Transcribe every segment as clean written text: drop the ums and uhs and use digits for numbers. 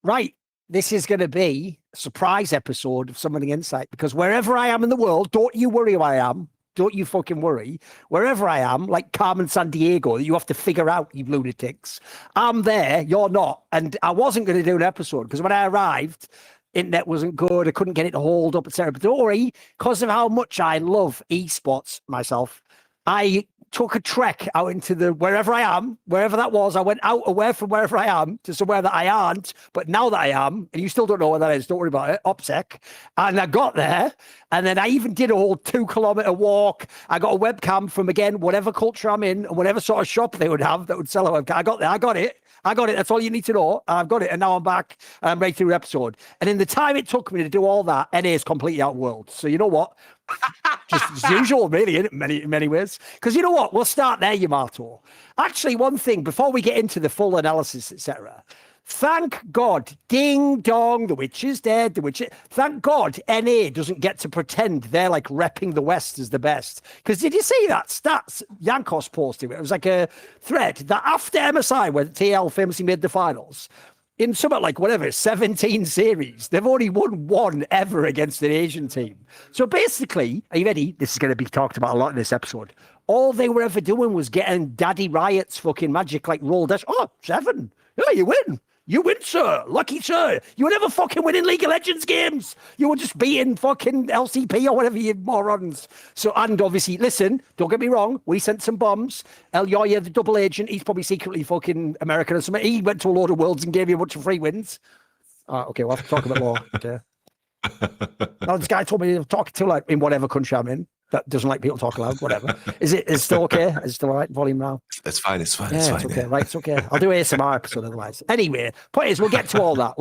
right, this is going to be a surprise episode of Summoning Insight, because wherever I am in the world, don't you worry where I am. Don't you fucking worry. Wherever I am, like Carmen San Diego, you have to figure out, you lunatics. I'm there, you're not. And I wasn't going to do an episode because when I arrived, internet wasn't good. I couldn't get it to hold up, etc. But don't worry, because of how much I love esports myself, I took a trek out into the wherever I am, wherever that was. I went out away from wherever I am to somewhere that I aren't, but now that I am, and you still don't know where that is, don't worry about it, OPSEC. And I got there, and then I even did a whole 2-kilometer walk. I got a webcam from, again, whatever culture I'm in, and whatever sort of shop they would have that would sell a webcam. I got there, I got it. That's all you need to know. I've got it. And now I'm back and I'm ready to do an episode. And in the time it took me to do all that, NA is completely outworld. So you know what? Just as usual, really, in many ways. Because you know what? We'll start there, Yamato. Actually, one thing, before we get into the full analysis, etc., thank God, ding dong, the witch is dead, thank God NA doesn't get to pretend they're like repping the West as the best. Because did you see that stats Yankos posted? It was like a thread that after MSI, where TL famously made the finals, in something like, 17 series, they've only won one ever against an Asian team. So basically, are you ready? This is going to be talked about a lot in this episode. All they were ever doing was getting Daddy Riot's fucking magic, like roll dash. Oh, 7. Yeah, you win. You win, sir. Lucky, sir. You were never fucking winning League of Legends games. You were just beating fucking LCP or whatever, you morons. So, and obviously, listen, don't get me wrong. We sent some bombs. El Yoya, the double agent, he's probably secretly fucking American or something. He went to a load of worlds and gave you a bunch of free wins. Okay, we'll have to talk about law. Okay. Now, this guy told me to talk to, like, in whatever country I'm in. That doesn't like people talk loud, whatever. Is it still okay? Is it still all right volume now? It's fine. Yeah, it's okay. Yeah. Right, it's okay. I'll do ASMR episode otherwise. Anyway, point is, we'll get to all that.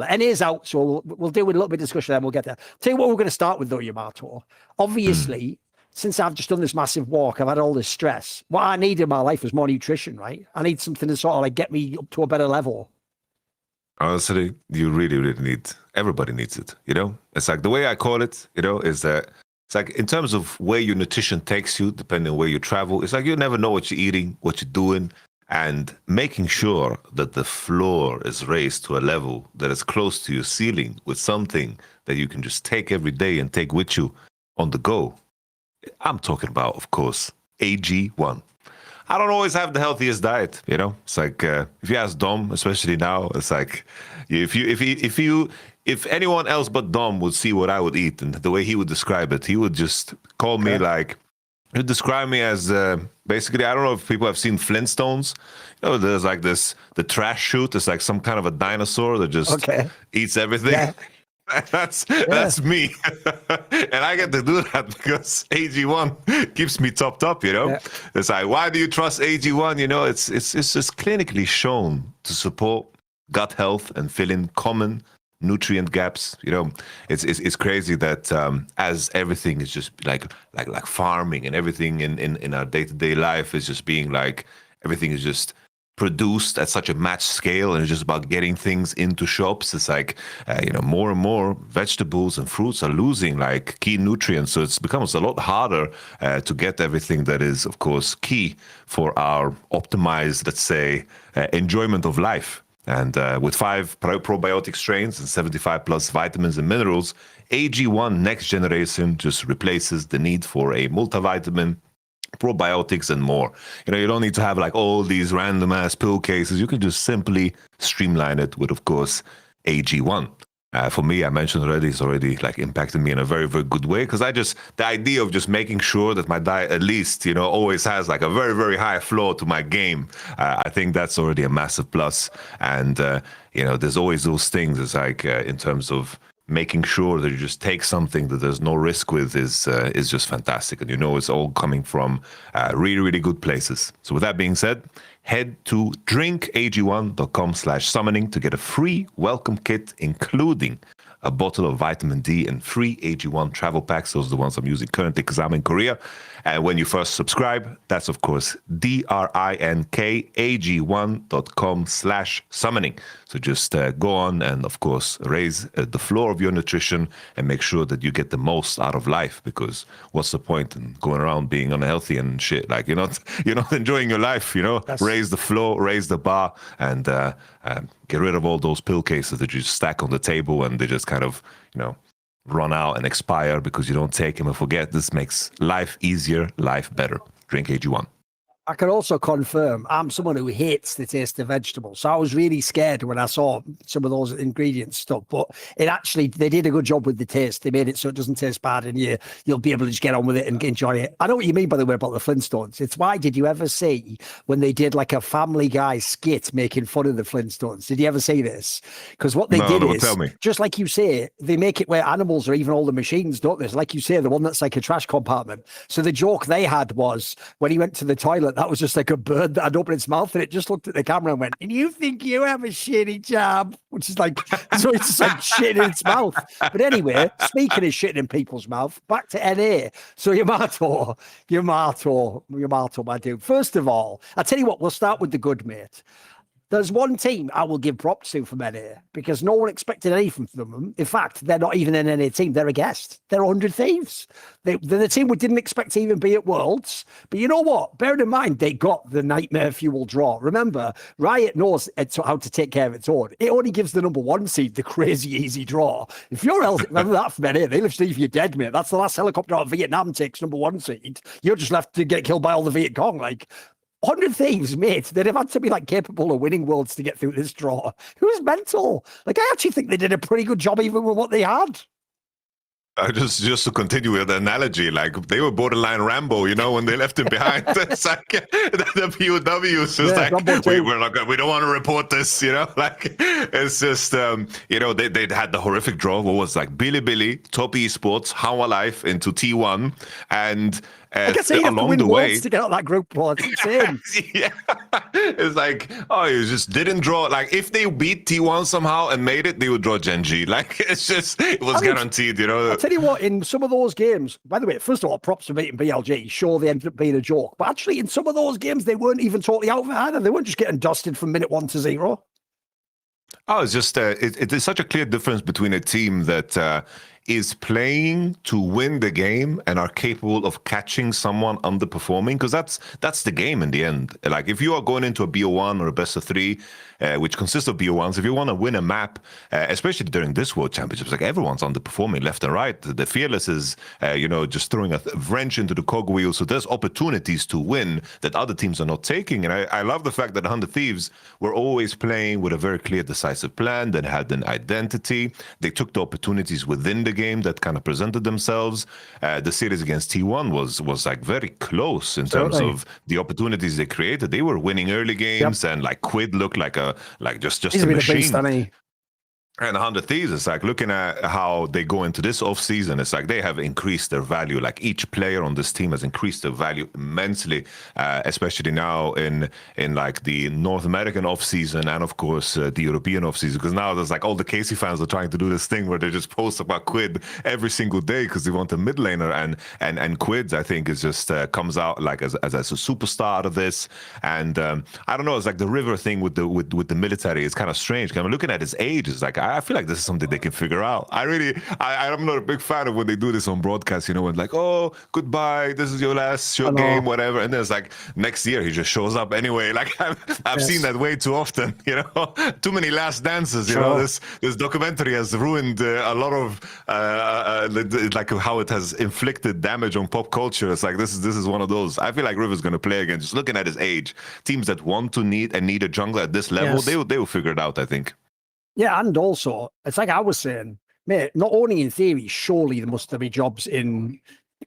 And it is out, so we'll deal with a little bit of discussion and we'll get there. Tell you what we're going to start with, though, Yamato. Obviously, since I've just done this massive walk, I've had all this stress. What I need in my life is more nutrition, right? I need something to sort of like get me up to a better level. Honestly, you really, really need, everybody needs it, you know? It's like the way I call it, you know, is that it's like in terms of where your nutrition takes you, depending on where you travel, it's like you never know what you're eating, what you're doing, and making sure that the floor is raised to a level that is close to your ceiling with something that you can just take every day and take with you on the go. I'm talking about, of course, AG1. I don't always have the healthiest diet, you know. It's like if you ask Dom, especially now, it's like if anyone else but Dom would see what I would eat and the way he would describe it, he would just call me like, he'd describe me as basically, I don't know if people have seen Flintstones. You know, there's like the trash chute. It's like some kind of a dinosaur that just eats everything. Yeah. That's me. And I get to do that because AG1 keeps me topped up, you know. Yeah. It's like, why do you trust AG1? You know, it's just clinically shown to support gut health and fill in common nutrient gaps. You know, it's crazy that as everything is just like farming and everything in our day-to-day life is just being like, everything is just produced at such a match scale, and it's just about getting things into shops. It's like more and more vegetables and fruits are losing like key nutrients, so it becomes a lot harder to get everything that is, of course, key for our optimized, let's say, enjoyment of life. And with 5 probiotic strains and 75 plus vitamins and minerals, AG1 next generation just replaces the need for a multivitamin, probiotics, and more. You know, you don't need to have like all these random ass pill cases. You can just simply streamline it with, of course, AG1. For me, I mentioned already, it's already like impacted me in a very, very good way, because the idea of just making sure that my diet at least, you know, always has like a very, very high floor to my game. I think that's already a massive plus. And, you know, there's always those things. It's like in terms of making sure that you just take something that there's no risk with is just fantastic. And you know, it's all coming from really, really good places. So with that being said, head to drinkag1.com/summoning to get a free welcome kit, including a bottle of vitamin D and free AG1 travel packs. Those are the ones I'm using currently because I'm in Korea. And when you first subscribe, that's of course drinkag1.com/summoning. So just go on and of course raise the floor of your nutrition and make sure that you get the most out of life, because what's the point in going around being unhealthy and shit? Like you're not enjoying your life, you know. Raise the floor, raise the bar, and get rid of all those pill cases that you just stack on the table and they just kind of, run out and expire because you don't take them and forget. This makes life easier, life better. Drink AG1. I can also confirm I'm someone who hates the taste of vegetables. So I was really scared when I saw some of those ingredients stuff, but they did a good job with the taste. They made it so it doesn't taste bad and you'll be able to just get on with it and enjoy it. I know what you mean, by the way, about the Flintstones. It's why did you ever see when they did like a Family Guy skit making fun of the Flintstones? Did you ever see this? Because what they did is, tell me. Just like you say, they make it where animals are even all the machines, don't they? Like you say, the one that's like a trash compartment. So the joke they had was when he went to the toilet, that was just like a bird that had opened its mouth and it just looked at the camera and went, and you think you have a shitty job, which is like, so it's just like shit in its mouth. But anyway, speaking of shit in people's mouth, back to NA. So Yamato, my dude. First of all, I'll tell you what, we'll start with the good, mate. There's one team I will give props to from NA because no one expected anything from them. In fact, they're not even an NA team. They're a guest. They're 100 Thieves. They're the team we didn't expect to even be at Worlds. But you know what? Bearing in mind, they got the nightmare fuel draw. Remember, Riot knows how to take care of its own. It only gives the number 1 seed the crazy easy draw. If you're else, remember that from NA, they literally, if you're dead, mate, that's the last helicopter out of Vietnam takes number 1 seed. You're just left to get killed by all the Viet Cong. Like, 100 Thieves, mate. They'd have had to be like capable of winning Worlds to get through this draw. It was mental. Like, I actually think they did a pretty good job even with what they had. Just to continue with the analogy, like they were borderline Rambo, when they left him behind. It's like the POWs was we don't want to report this, like it's just they had the horrific draw. What was like Billy, top esports, How Life into T1, and I guess along the way to get out that group was insane. Yeah, it's like you just didn't draw. Like if they beat T1 somehow and made it, they would draw GenG. Like it was guaranteed. I'll tell you what, in some of those games, by the way, first of all, props for beating BLG. Sure, they ended up being a joke, but actually in some of those games, they weren't even totally out of it either. They weren't just getting dusted from minute 1 to 0. Oh, it's just it's such a clear difference between a team that is playing to win the game and are capable of catching someone underperforming, because that's the game in the end. Like if you are going into a BO1 or a best of 3, which consists of BO1s, if you want to win a map, especially during this World Championships, like everyone's underperforming left and right. The Fearless is, just throwing a wrench into the cogwheel. So there's opportunities to win that other teams are not taking. And I love the fact that 100 Thieves were always playing with a very clear, decisive plan that had an identity. They took the opportunities within the game that kind of presented themselves. The series against T1 was like very close in terms of the opportunities they created. They were winning early games, and like Quid looked like just a machine. And 100 Thieves, it's like looking at how they go into this offseason, it's like they have increased their value. Like each player on this team has increased their value immensely, especially now in like the North American offseason and of course the European offseason. Because now there's like all the Casey fans are trying to do this thing where they just post about Quid every single day because they want a mid laner, and Quid I think is just comes out like as a superstar out of this. And I don't know, it's like the River thing with the military is kind of strange. I'm looking at his age, it's like I feel like this is something they can figure out. I'm not a big fan of when they do this on broadcast, when like, oh, goodbye, this is your last show game, whatever. And then it's like next year he just shows up anyway. Like I've seen that way too often, too many last dances, this documentary has ruined a lot of like how it has inflicted damage on pop culture. It's like this is one of those. I feel like River's going to play again. Just looking at his age, teams that want to need a jungler at this level, they will figure it out, I think. Yeah, and also, it's like I was saying, mate, not only in theory, surely there must be jobs in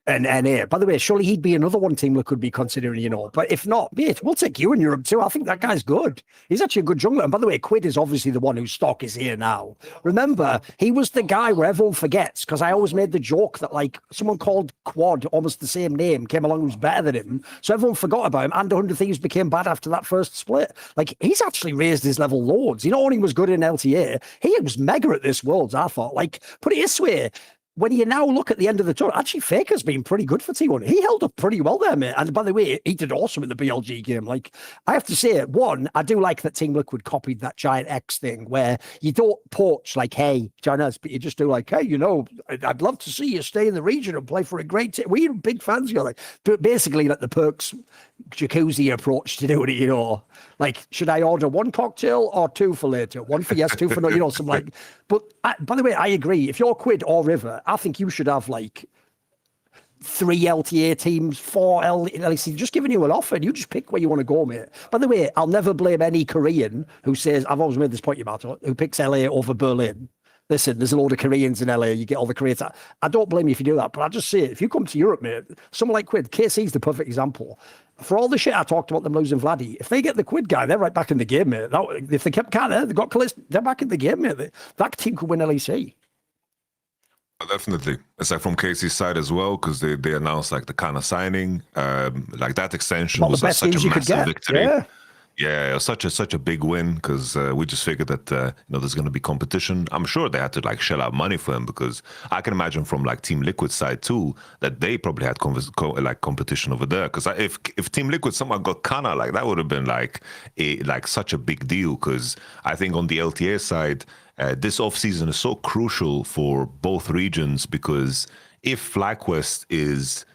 NA. By the way, surely he'd be another one team that could be considering, but if not, mate, we'll take you in Europe too. I think that guy's good. He's actually a good jungler. And by the way, Quid is obviously the one whose stock is here now. Remember, he was the guy where everyone forgets, because I always made the joke that like someone called Quad, almost the same name, came along who's better than him. So everyone forgot about him, and 100 Thieves became bad after that first split. Like, he's actually raised his level loads. He not only was good in LTA, he was mega at this Worlds, I thought. Like, put it this way, when you now look at the end of the tour, actually Faker's been pretty good for T1. He held up pretty well there, mate. And by the way, he did awesome in the BLG game. Like, I have to say, one, I do like that Team Liquid copied that Giant X thing where you don't poach like, hey, join us, but you just do like, hey, I'd love to see you stay in the region and play for a great team. We're big fans. You're like, but basically, like the perks jacuzzi approach to doing it, you know. Like, should I order 1 cocktail or 2 for later? 1 for yes, 2 for no, you know, some like. But by the way, I agree. If you're Quid or River, I think you should have like 3 LTA teams, 4 LEC, just giving you an offer, and you just pick where you want to go, mate. By the way, I'll never blame any Korean who says, I've always made this point, Yamato, who picks LA over Berlin. Listen, there's a load of Koreans in LA. You get all the Koreans. I don't blame you if you do that, but I just say, if you come to Europe, mate, someone like Quid, KC's the perfect example. For all the shit I talked about them losing Vladdy, if they get the Quid guy, they're right back in the game, mate. If they kept Canna, they got Callisto, they're back in the game, mate. That team could win LEC. Definitely. It's like from KC's side as well, because they announced like the Canna signing. Like that extension was such a massive victory. Yeah, it was such a big win, because we just figured that there's going to be competition. I'm sure they had to like shell out money for him, because I can imagine from like Team Liquid side too that they probably had competition over there. Because if Team Liquid somehow got Canna, like that would have been like such a big deal. Because I think on the LTA side, this offseason is so crucial for both regions, because if FlyQuest is,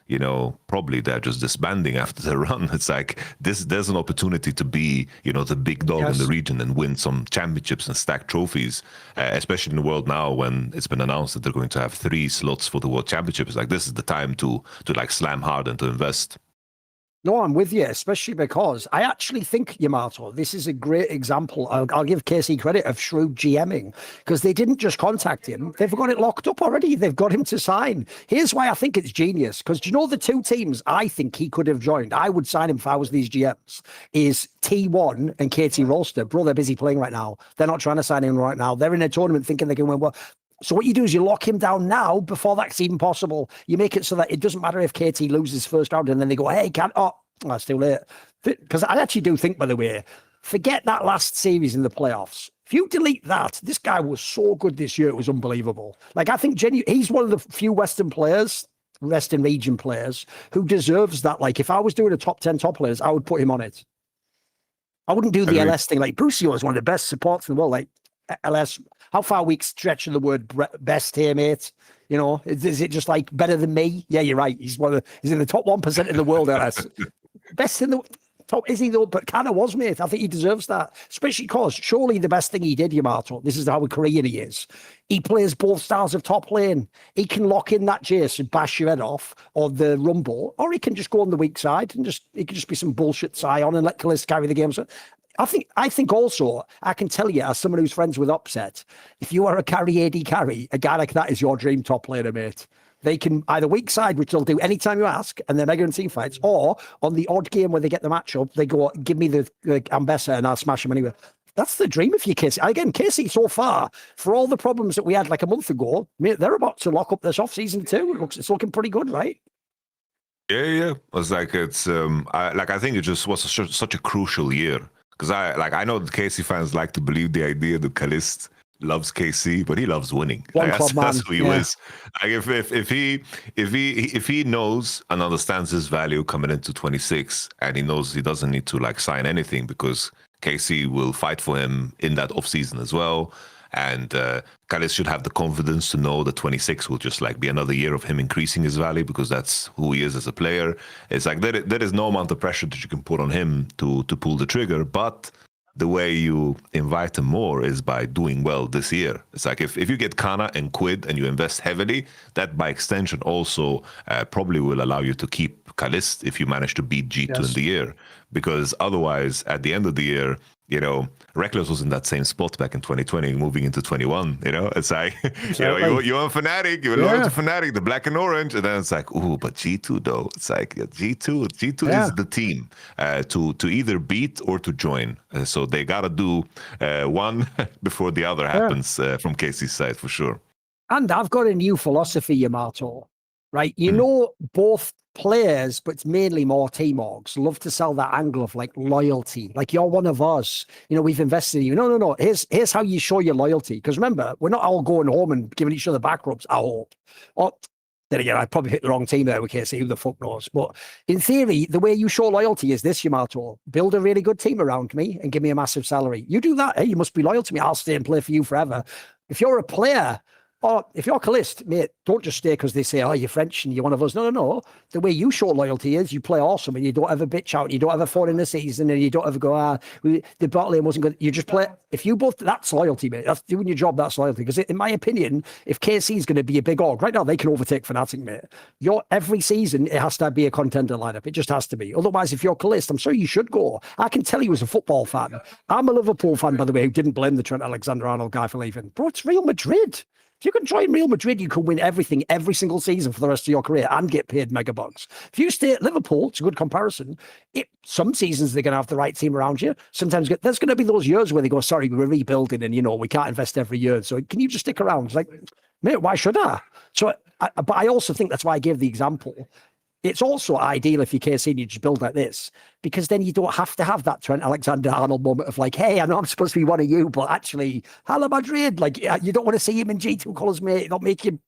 probably they're just disbanding after the run, it's like there's an opportunity to be, the big dog in the region and win some championships and stack trophies, especially in the world now when it's been announced that they're going to have 3 slots for the World Championships. Like, this is the time to like slam hard and to invest. No, I'm with you, especially because I actually think, Yamato, this is a great example. I'll give KC credit of shrewd GMing, because they didn't just contact him. They've got it locked up already. They've got him to sign. Here's why I think it's genius, because do you know the 2 teams I think he could have joined? I would sign him if I was these GMs, is T1 and KT Rolster. Bro, they're busy playing right now. They're not trying to sign him right now. They're in a tournament thinking they can win. Well, so what you do is you lock him down now before that's even possible. You make it so that it doesn't matter if KT loses first round and then they go, hey, that's too late. Because I actually do think, by the way, forget that last series in the playoffs. If you delete that, this guy was so good this year, it was unbelievable. Like, I think he's one of the few Western region players who deserves that. Like, if I was doing a top 10 top players, I would put him on it. I wouldn't do the LS thing. Like, Brucio is one of the best supports in the world. Like, LS, how far we stretch the word best here, mate? Is it just like better than me? Yeah, you're right. He's in the top 1% in the world, LS. Best in the top, is he though? But Canna was, mate. I think he deserves that, especially because surely the best thing he did, Yamato, this is how Korean he is. He plays both styles of top lane. He can lock in that Jace and bash your head off, or the Rumble, or he can just go on the weak side and he can just be some bullshit Scion and let Callisto carry the game. So I think also, I can tell you, as someone who's friends with Upset, if you are a carry AD carry, a guy like that is your dream top laner, mate. They can either weak side, which they'll do anytime you ask, and they're mega in team fights, or on the odd game where they get the matchup, they go, give me the Ambessa and I'll smash them anyway. That's the dream of you, Casey. Again, Casey, so far, for all the problems that we had like a month ago, mate, they're about to lock up this off-season too. It's looking pretty good, right? Yeah. It's like, I think it just was such a crucial year. Because I know the KC fans like to believe the idea that Callisto loves KC, but he loves winning. That's who he is. Like if he knows and understands his value coming into 26, and he knows he doesn't need to like sign anything because KC will fight for him in that off season as well. And Callisto should have the confidence to know that 26 will just like be another year of him increasing his value, because that's who he is as a player. It's like there is no amount of pressure that you can put on him to pull the trigger, but the way you invite him more is by doing well this year. It's like if you get Canna and Quid and you invest heavily, that by extension also probably will allow you to keep Callisto if you manage to beat G2 in the year. Because otherwise, at the end of the year, Reckless was in that same spot back in 2020, moving into 21. It's like, you're on Fnatic, you're loyal to Fnatic, the black and orange, and then it's like, ooh, but G2 though. It's like G2 is the team to either beat or to join. So they gotta do one before the other happens from Casey's side for sure. And I've got a new philosophy, Yamato. Right, both players, but it's mainly more team orgs, love to sell that angle of like loyalty. Like, you're one of us, we've invested in you. No. Here's how you show your loyalty. Because remember, we're not all going home and giving each other back rubs, I hope. Or then again, I probably hit the wrong team there. We can't see who the fuck knows. But in theory, the way you show loyalty is this, Yamato. Build a really good team around me and give me a massive salary. You do that, hey, you must be loyal to me. I'll stay and play for you forever. If you're a player Or if you're Calist, mate, don't just stay because they say, oh, you're French and you're one of us. No, no, no. The way you show loyalty is you play awesome and you don't ever bitch out. You don't ever fall in the season and you don't ever go, the bot lane wasn't good. You just play. If you both, that's loyalty, mate. That's doing your job. That's loyalty. Because in my opinion, if KC is going to be a big org, right now they can overtake Fnatic, mate. Every season, it has to be a contender lineup. It just has to be. Otherwise, if you're Calist, I'm sure you should go. I can tell you as a football fan. I'm a Liverpool fan, by the way, who didn't blame the Trent Alexander-Arnold guy for leaving. Bro, it's Real Madrid. If you can join Real Madrid, you can win everything every single season for the rest of your career and get paid mega bucks. If you stay at Liverpool, it's a good comparison. Some seasons they're going to have the right team around you. Sometimes there's going to be those years where they go, sorry, we're rebuilding and, we can't invest every year. So can you just stick around? It's like, mate, why should I? So, but I also think that's why I gave the example. It's also ideal if you're KC and you just build like this, because then you don't have to have that Trent Alexander-Arnold moment of like, hey, I know I'm supposed to be one of you, but actually, Hala Madrid, like, you don't want to see him in G2 colours, mate. Not make him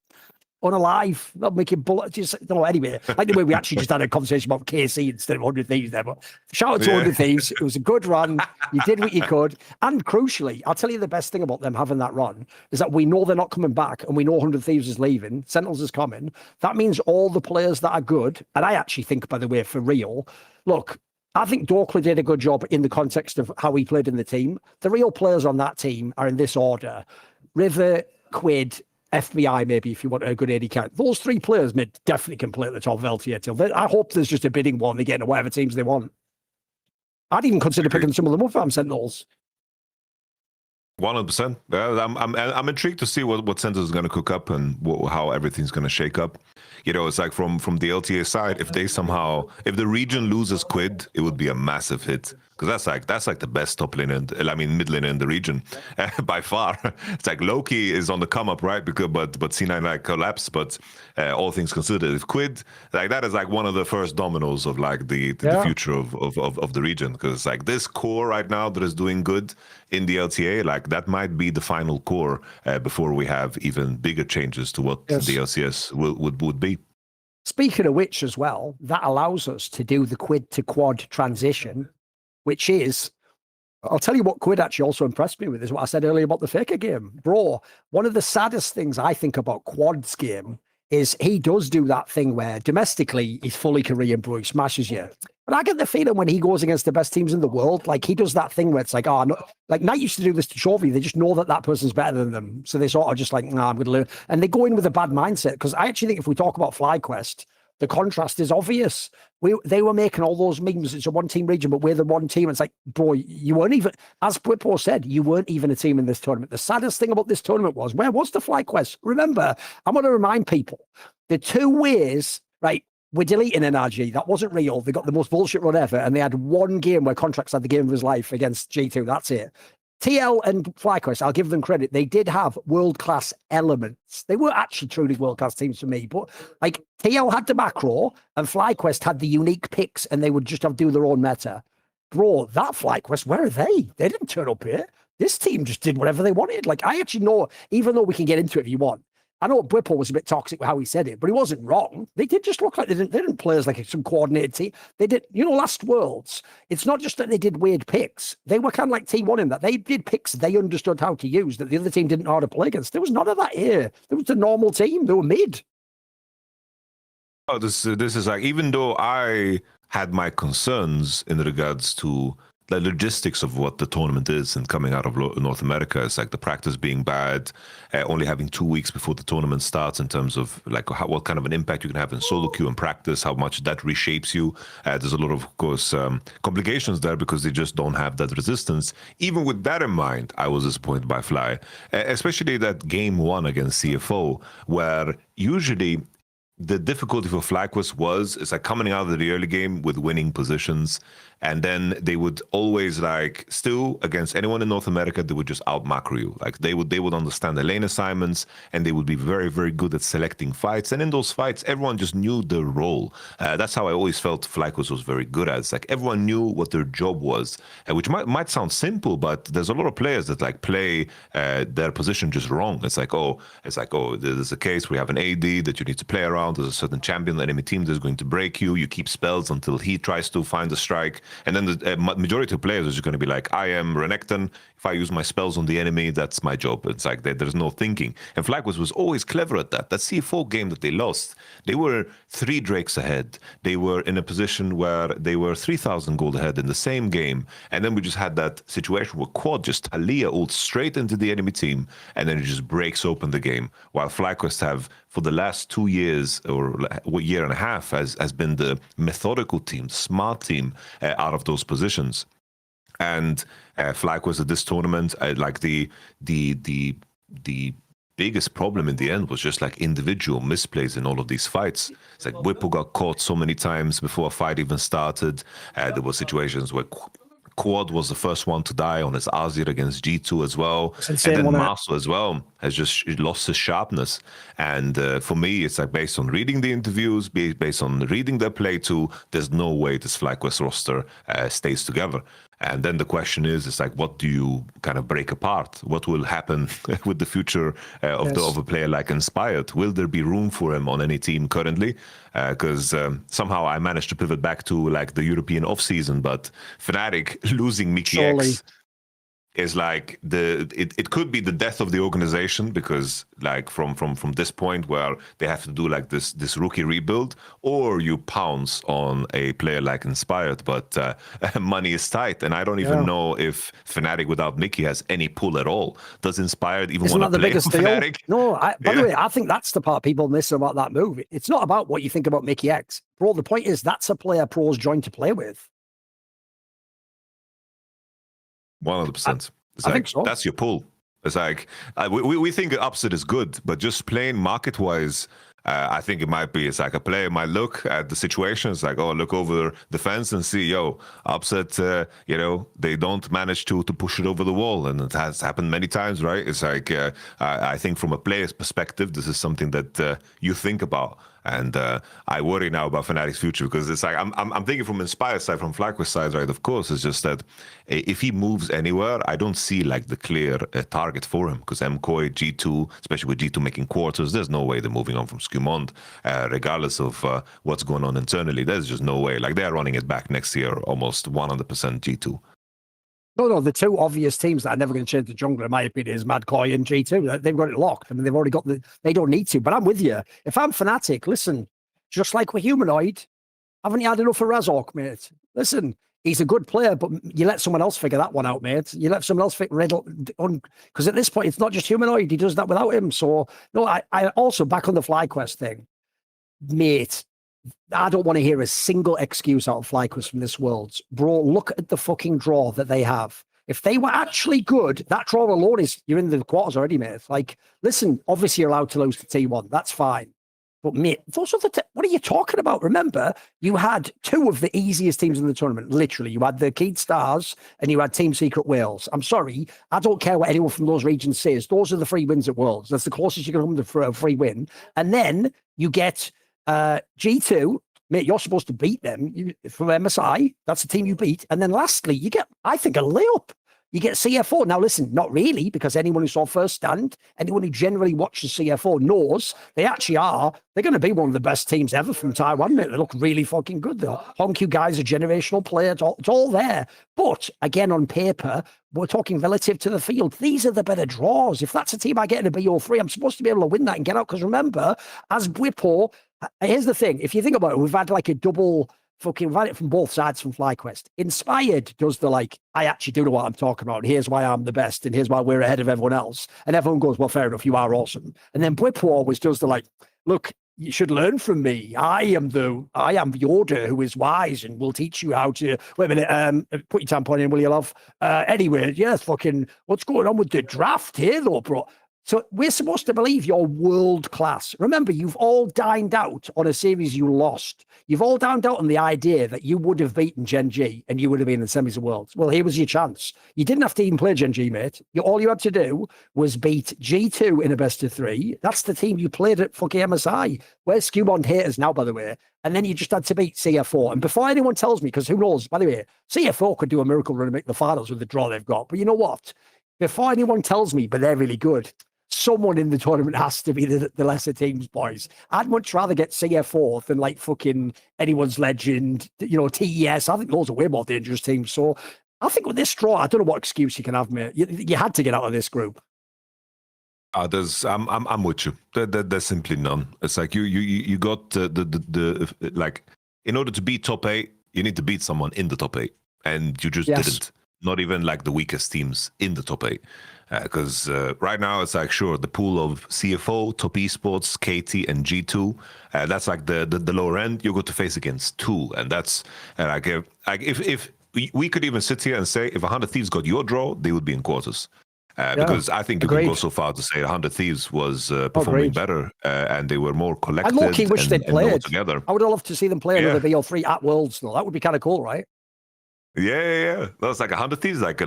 unalive, not make him bullet. Just, no, anyway, like the way we actually just had a conversation about KC instead of 100 Thieves there. But shout out to 100 Thieves. It was a good run. You did what you could. And crucially, I'll tell you the best thing about them having that run is that we know they're not coming back and we know 100 Thieves is leaving. Sentinels is coming. That means all the players that are good, and I actually think, by the way, for real, look, I think Dorkler did a good job in the context of how he played in the team. The real players on that team are in this order. River, Quid, FBI, maybe, if you want a good AD count. Those three players definitely can play at the top of LTA. I hope there's just a bidding war and they get into whatever teams they want. I'd even consider picking some of them up from Sentinels. 100%. I'm intrigued to see what Sentinels is going to cook up and how everything's going to shake up. It's like from the LTA side, if the region loses Quid, it would be a massive hit. Because that's like the best top lane mid lane in the region by far. It's like Loki is on the come up, right? But C9 collapsed. But all things considered, if Quid, like that is like one of the first dominoes of like the future of the region. Because it's like this core right now that is doing good in the LTA, like that might be the final core before we have even bigger changes to what the LCS would be. Speaking of which, as well, that allows us to do the Quid to quad transition. Which is, I'll tell you what Quid actually also impressed me with is what I said earlier about the Faker game. Bro, one of the saddest things I think about Quad's game is he does do that thing where domestically he's fully Korean, bro, he smashes you. But I get the feeling when he goes against the best teams in the world, like he does that thing where it's like, oh, no, like Knight used to do this to Chovy. They just know that person's better than them. So they sort of just like, nah, I'm going to learn. And they go in with a bad mindset. Because I actually think if we talk about FlyQuest, the contrast is obvious. They were making all those memes. It's a one-team region, but we're the one team. It's like, bro, you weren't even, as Blippo said, you weren't even a team in this tournament. The saddest thing about this tournament was, where was the FlyQuest? Remember, I'm going to remind people, the 2 ways, right, we're deleting NRG. That wasn't real. They got the most bullshit run ever, and they had one game where Contracts had the game of his life against G2. That's it. TL and FlyQuest, I'll give them credit. They did have world-class elements. They were actually truly world-class teams for me. But like TL had the macro and FlyQuest had the unique picks and they would just do their own meta. Bro, that FlyQuest, where are they? They didn't turn up here. This team just did whatever they wanted. Like I actually know, even though we can get into it if you want, I know Whipple was a bit toxic with how he said it, but he wasn't wrong. They did just look like they didn't play as like some coordinated team. They did, last Worlds, it's not just that they did weird picks. They were kind of like T1 in that. They did picks they understood how to use that the other team didn't know how to play against. There was none of that here. There was a normal team. They were mid. Oh, this is like, even though I had my concerns in regards to the logistics of what the tournament is and coming out of North America, it's like the practice being bad, only having 2 weeks before the tournament starts in terms of like what kind of an impact you can have in solo queue and practice, how much that reshapes you. There's a lot of course, complications there because they just don't have that resistance. Even with that in mind, I was disappointed by Fly, especially that game 1 against CFO, where usually the difficulty for FlyQuest was, it's like coming out of the early game with winning positions, and then they would always like still against anyone in North America, they would just out macro you. Like they would understand the lane assignments and they would be very, very good at selecting fights. And in those fights, everyone just knew their role. That's how I always felt FlyQuest was very good at. It's like everyone knew what their job was, which might sound simple, but there's a lot of players that like play their position just wrong. It's like, oh, there's a case where you have an AD that you need to play around. There's a certain champion, the enemy team that's going to break you. You keep spells until he tries to find a strike. And then the majority of players are just going to be like, I am Renekton. If I use my spells on the enemy, that's my job. It's like there's no thinking. And FlyQuest was always clever at that. That C4 game that they lost, they were 3 Drakes ahead. They were in a position where they were 3,000 gold ahead in the same game. And then we just had that situation where Quad just Talia ult straight into the enemy team, and then it just breaks open the game. While FlyQuest have, for the last 2 years or a year and a half, has been the methodical team, smart team out of those positions. And FlyQuest at this tournament, like the biggest problem in the end was just like individual misplays in all of these fights. It's like Whipple got caught so many times before a fight even started. There were situations where Quad was the first one to die on his Azir against G2 as well. And then Maso as well has just lost his sharpness. And for me, it's like based on reading the interviews, based on reading their play too, there's no way this FlyQuest roster stays together. And then the question is, it's like, what do you kind of break apart? What will happen with the future of a player like Inspired? Will there be room for him on any team currently? Because somehow I managed to pivot back to like the European offseason, but Fnatic losing MKoi is like it could be the death of the organization, because like from this point where they have to do like this rookie rebuild, or you pounce on a player like Inspired, but money is tight, and I don't even know if Fnatic without Mickey has any pull at all. Does Inspired even want to play for Fnatic? No, by the way, I think that's the part people miss about that move. It's not about what you think about Mickey X. Bro, the point is that's a player pros join to play with. 100%. It's I like, think so. That's your pull. It's like we think upset is good, but just playing market-wise, I think it might be. It's like a player might look at the situation. It's like, oh, look over the fence and see, upset. They don't manage to push it over the wall, and it has happened many times, right? It's like I think from a player's perspective, this is something that you think about. And I worry now about Fnatic's future, because it's like I'm thinking from Inspired side, from FlyQuest side, right? Of course, it's just that if he moves anywhere, I don't see like the clear target for him, because MKoi, G2, especially with G2 making quarters, there's no way they're moving on from Skumond, regardless of what's going on internally. There's just no way. Like, they're running it back next year, almost 100% G2. No, the two obvious teams that are never going to change the jungle, in my opinion, is MKoi and G2. They've got it locked. I mean, they've already got they don't need to. But I'm with you. If I'm Fnatic, listen, just like with Humanoid, haven't you had enough of Razork, mate? Listen, he's a good player, but you let someone else figure that one out, mate. You let someone else because at this point, it's not just Humanoid. He does that without him. So, no, I also, back on the FlyQuest thing, mate, I don't want to hear a single excuse out of FlyQuest from this world. Bro, look at the fucking draw that they have. If they were actually good, that draw alone is, you're in the quarters already, mate. Like, listen, obviously you're allowed to lose to T1. That's fine. But, mate, those are what are you talking about? Remember, you had 2 of the easiest teams in the tournament. Literally, you had the Keed Stars and you had Team Secret Wales. I'm sorry, I don't care what anyone from those regions says. Those are the 3 wins at Worlds. That's the closest you can come to for a free win. And then you get G2, mate, you're supposed to beat them from MSI. That's the team you beat. And then lastly, you get, I think, a layup. You get CF4. Now, listen, not really, because anyone who saw First Stand, anyone who generally watches CF4 knows they actually are. They're going to be one of the best teams ever from Taiwan, mate. They look really fucking good. The Hongqiu guys are generational players. It's all there. But again, on paper, we're talking relative to the field. These are the better draws. If that's a team I get in a BO3, I'm supposed to be able to win that and get out. Because remember, as Whippo, here's the thing. If you think about it, we've had like a double we've had it from both sides from FlyQuest. Inspired does the like, I actually do know what I'm talking about. And here's why I'm the best. And here's why we're ahead of everyone else. And everyone goes, well, fair enough. You are awesome. And then Whippo always does the like, look, you should learn from me. I am Yoda who is wise and will teach you how to, wait a minute, put your tampon in, will you, love? Anyway, yeah, fucking, what's going on with the draft here though, bro? So we're supposed to believe you're world class. Remember, you've all dined out on a series you lost. You've all dined out on the idea that you would have beaten GenG and you would have been in the semis of worlds. Well, here was your chance. You didn't have to even play GenG, mate. All you had to do was beat G2 in a best of 3. That's the team you played at fucking MSI. Where's Skumond haters now, by the way? And then you just had to beat CF4. And before anyone tells me, because who knows, by the way, CF4 could do a miracle run and make the finals with the draw they've got. But you know what? Before anyone tells me, but they're really good. someone in the tournament has to be the lesser teams, boys. I'd much rather get CF fourth than like fucking anyone's legend, TES. I think those are way more dangerous teams. So I think with this draw, I don't know what excuse you can have, mate. You had to get out of this group. I'm with you. There's simply none. It's like you got the like, in order to beat top 8, you need to beat someone in the top 8, and you just didn't. Not even like the weakest teams in the top 8, because right now it's like, sure, the pool of CFO, top esports, KT, and G2. That's like the lower end. You go to face against 2, and that's like if we could even sit here and say if 100 Thieves got your draw, they would be in quarters. Because I think you could go so far to say 100 Thieves was performing better, and they were more collected. I low-key wish they'd played together. I would have loved to see them play another BO3 at Worlds, though. That would be kind of cool, right? Yeah. That was like 100 Thieves. Like they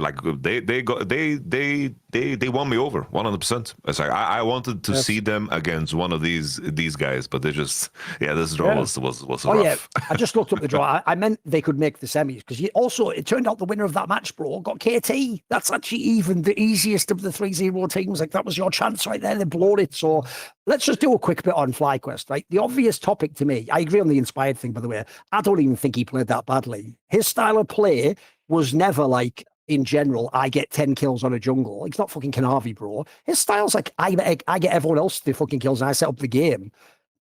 won me over 100%. It's like I wanted to see them against one of these guys, but they just this draw was rough. Yeah, I just looked up the draw. I meant they could make the semis because also it turned out the winner of that match, bro, got KT. That's actually even the easiest of the 3-0 teams. Like that was your chance right there. They blowed it. So let's just do a quick bit on FlyQuest, right? The obvious topic to me, I agree on the inspired thing, by the way. I don't even think he played that badly. His style of play was never like, in general, I get 10 kills on a jungle. It's not fucking Kanavi, bro. His style's like, I get everyone else the fucking kills and I set up the game.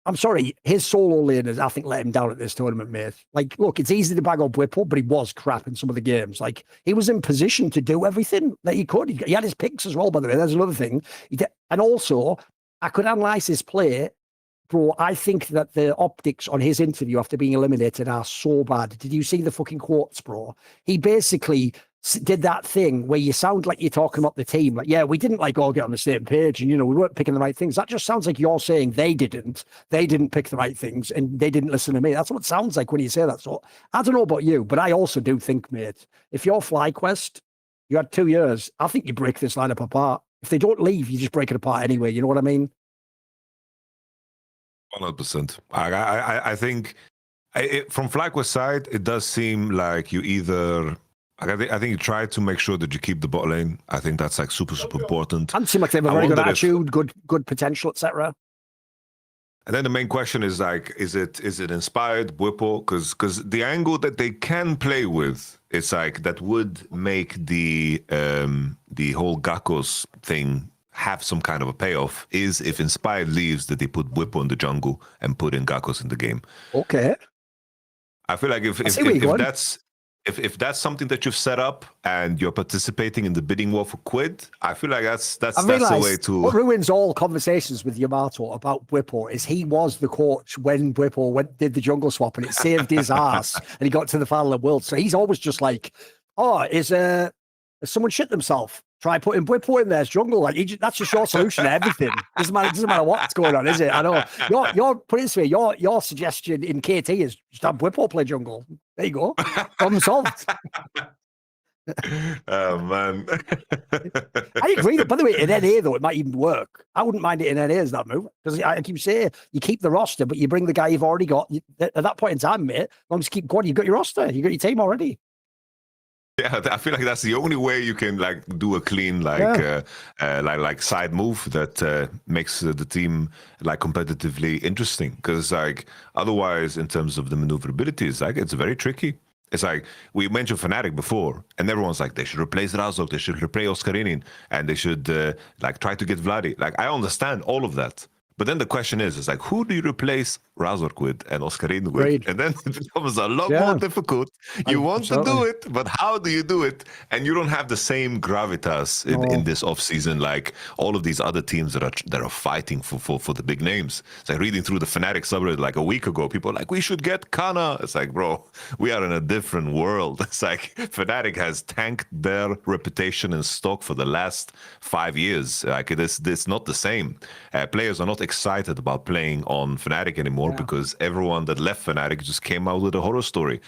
I'm sorry, his solo laners, I think, let him down at this tournament, mate. Like, look, it's easy to bag up Whipple, but he was crap in some of the games. Like, he was in position to do everything that he could. He had his picks as well, by the way. There's another thing. And also, I could analyze his play. Bro, I think that the optics on his interview after being eliminated are so bad. Did you see the fucking quotes, bro? He basically did that thing where you sound like you're talking about the team. Like, yeah, we didn't like all get on the same page and, we weren't picking the right things. That just sounds like you're saying they didn't pick the right things and they didn't listen to me. That's what it sounds like when you say that. So I don't know about you, but I also do think, mate, if you're FlyQuest, you had 2 years, I think you break this lineup apart. If they don't leave, you just break it apart anyway. You know what I mean? 100%. I think from FlyQuest side, it does seem like you either. I think you try to make sure that you keep the bot lane. I think that's like super important. And seem like they have a very good attitude, good potential, etc. And then the main question is like, is it inspired Whipple? Because the angle that they can play with, it's like that would make the whole Gakkos thing have some kind of a payoff, is if Inspired leaves, that they put Whipple in the jungle and put in Gakkos in the game. Okay. I feel like if that's something that you've set up and you're participating in the bidding war for Quid, I feel like that's the way to. What ruins all conversations with Yamato about Whipple is he was the coach when Whipple did the jungle swap and it saved his ass and he got to the final of the world. So he's always just like, is someone shit themselves? Try putting Whipple in there's jungle. Like that's just your solution to everything. Doesn't matter what's going on, is it? I know. Your put it this way, your suggestion in KT is just have Whipple play jungle. There you go. Problem solved. Oh man. I agree that, by the way, in NA though, it might even work. I wouldn't mind it in NA as that move. Because I keep saying you keep the roster, but you bring the guy you've already got. At that point in time, mate, long as you keep going, you've got your roster, you've got your team already. Yeah, I feel like that's the only way you can like do a clean like side move that makes the team like competitively interesting. Because like otherwise, in terms of the maneuverability, it's very tricky. It's like we mentioned Fnatic before, and everyone's like they should replace Razork, they should replace Oscarinin, and they should like try to get Vladi. Like I understand all of that. But then the question is like, who do you replace Razork with and Oscarine with? Great. And then it becomes a lot more difficult. You want to do it, but how do you do it? And you don't have the same gravitas in this offseason like all of these other teams that are fighting for the big names. It's like reading through the Fnatic subreddit like a week ago, people are like, we should get Canna. It's like, bro, we are in a different world. It's like Fnatic has tanked their reputation and stock for the last 5 years. Like it's not the same. Players are not excited about playing on Fnatic anymore because everyone that left Fnatic just came out with a horror story.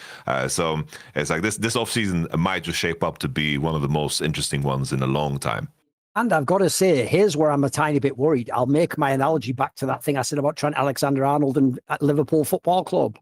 So it's like this offseason might just shape up to be one of the most interesting ones in a long time. And I've got to say, here's where I'm a tiny bit worried. I'll make my analogy back to that thing I said about Trent Alexander-Arnold and at Liverpool Football Club.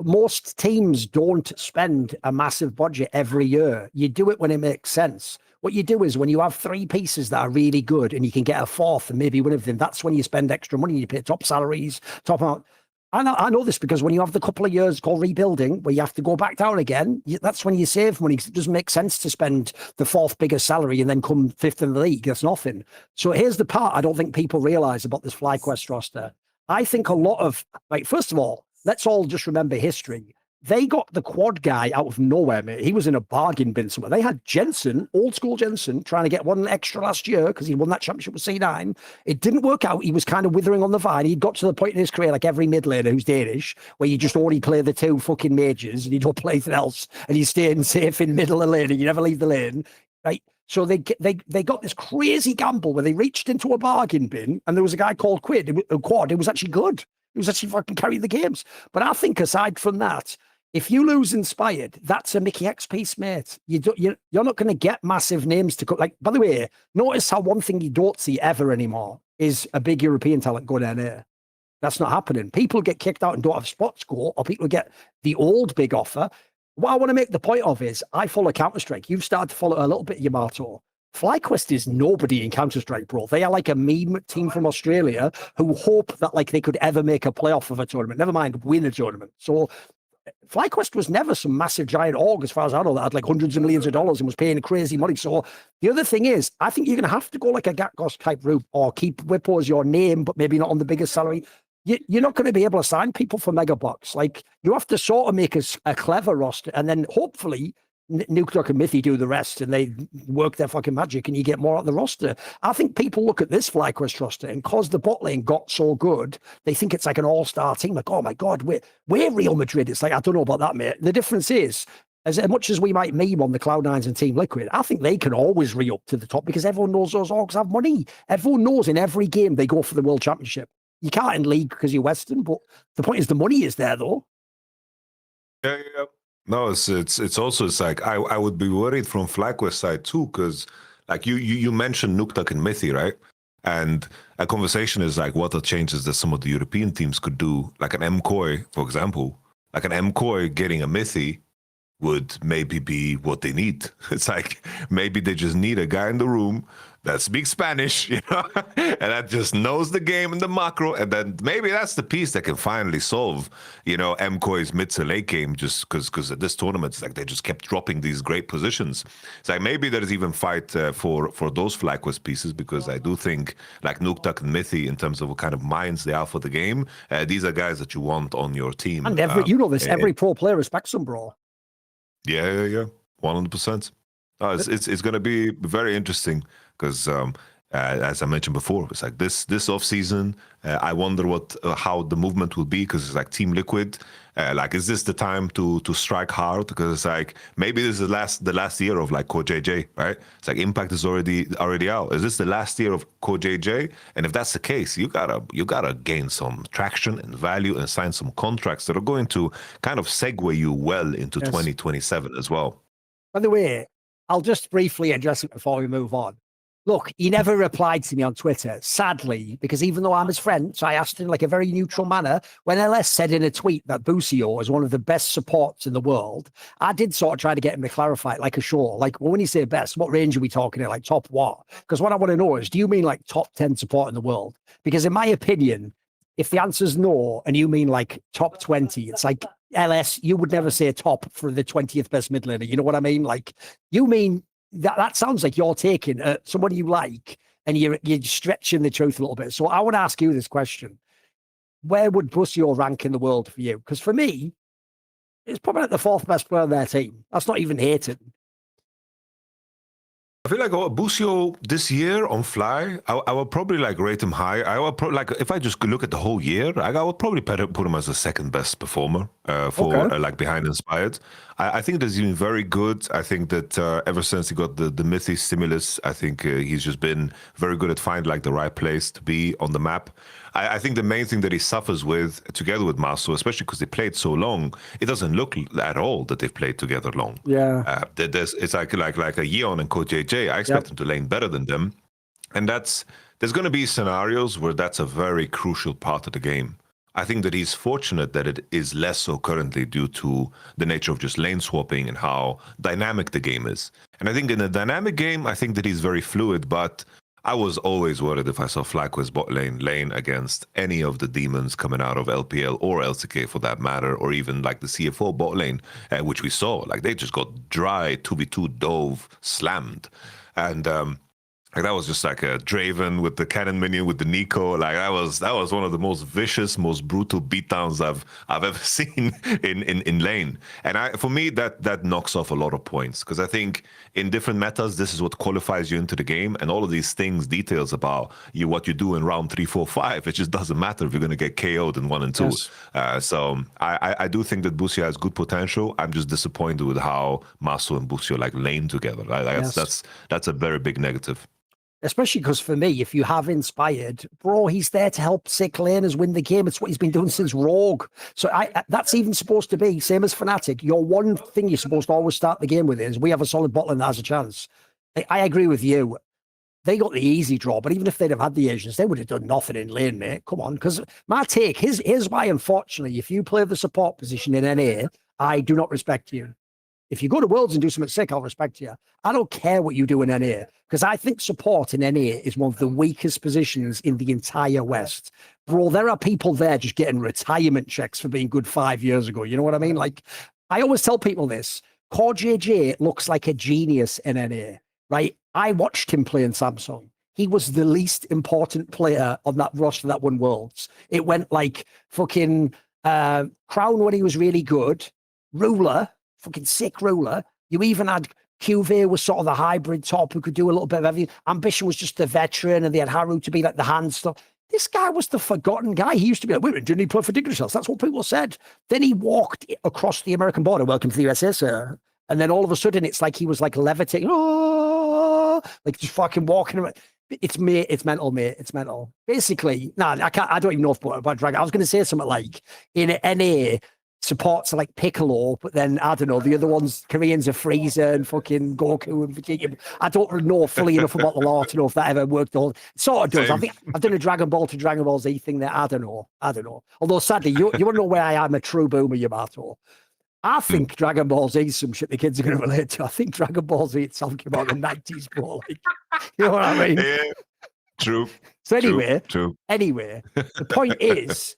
Most teams don't spend a massive budget every year. You do it when it makes sense. What you do is when you have 3 pieces that are really good and you can get a 4th and maybe one of them, that's when you spend extra money. You pay top salaries, top out. I know this because when you have the couple of years called rebuilding where you have to go back down again, that's when you save money. It doesn't make sense to spend the 4th biggest salary and then come 5th in the league. That's nothing. So here's the part I don't think people realize about this FlyQuest roster. I think a lot of, like, first of all, let's all just remember history. They got the quad guy out of nowhere, mate. He was in a bargain bin somewhere. They had Jensen, old school Jensen, trying to get one extra last year because he won that championship with C9. It didn't work out. He was kind of withering on the vine. He'd got to the point in his career, like every mid laner who's Danish, where you just only play the 2 fucking majors and you don't play anything else and you stay safe in middle of the lane and you never leave the lane, right? So they got this crazy gamble where they reached into a bargain bin and there was a guy called Quid, Quad, who was actually good. He was actually fucking carrying the games. But I think aside from that, if you lose Inspired, that's a Mickey X piece, mate. You're not going to get massive names to cut. Like, by the way, notice how one thing you don't see ever anymore is a big European talent go down here. That's not happening. People get kicked out and don't have spots go, or people get the old big offer. What I want to make the point of is I follow Counter-Strike. You've started to follow a little bit, Yamato. FlyQuest is nobody in Counter-Strike, bro. They are like a meme team from Australia who hope that like they could ever make a playoff of a tournament, never mind win a tournament. So FlyQuest was never some massive giant org, as far as I know, that had like hundreds of millions of dollars and was paying crazy money. So the other thing is, I think you're going to have to go like a Gatgos type route or keep Whippo as your name, but maybe not on the biggest salary. You're not going to be able to sign people for mega bucks. Like, you have to sort of make a clever roster and then hopefully Nukeduck and Mythy do the rest and they work their fucking magic and you get more out of the roster. I think people look at this FlyQuest roster and because the bot lane got so good, they think it's like an all-star team. Like, oh my God, we're Real Madrid. It's like, I don't know about that, mate. The difference is, as much as we might meme on the Cloud9s and Team Liquid, I think they can always re-up to the top because everyone knows those orgs have money. Everyone knows in every game they go for the World Championship. You can't in League because you're Western, but the point is the money is there, though. Yeah. No, it's also, it's like I would be worried from FlyQuest side too, because like you mentioned Nukeduck and Mythy, right? And a conversation is like what are changes that some of the European teams could do, like an MKoi, for example. Like an MKoi getting a Mythy would maybe be what they need. It's like maybe they just need a guy in the room that speaks Spanish, you know, and that just knows the game and the macro, and then maybe that's the piece that can finally solve, you know, MKoi's mid to late game. Just because at this tournament, it's like they just kept dropping these great positions. It's like maybe there is even fight for those FlyQuest pieces, because I do think like Nukeduck and Mythy, in terms of what kind of minds they are for the game, these are guys that you want on your team. And you know this, every pro player respects them, bro. Yeah, 100%. It's going to be very interesting because, as I mentioned before, it's like this off season. I wonder how the movement will be, because it's like Team Liquid. Like, is this the time to strike hard? Because it's like maybe this is the last year of like CoJJ, right? It's like Impact is already out. Is this the last year of CoJJ? And if that's the case, you gotta gain some traction and value and sign some contracts that are going to kind of segue you well into 2027 as well. By the way, I'll just briefly address it before we move on. Look, he never replied to me on Twitter, sadly, because even though I'm his friend, so I asked in like a very neutral manner, when LS said in a tweet that Busio is one of the best supports in the world, I did sort of try to get him to clarify it, like a sure. Like, well, when you say best, what range are we talking here? Like top what? Because what I want to know is, do you mean like top 10 support in the world? Because in my opinion, if the answer's no, and you mean like top 20, it's like LS, you would never say top for the 20th best mid laner. You know what I mean? Like, you mean that sounds like you're taking somebody you like and you're stretching the truth a little bit. So I want to ask you this question. Where would Busio rank in the world for you? Because for me, it's probably like the 4th best player on their team. That's not even hating. I feel like Busio this year on Fly, I would probably like rate him high. I would probably, like, if I just look at the whole year, I would probably put him as the 2nd best performer like behind Inspired. I think that he's been very good. I think that ever since he got the Mythy stimulus, I think he's just been very good at finding like the right place to be on the map. I think the main thing that he suffers with, together with Maso, especially because they played so long, it doesn't look at all that they've played together long. Yeah. It's like a Yeon and CoJJ. I expect them to lane better than them. And there's going to be scenarios where that's a very crucial part of the game. I think that he's fortunate that it is less so currently due to the nature of just lane swapping and how dynamic the game is. And I think in a dynamic game, I think that he's very fluid, but I was always worried if I saw FlyQuest bot lane against any of the demons coming out of LPL or LCK for that matter, or even like the CFO bot lane, which we saw. Like they just got dry 2v2 dove slammed. And like that was just like a Draven with the cannon minion with the Nico. Like that was one of the most vicious, most brutal beatdowns I've ever seen in lane. And for me that knocks off a lot of points, because I think in different metas this is what qualifies you into the game, and all of these details about what you do in round 3, 4, 5. It just doesn't matter if you're gonna get KO'd in 1 and 2. Yes. So I do think that Busio has good potential. I'm just disappointed with how Maso and Busio like lane together. That's a very big negative. Especially because for me, if you have Inspired, bro, he's there to help sick laners win the game. It's what he's been doing since Rogue. So that's even supposed to be, same as Fnatic, your one thing you're supposed to always start the game with is, we have a solid bot lane that has a chance. I agree with you. They got the easy draw, but even if they'd have had the Asians, they would have done nothing in lane, mate. Come on, because my take, here's why, unfortunately, if you play the support position in NA, I do not respect you. If you go to Worlds and do something sick, I'll respect you. I don't care what you do in NA, because I think support in NA is one of the weakest positions in the entire West. Bro, there are people there just getting retirement checks for being good 5 years ago. You know what I mean? Like, I always tell people this. Core JJ looks like a genius in NA, right? I watched him play in Samsung. He was the least important player on that roster that won Worlds. It went like fucking Crown when he was really good, Ruler, fucking sick Ruler. You even had QV was sort of the hybrid top who could do a little bit of everything. Ambition was just the veteran, and they had Haru to be like the hand stuff. This guy was the forgotten guy. He used to be like, wait, didn't he play for Dignitas? That's what people said. Then he walked across the American border. Welcome to the USA, sir. And then all of a sudden, it's like he was like levitating, like just fucking walking around. It's mental, mate. It's mental. Basically, I can't. I don't even know about Dragon. I was going to say something like in NA. Supports are like Piccolo, but then I don't know, the other ones, Koreans are Frieza and fucking Goku and Vegeta. I don't know fully enough about the lore to know if that ever worked. Or it sort of does. I think I've done a Dragon Ball to Dragon Ball Z thing there. I don't know. Although sadly, you want to know where I am a true boomer, Yamato. I think Dragon Ball Z is some shit the kids are going to relate to. I think Dragon Ball Z itself came out in the 90s, bro. Like, you know what I mean? Yeah, true. So anyway, true. The point is,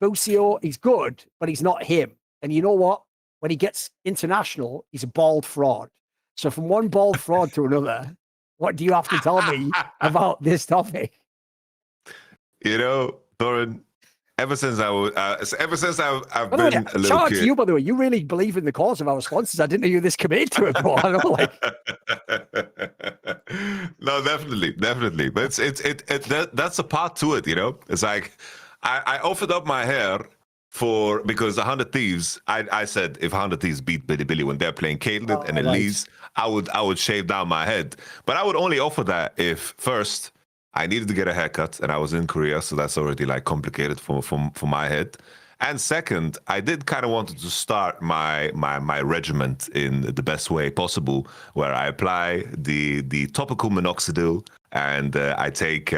Busio, he's good, but he's not him. And you know what? When he gets international, he's a bald fraud. So from one bald fraud to another, what do you have to tell me about this topic? You know, Thorin, ever since I've been a little shout out kid. to you, by the way. You really believe in the cause of our sponsors. I didn't know you were this committed to it, bro. I don't know, like. No, definitely. But that's a part to it, you know. It's like I offered up my hair because 100 Thieves. I said if 100 Thieves beat Billy when they're playing Caitlyn and Elise, I would shave down my head. But I would only offer that if first I needed to get a haircut and I was in Korea, so that's already like complicated for my head. And second, I did kind of wanted to start my regiment in the best way possible, where I apply the topical minoxidil and I take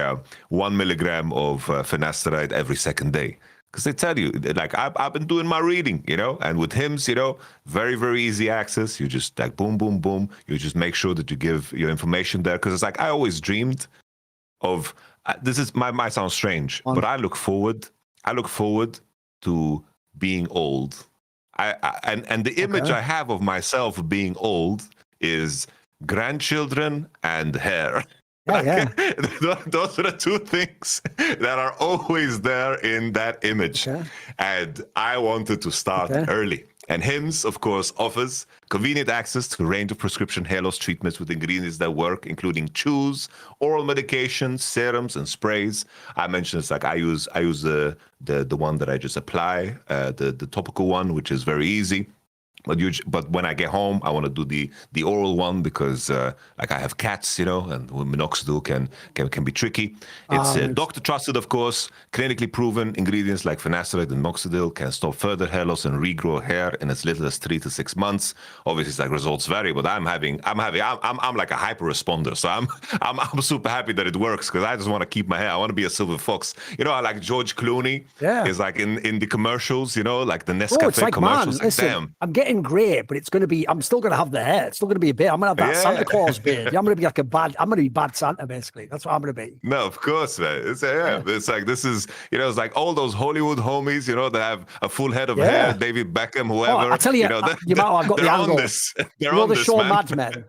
1 milligram of finasteride every second day. Because they tell you, like, I've been doing my reading, you know, and with hymns, you know, very, very easy access. You just like boom, boom, boom. You just make sure that you give your information there. Because it's like I always dreamed of this is might sound strange, but I look forward to being old. And the image I have of myself being old is grandchildren and hair. Yeah. Those are the two things that are always there in that image. Okay. And I wanted to start early. And HIMS, of course, offers convenient access to a range of prescription hair loss treatments with ingredients that work, including chews, oral medications, serums, and sprays. I mentioned it's like I use the one that I just apply, the topical one, which is very easy. But when I get home, I want to do the oral one because like I have cats, you know, and minoxidil can be tricky. It's doctor trusted, of course, clinically proven. Ingredients like finasteride and minoxidil can stop further hair loss and regrow hair in as little as 3 to 6 months. Obviously, it's like results vary, but I'm like a hyper responder, so I'm super happy that it works because I just want to keep my hair. I want to be a silver fox, you know. I like George Clooney. Yeah, is like in the commercials, you know, like the it's Nescafe like, commercials. man, listen, damn. I'm getting grey, but it's going to be. I'm still going to have the hair. It's still going to be a beard. I'm going to have that Santa Claus beard. I'm going to be like I'm going to be bad Santa, basically. That's what I'm going to be. No, of course, man. It's like this is, you know, it's like all those Hollywood homies, you know, that have a full head of hair, David Beckham, whoever. I tell you, know, I've got the angle. They're on the show man. Mad Men.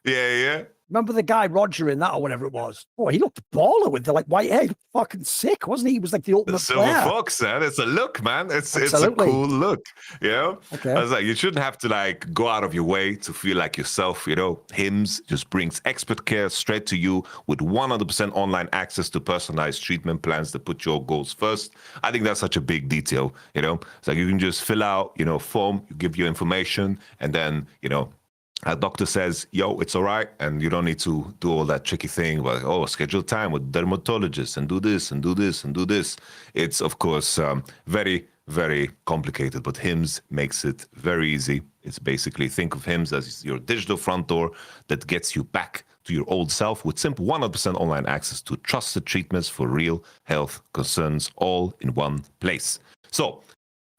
Yeah. Remember the guy Roger in that or whatever it was? Oh, he looked baller with the like white hair. Fucking sick, wasn't he? He was like the ultimate the silver fox, man. It's a look, man. It's a cool look. You know? Okay. I was like, you shouldn't have to like go out of your way to feel like yourself, you know. Hims just brings expert care straight to you with 100% online access to personalized treatment plans that put your goals first. I think that's such a big detail, you know. It's like you can just fill out, you know, form, you give your information, and then, you know, a doctor says, yo, it's all right. And you don't need to do all that tricky thing like, oh, schedule time with dermatologists and do this and do this and do this. It's, of course, very, very complicated, but Hims makes it very easy. It's basically, think of Hims as your digital front door that gets you back to your old self with simple 100% online access to trusted treatments for real health concerns, all in one place. So,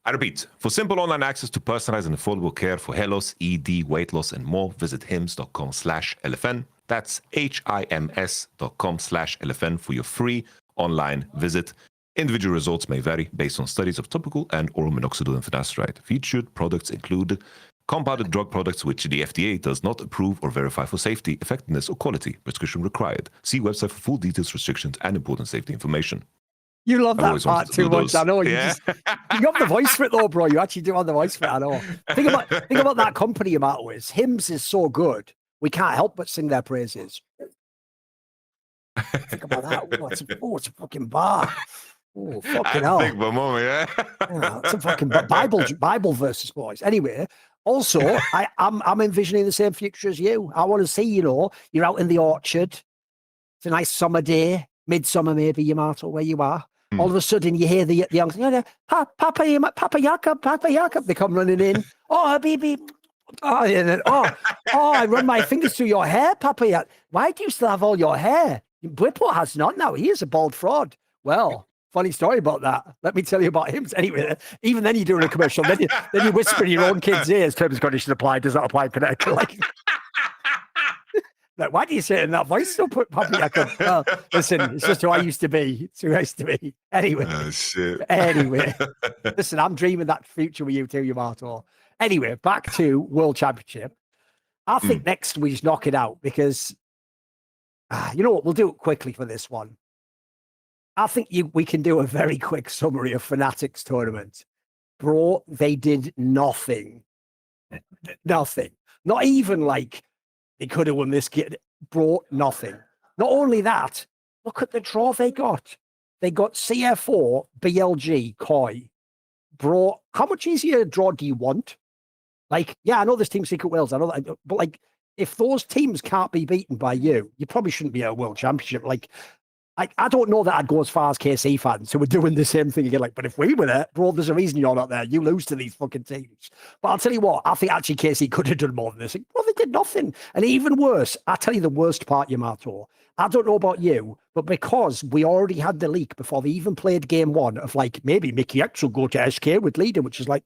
I repeat, for simple online access to personalized and affordable care for hair loss, ED, weight loss, and more, visit hims.com/LFN. That's HIMS.com/LFN for your free online visit. Individual results may vary based on studies of topical and oral minoxidil and finasteride. Featured products include compounded drug products which the FDA does not approve or verify for safety, effectiveness, or quality. Prescription required. See website for full details, restrictions, and important safety information. You love that part too much. I know. You got the voice for it though, bro. You actually do have the voice for it. I know. Think about that company you're out with. Hims is so good. We can't help but sing their praises. Think about that. It's a fucking bar. Oh, fucking hell. Think for a moment, yeah. It's a fucking Bible verses, boys. Anyway, also, I'm envisioning the same future as you. I want to see, you know, you're out in the orchard. It's a nice summer day, midsummer maybe, Yamato, where you are. All of a sudden, you hear the young, Papa Jakob, they come running in. Oh, baby. Oh, then, I run my fingers through your hair, Papa Jakob. Why do you still have all your hair? Whippo has not now. He is a bald fraud. Well, funny story about that. Let me tell you about him. Anyway, even then you're doing a commercial. Then you whisper in your own kid's ears, terms and conditions apply, does not apply to Fnatic. Like, why do you say it in that voice? Still put Papa Jakob. Well, listen, it's just who I used to be. It's who I used to be. Anyway. Oh, shit. Anyway. Listen, I'm dreaming that future with you too, Yamato. Anyway, back to World Championship. I think next we just knock it out because, you know what, we'll do it quickly for this one. I think we can do a very quick summary of Fnatic's tournament. Bro, they did nothing. Nothing. Not even like, they could have won this kid. Brought nothing. Not only that, look at the draw they got. They got CF4, BLG, Koi. Bro, how much easier a draw do you want? Like, yeah, I know there's Team Secret Wales. I know that. But, like, if those teams can't be beaten by you, you probably shouldn't be at a World Championship. Like, I don't know that I'd go as far as KC fans who were doing the same thing again. Like, but if we were there, bro, there's a reason you're not there. You lose to these fucking teams. But I'll tell you what, I think actually KC could have done more than this. Well, they did nothing. And even worse, I'll tell you the worst part, Yamato. I don't know about you, but because we already had the leak before they even played game one of like, maybe Mickey X will go to SK with leader, which is like,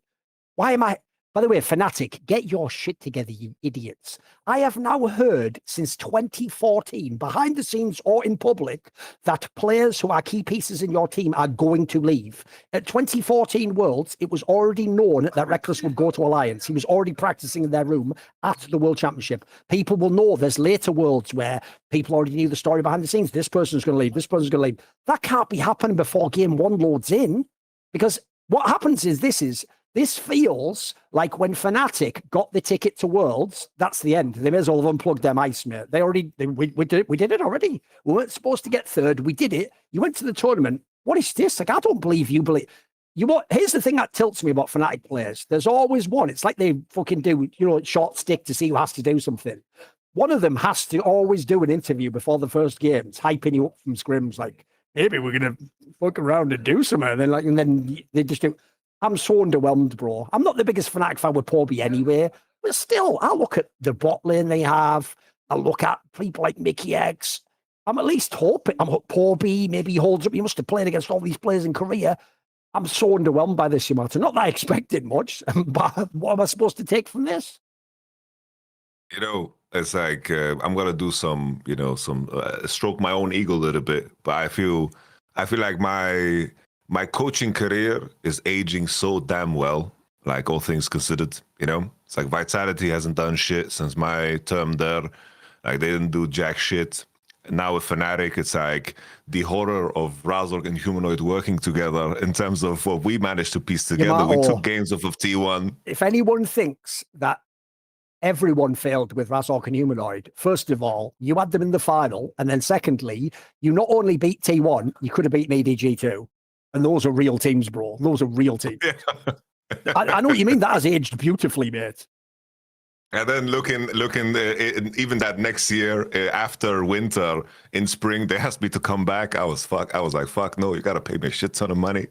why am I... By the way, Fnatic, get your shit together, you idiots. I have now heard since 2014, behind the scenes or in public, that players who are key pieces in your team are going to leave. At 2014 Worlds, it was already known that Reckless would go to Alliance. He was already practicing in their room at the World Championship. People will know there's later Worlds where people already knew the story behind the scenes. This person's going to leave. This person's going to leave. That can't be happening before game one loads in. Because what happens is this feels like when Fnatic got the ticket to Worlds, that's the end. They may as well have unplugged their mice, mate. We did it already. We weren't supposed to get third. We did it. You went to the tournament. What is this? Like, I don't believe you believe. Here's the thing that tilts me about Fnatic players. There's always one. It's like they fucking do, short stick to see who has to do something. One of them has to always do an interview before the first game, hyping you up from scrims, like, maybe we're gonna fuck around and do something. And then they just do. I'm so underwhelmed, bro. I'm not the biggest Fnatic fan with Poor B anyway, but still, I look at the bot lane they have. I look at people like Mickey X. I'm at least hoping. Poor B, maybe he holds up. He must have played against all these players in Korea. I'm so underwhelmed by this, Yamato. Not that I expected much, but what am I supposed to take from this? It's like I'm gonna do some stroke my own ego a little bit, but I feel like my coaching career is aging so damn well. Like all things considered, it's like Vitality hasn't done shit since my term there. Like they didn't do jack shit. Now with Fnatic, it's like the horror of Razork and Humanoid working together in terms of what we managed to piece together. We took games off of T1. If anyone thinks that everyone failed with Razork and Humanoid, first of all, you had them in the final. And then secondly, you not only beat T1, you could have beaten EDG too. And those are real teams, bro. Those are real teams. Yeah. I know what you mean. That has aged beautifully, mate. And then looking, even that next year after winter in spring, they asked me to come back. I was like, fuck no, you gotta pay me a shit ton of money.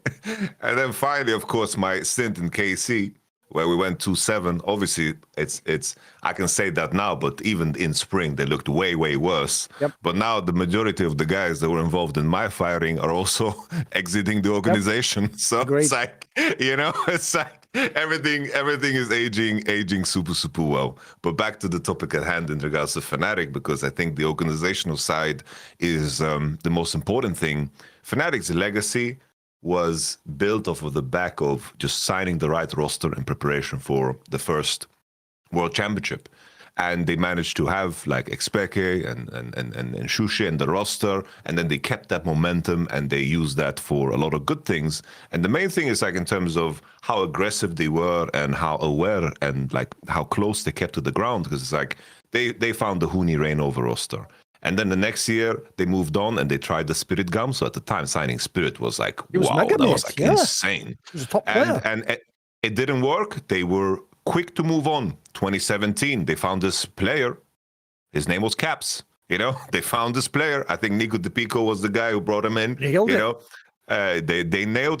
And then finally, of course, my stint in KC, where we went 2-7. Obviously, it's I can say that now, but even in spring, they looked way, way worse. Yep. But now the majority of the guys that were involved in my firing are also exiting the organization. Yep. So Agreed. It's like, it's like everything is aging super, super well. But back to the topic at hand in regards to Fnatic, because I think the organizational side is the most important thing. Fnatic's legacy was built off of the back of just signing the right roster in preparation for the first World Championship. And they managed to have like Expeke and Shushe in the roster, and then they kept that momentum and they used that for a lot of good things. And the main thing is like in terms of how aggressive they were and how aware and like how close they kept to the ground, because it's like they found the Huni Reign over roster. And then the next year, they moved on and they tried the Spirit Gum. So at the time, signing Spirit was like, wow, that was like insane. He was a top player. And it didn't work. They were quick to move on. 2017, they found this player. His name was Caps. They found this player. I think Nico DePico was the guy who brought him in. They nailed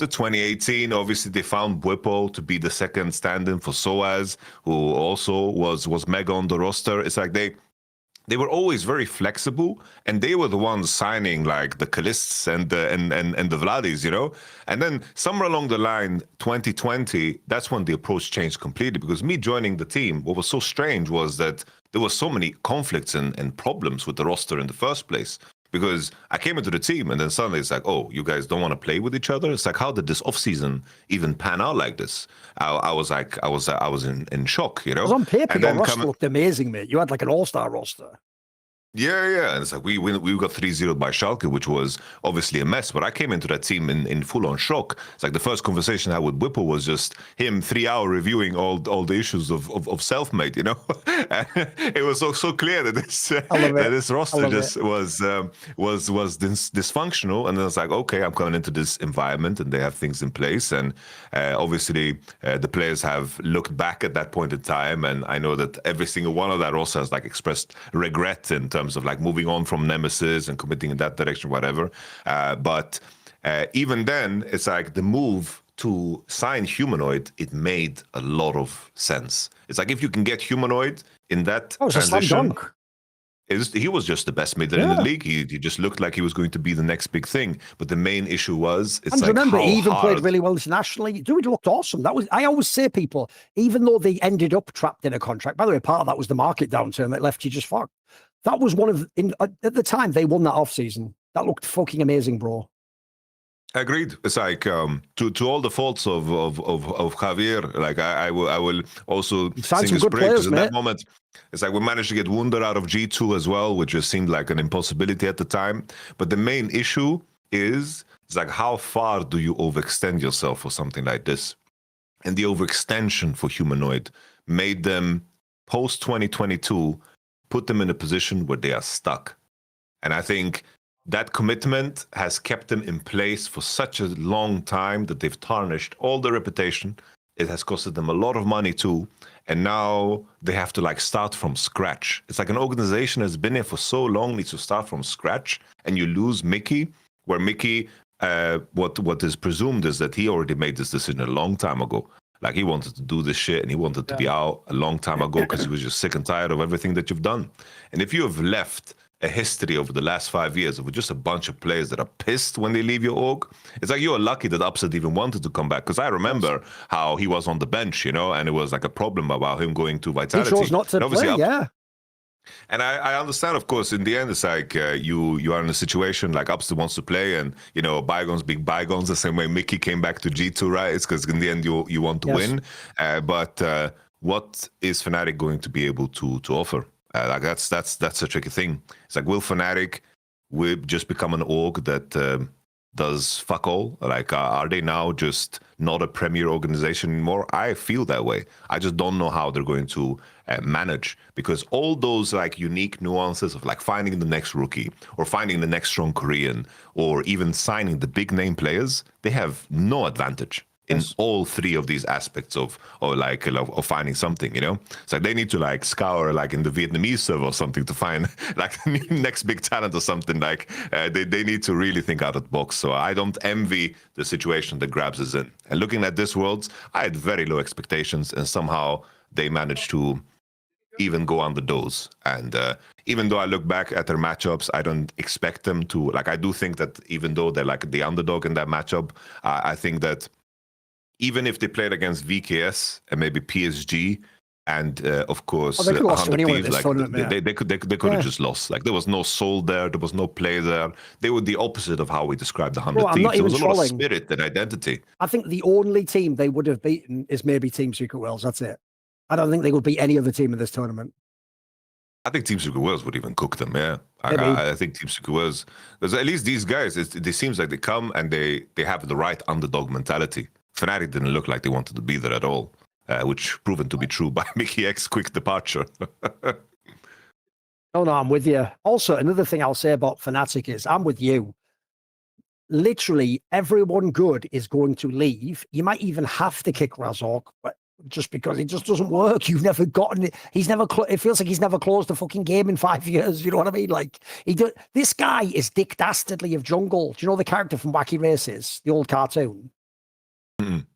it. 2018. Obviously, they found Whippo to be the second stand-in for SOAS, who also was mega on the roster. It's like they were always very flexible, and they were the ones signing like the Kalists and the Vladis, And then somewhere along the line, 2020, that's when the approach changed completely. Because me joining the team, what was so strange was that there were so many conflicts and problems with the roster in the first place. Because I came into the team, and then suddenly it's like, oh, you guys don't want to play with each other. It's like, how did this offseason even pan out like this? I was in shock, It was on paper, your roster looked amazing, mate. You had like an all-star roster. Yeah. And it's like we got 3-0 by Schalke, which was obviously a mess. But I came into that team in full-on shock. It's like the first conversation I had with Whipple was just him 3-hour reviewing all the issues of self-made, It was so clear that this roster just was dysfunctional. And then it's like, okay, I'm coming into this environment and they have things in place. And obviously the players have looked back at that point in time. And I know that every single one of that roster has like expressed regret in terms of like moving on from Nemesis and committing in that direction, whatever. But even then, it's like the move to sign Humanoid, it made a lot of sense. It's like if you can get Humanoid in that transition, he was just the best mid in the league. He just looked like he was going to be the next big thing. But the main issue was, remember, he even played really well internationally. Dude looked awesome. I always say, people, even though they ended up trapped in a contract, by the way, part of that was the market downturn that left you just fucked. That was at the time they won that offseason. That looked fucking amazing, bro. Agreed. It's like to all the faults of Javier, like I will also sing his praise in that moment. It's like we managed to get Wunder out of G2 as well, which just seemed like an impossibility at the time. But the main issue is it's like, how far do you overextend yourself for something like this? And the overextension for Humanoid made them post 2022 put them in a position where they are stuck. And I think that commitment has kept them in place for such a long time that they've tarnished all their reputation. It has costed them a lot of money too. And now they have to like start from scratch. It's like an organization has been here for so long, needs to start from scratch. And you lose Mickey, where Mickey, what is presumed is that he already made this decision a long time ago. Like he wanted to do this shit and he wanted to be out a long time ago because he was just sick and tired of everything that you've done. And if you have left a history over the last 5 years of just a bunch of players that are pissed when they leave your org, it's like you are lucky that Upset even wanted to come back. Because I remember how he was on the bench, and it was like a problem about him going to Vitality. He chose not to play, yeah. And I understand, of course, in the end, it's like you are in a situation like Upster wants to play and, bygones being bygones, the same way Mickey came back to G2, right? It's because in the end you want to win. But what is Fnatic going to be able to offer? Like that's a tricky thing. It's like, will Fnatic just become an org that does fuck all? Like, are they now just not a premier organization anymore? I feel that way. I just don't know how they're going to manage, because all those like unique nuances of like finding the next rookie or finding the next strong Korean or even signing the big name players, they have no advantage in all three of these aspects of finding something, It's like they need to like scour like in the Vietnamese server or something to find like the next big talent or something. Like they need to really think out of the box. So I don't envy the situation that Grabs is in. And looking at this Worlds, I had very low expectations, and somehow they managed to even go on the dose. And even though I look back at their matchups, I don't expect them to, like, I do think that even though they're like the underdog in that matchup, I think that even if they played against VKS and maybe PSG and of course they could have 100 Thieves, like they could have just lost. Like there was no soul there was no play there. They were the opposite of how we described the 100 Thieves. There was a lot of spirit and identity. I think the only team they would have beaten is maybe Team Secret Worlds. That's it. I don't think they would beat any other team in this tournament. I think Team Secret Worlds would even cook them, yeah. I think Team Secret Worlds, because at least these guys, it seems like they come and they have the right underdog mentality. Fnatic didn't look like they wanted to be there at all, which proven to be true by Mickey X's quick departure. No, I'm with you. Also, another thing I'll say about Fnatic is I'm with you. Literally, everyone good is going to leave. You might even have to kick Razork, but just because it just doesn't work. You've never gotten it. He's never. It feels like he's never closed a fucking game in 5 years. You know what I mean? Like this guy is Dick Dastardly of Jungle. Do you know the character from Wacky Races, the old cartoon?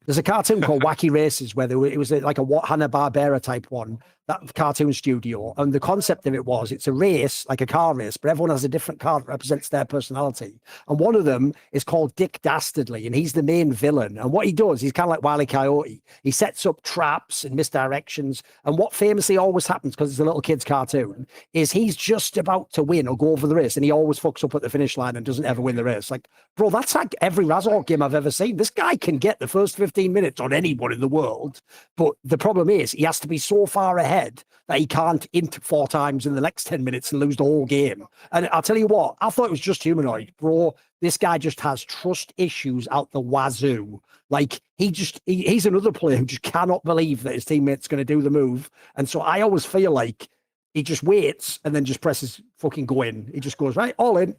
There's a cartoon called Wacky Races where it was like a Hanna-Barbera type one, that cartoon studio. And the concept of it was it's a race, like a car race, but everyone has a different car that represents their personality. And one of them is called Dick Dastardly, and he's the main villain. And what he does, he's kind of like Wile E. Coyote. He sets up traps and misdirections. And what famously always happens, because it's a little kid's cartoon, is he's just about to win or go over the race, and he always fucks up at the finish line and doesn't ever win the race. Like, bro, that's like every Razork game I've ever seen. This guy can get the first 15 minutes on anyone in the world, but the problem is he has to be so far ahead that he can't int 4 times in the next 10 minutes and lose the whole game. And I'll tell you what, I thought it was just humanoid, bro. This guy just has trust issues out the wazoo. Like he's another player who just cannot believe that his teammate's going to do the move. And so I always feel like he just waits and then just presses fucking go in. He just goes, right, all in.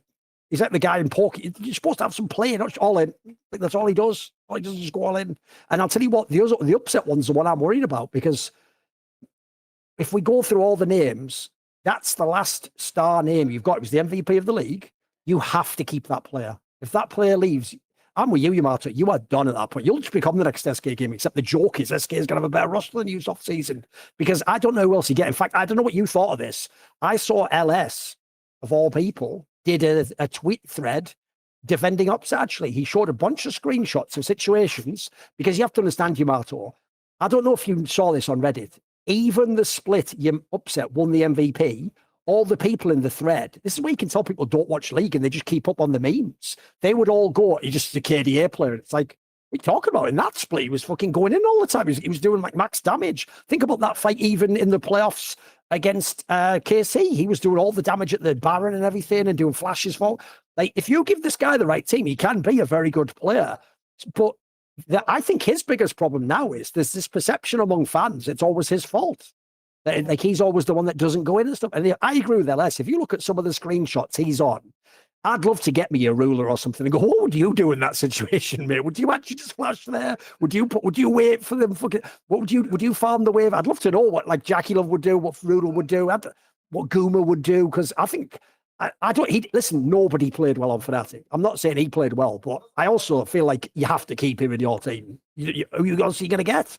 He's like the guy in poker. You're supposed to have some play, not just all in. That's all he does. All he does is just go all in. And I'll tell you what, the upset one's the one I'm worried about, because if we go through all the names, that's the last star name you've got. It was the MVP of the league. You have to keep that player. If that player leaves, I'm with you, Yamato. You are done at that point. You'll just become the next SK game, except the joke is SK is going to have a better roster than you off season, because I don't know who else you get. In fact, I don't know what you thought of this. I saw LS, of all people, did a tweet thread defending upset. Actually, he showed a bunch of screenshots of situations, because you have to understand, Yamato. I don't know if you saw this on Reddit. Even the split upset won the MVP. All the people in the thread, this is where you can tell people don't watch League and they just keep up on the memes. They would all go, he's just a KDA player. It's like, what are you talking about? In that split, he was fucking going in all the time. He was doing like max damage. Think about that fight even in the playoffs against KC. He was doing all the damage at the Baron and everything and doing flashes for. Like, if you give this guy the right team, he can be a very good player. But I think his biggest problem now is there's this perception among fans. It's always his fault. Like, he's always the one that doesn't go in and stuff. And I agree with LS. If you look at some of the screenshots he's on, I'd love to get me a ruler or something and go, what would you do in that situation, mate? Would you actually just flash there? Would you wait for them? Would you farm the wave? I'd love to know what like Jackie Love would do, what Ruler would do, what Guma would do, because I think I don't. Listen, nobody played well on Fnatic. I'm not saying he played well, but I also feel like you have to keep him in your team. Who you going to get?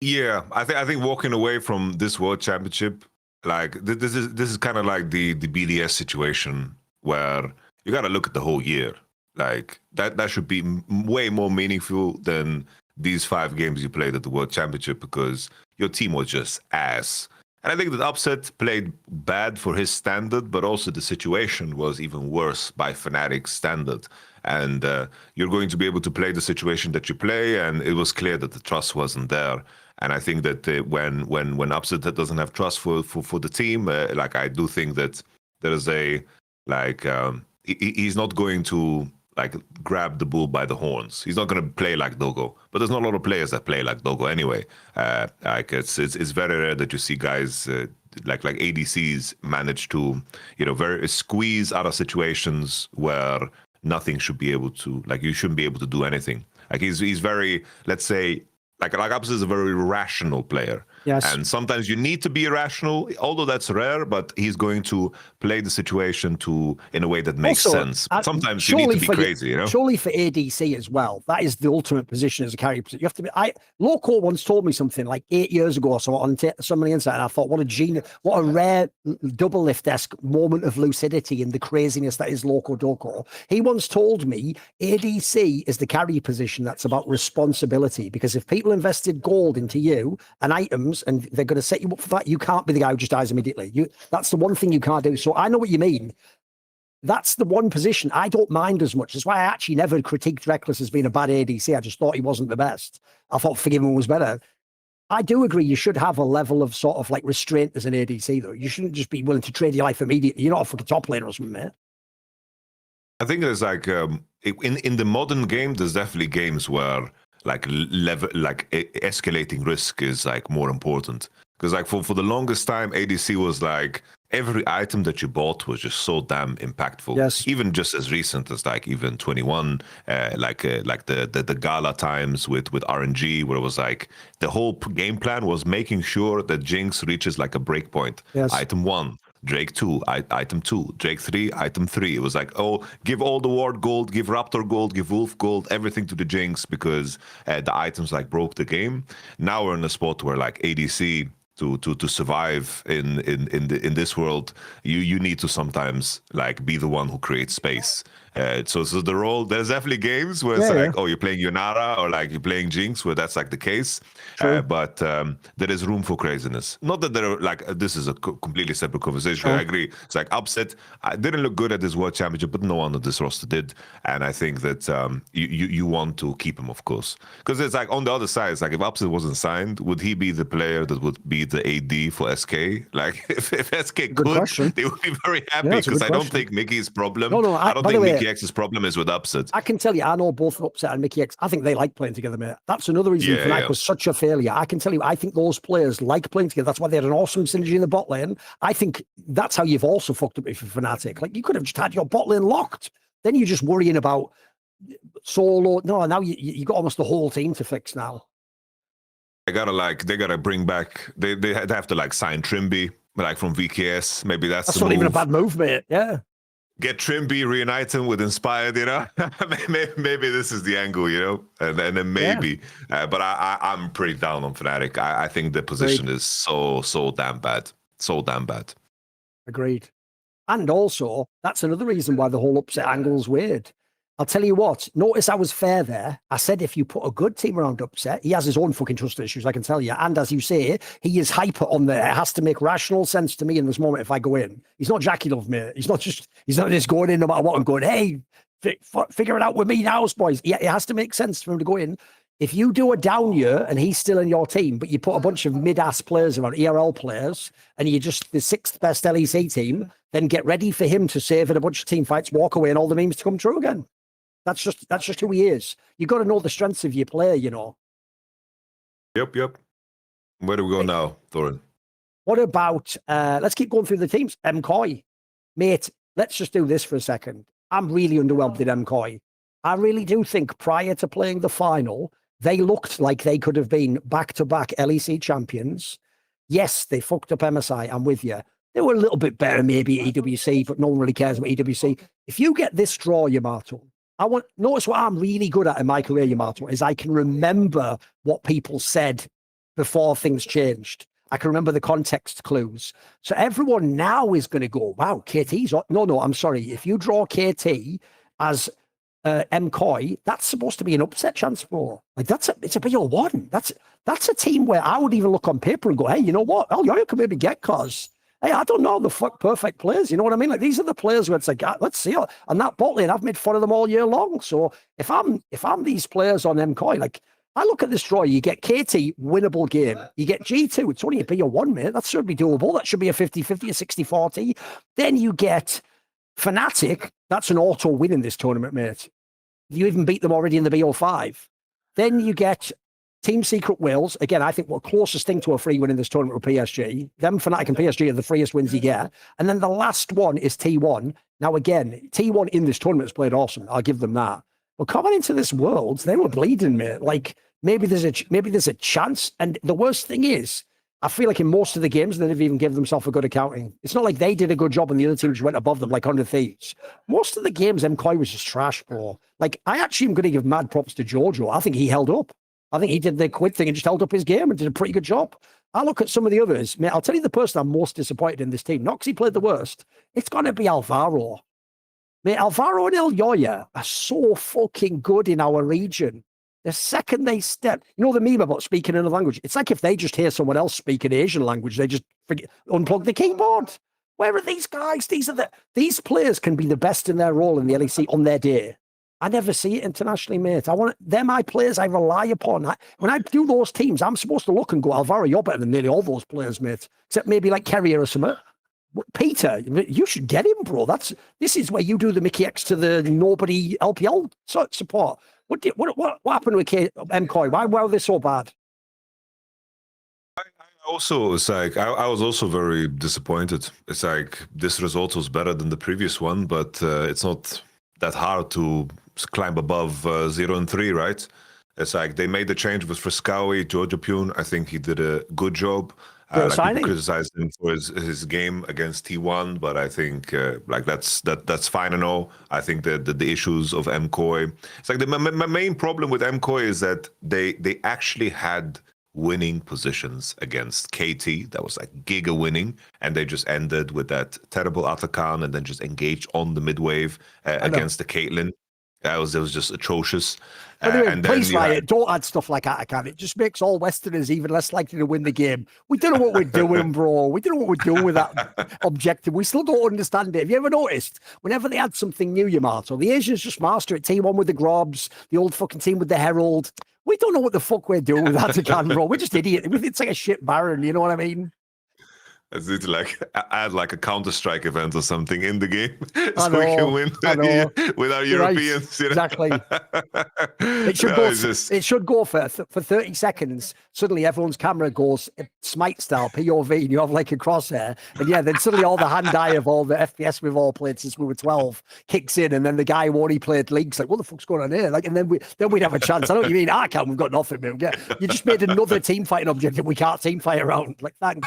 Yeah, I think walking away from this World Championship, like this is kind of like the BDS situation where you got to look at the whole year. Like that should be way more meaningful than these 5 games you played at the World Championship, because your team was just ass. And I think that Upset played bad for his standard, but also the situation was even worse by Fnatic's standard. And you're going to be able to play the situation that you play, and it was clear that the trust wasn't there. And I think that when Upset doesn't have trust for the team, like I do think that there is a like he's not going to like grab the bull by the horns. He's not going to play like Dogo. But there's not a lot of players that play like Dogo anyway. Like it's very rare that you see guys like ADCs manage to very squeeze out of situations where nothing should be able to, like, you shouldn't be able to do anything. Like he's very, let's say, like Upset is a very rational player. Yes. And sometimes you need to be irrational, although that's rare, but he's going to play the situation in a way that makes sense. Sometimes you need to be crazy, Surely for ADC as well, that is the ultimate position as a carry position. You have to be. Loco once told me something like 8 years ago or so on Somebody Insight, and I thought, what a genius, what a rare double lift-esque moment of lucidity in the craziness that is Loco Doko. He once told me ADC is the carry position that's about responsibility, because if people invested gold into you and items, and they're going to set you up for that, you can't be the guy who just dies immediately. That's the one thing you can't do. So I know what you mean. That's the one position I don't mind as much. That's why I actually never critiqued Reckless as being a bad ADC. I just thought he wasn't the best. I thought Forgiven was better. I do agree you should have a level of sort of like restraint as an ADC, though. You shouldn't just be willing to trade your life immediately. You're not a fucking top laner or something, mate. I think there's like in the modern game, there's definitely games where escalating risk is like more important, because like for the longest time ADC was like every item that you bought was just so damn impactful. Yes. Even just as recent as like even 21, like the Gala times with RNG, where it was like the whole game plan was making sure that Jinx reaches like a breakpoint. Yes. Item 1, Drake 2, item 2, Drake 3, item 3. It was like, oh, give all the ward gold, give Raptor gold, give Wolf gold, everything to the Jinx, because the items like broke the game. Now we're in a spot where like ADC to survive in this world, you need to sometimes like be the one who creates space. So the role, there's definitely games where it's like, oh, you're playing Yunara or like you're playing Jinx, where that's like the case. But there is room for craziness. Not that there are like, this is a completely separate conversation. I agree. It's like Upset didn't look good at this World Championship, but no one on this roster did. And I think that you want to keep him, of course. Because it's like on the other side, it's like if Upset wasn't signed, would he be the player that would be the AD for SK? Like if SK could, they would be very happy, because I don't think Mickey's problem. I don't think Mickey X's problem is with Upset. I can tell you, I know both Upset and Mickey X. I think they like playing together, mate. That's another reason Fnatic was such a failure. I can tell you, I think those players like playing together. That's why they had an awesome synergy in the bot lane. I think that's how you've also fucked up for Fnatic. Like, you could have just had your bot lane locked. Then you're just worrying about solo. No, now you got almost the whole team to fix now. They gotta bring back. They have to like sign Trimby, like from VKS. Maybe that's not even a bad move, mate. Yeah. Get Trimby, reunite him with Inspired, maybe this is the angle, and then maybe. But I'm pretty down on Fnatic. I think the position is so damn bad. So damn bad. Agreed. And also, that's another reason why the whole Upset angle is weird. I'll tell you what, notice I was fair there. I said if you put a good team around Upset, he has his own fucking trust issues, I can tell you. And as you say, he is hyper on there. It has to make rational sense to me in this moment if I go in. He's not Jackie Love, mate. He's not just going in no matter what and going, hey, figure it out with me now, boys. Yeah, it has to make sense for him to go in. If you do a down year and he's still in your team, but you put a bunch of mid-ass players around, ERL players, and you're just the 6th best LEC team, then get ready for him to save in a bunch of team fights, walk away, and all the memes to come true again. That's just who he is. You got to know the strengths of your player, Yep. Where do we go now, Thorin? What about, let's keep going through the teams. MKoi. Mate, let's just do this for a second. I'm really underwhelmed in MKoi. I really do think prior to playing the final, they looked like they could have been back-to-back LEC champions. Yes, they fucked up MSI. I'm with you. They were a little bit better maybe at EWC, but no one really cares about EWC. If you get this draw, Yamato, notice what I'm really good at in my career, Yamato, is I can remember what people said before things changed. I can remember the context clues. So everyone now is going to go, wow, KT's... No, I'm sorry. If you draw KT as MKoi, that's supposed to be an upset chance for. Like, it's a BO1. That's a team where I would even look on paper and go, hey, you know what? Oh, you can maybe get cause. Hey, I don't know the perfect players. You know what I mean? Like, these are the players where it's like, let's see. And that bot lane, I've made fun of them all year long. So if I'm these players on MKoi, like, I look at this draw, you get KT, winnable game. You get G2, it's only a BO1, mate. That should be doable. That should be a 50-50, a 60-40. Then you get Fnatic. That's an auto win in this tournament, mate. You even beat them already in the BO5. Then you get Team Secret Wales. Again, I think what closest thing to a free win in this tournament with PSG. Them, Fnatic and PSG are the freest wins you get. And then the last one is T1. Now, again, T1 in this tournament has played awesome. I'll give them that. But coming into this Worlds, they were bleeding, mate. Like, maybe there's a chance. And the worst thing is, I feel like in most of the games, they didn't even give themselves a good accounting. It's not like they did a good job and the other teams went above them, like under Thieves. Most of the games, MKoi was just trash, bro. Like, I actually am going to give mad props to Jojo. I think he held up. I think he did the Quid thing and just held up his game and did a pretty good job. I look at some of the others. Mate, I'll tell you the person I'm most disappointed in this team. Not because he played the worst. It's going to be Alvaro. Mate, Alvaro and El Yoya are so fucking good in our region. The second they step, you know the meme about speaking in a language? It's like if they just hear someone else speak an Asian language, they just unplug the keyboard. Where are these guys? These players can be the best in their role in the LEC on their day. I never see it internationally, mate. They're my players I rely upon. When I do those teams, I'm supposed to look and go, Alvaro, you're better than nearly all those players, mate. Except maybe like Keria or something. Peter, you should get him, bro. This is where you do the Mickey X to the nobody LPL support. What happened with MKoi? Why were they so bad? Also, it's like I was also very disappointed. It's like this result was better than the previous one, but it's not that hard to climb above 0-3, right? It's like they made the change with Friscawi, Jojo Pune. I think he did a good job. Like people criticized him for his game against T1, but I think like that's fine and all. I think that the issues of MKoi, it's like my main problem with MKoi is that they actually had winning positions against KT that was like giga winning, and they just ended with that terrible Atakan and then just engaged on the mid wave against the Caitlyn. It was just atrocious. Anyway, and please, Riot, don't add stuff like Atakan. It just makes all Westerners even less likely to win the game. We don't know what we're doing, bro. We don't know what we're doing with that objective. We still don't understand it. Have you ever noticed? Whenever they add something new, Yamato, the Asians just master it. T1 with the Grobs, the old fucking team with the Herald. We don't know what the fuck we're doing with Atakan, bro. We're just idiots. It's like a shit Baron, you know what I mean? It's like add like a Counter-Strike event or something in the game so we can win with our Europeans. Right. You know? Exactly. It should go for 30 seconds. Suddenly everyone's camera goes smite style POV, and you have like a crosshair, and then suddenly all the hand eye of all the FPS we've all played since we were 12 kicks in, and then the guy who only played League's like, what the fuck's going on here? Like, and then we'd have a chance. I know what you mean. I can't. We've got nothing, man. You just made another team fighting objective we can't team fight around. Like, thanks.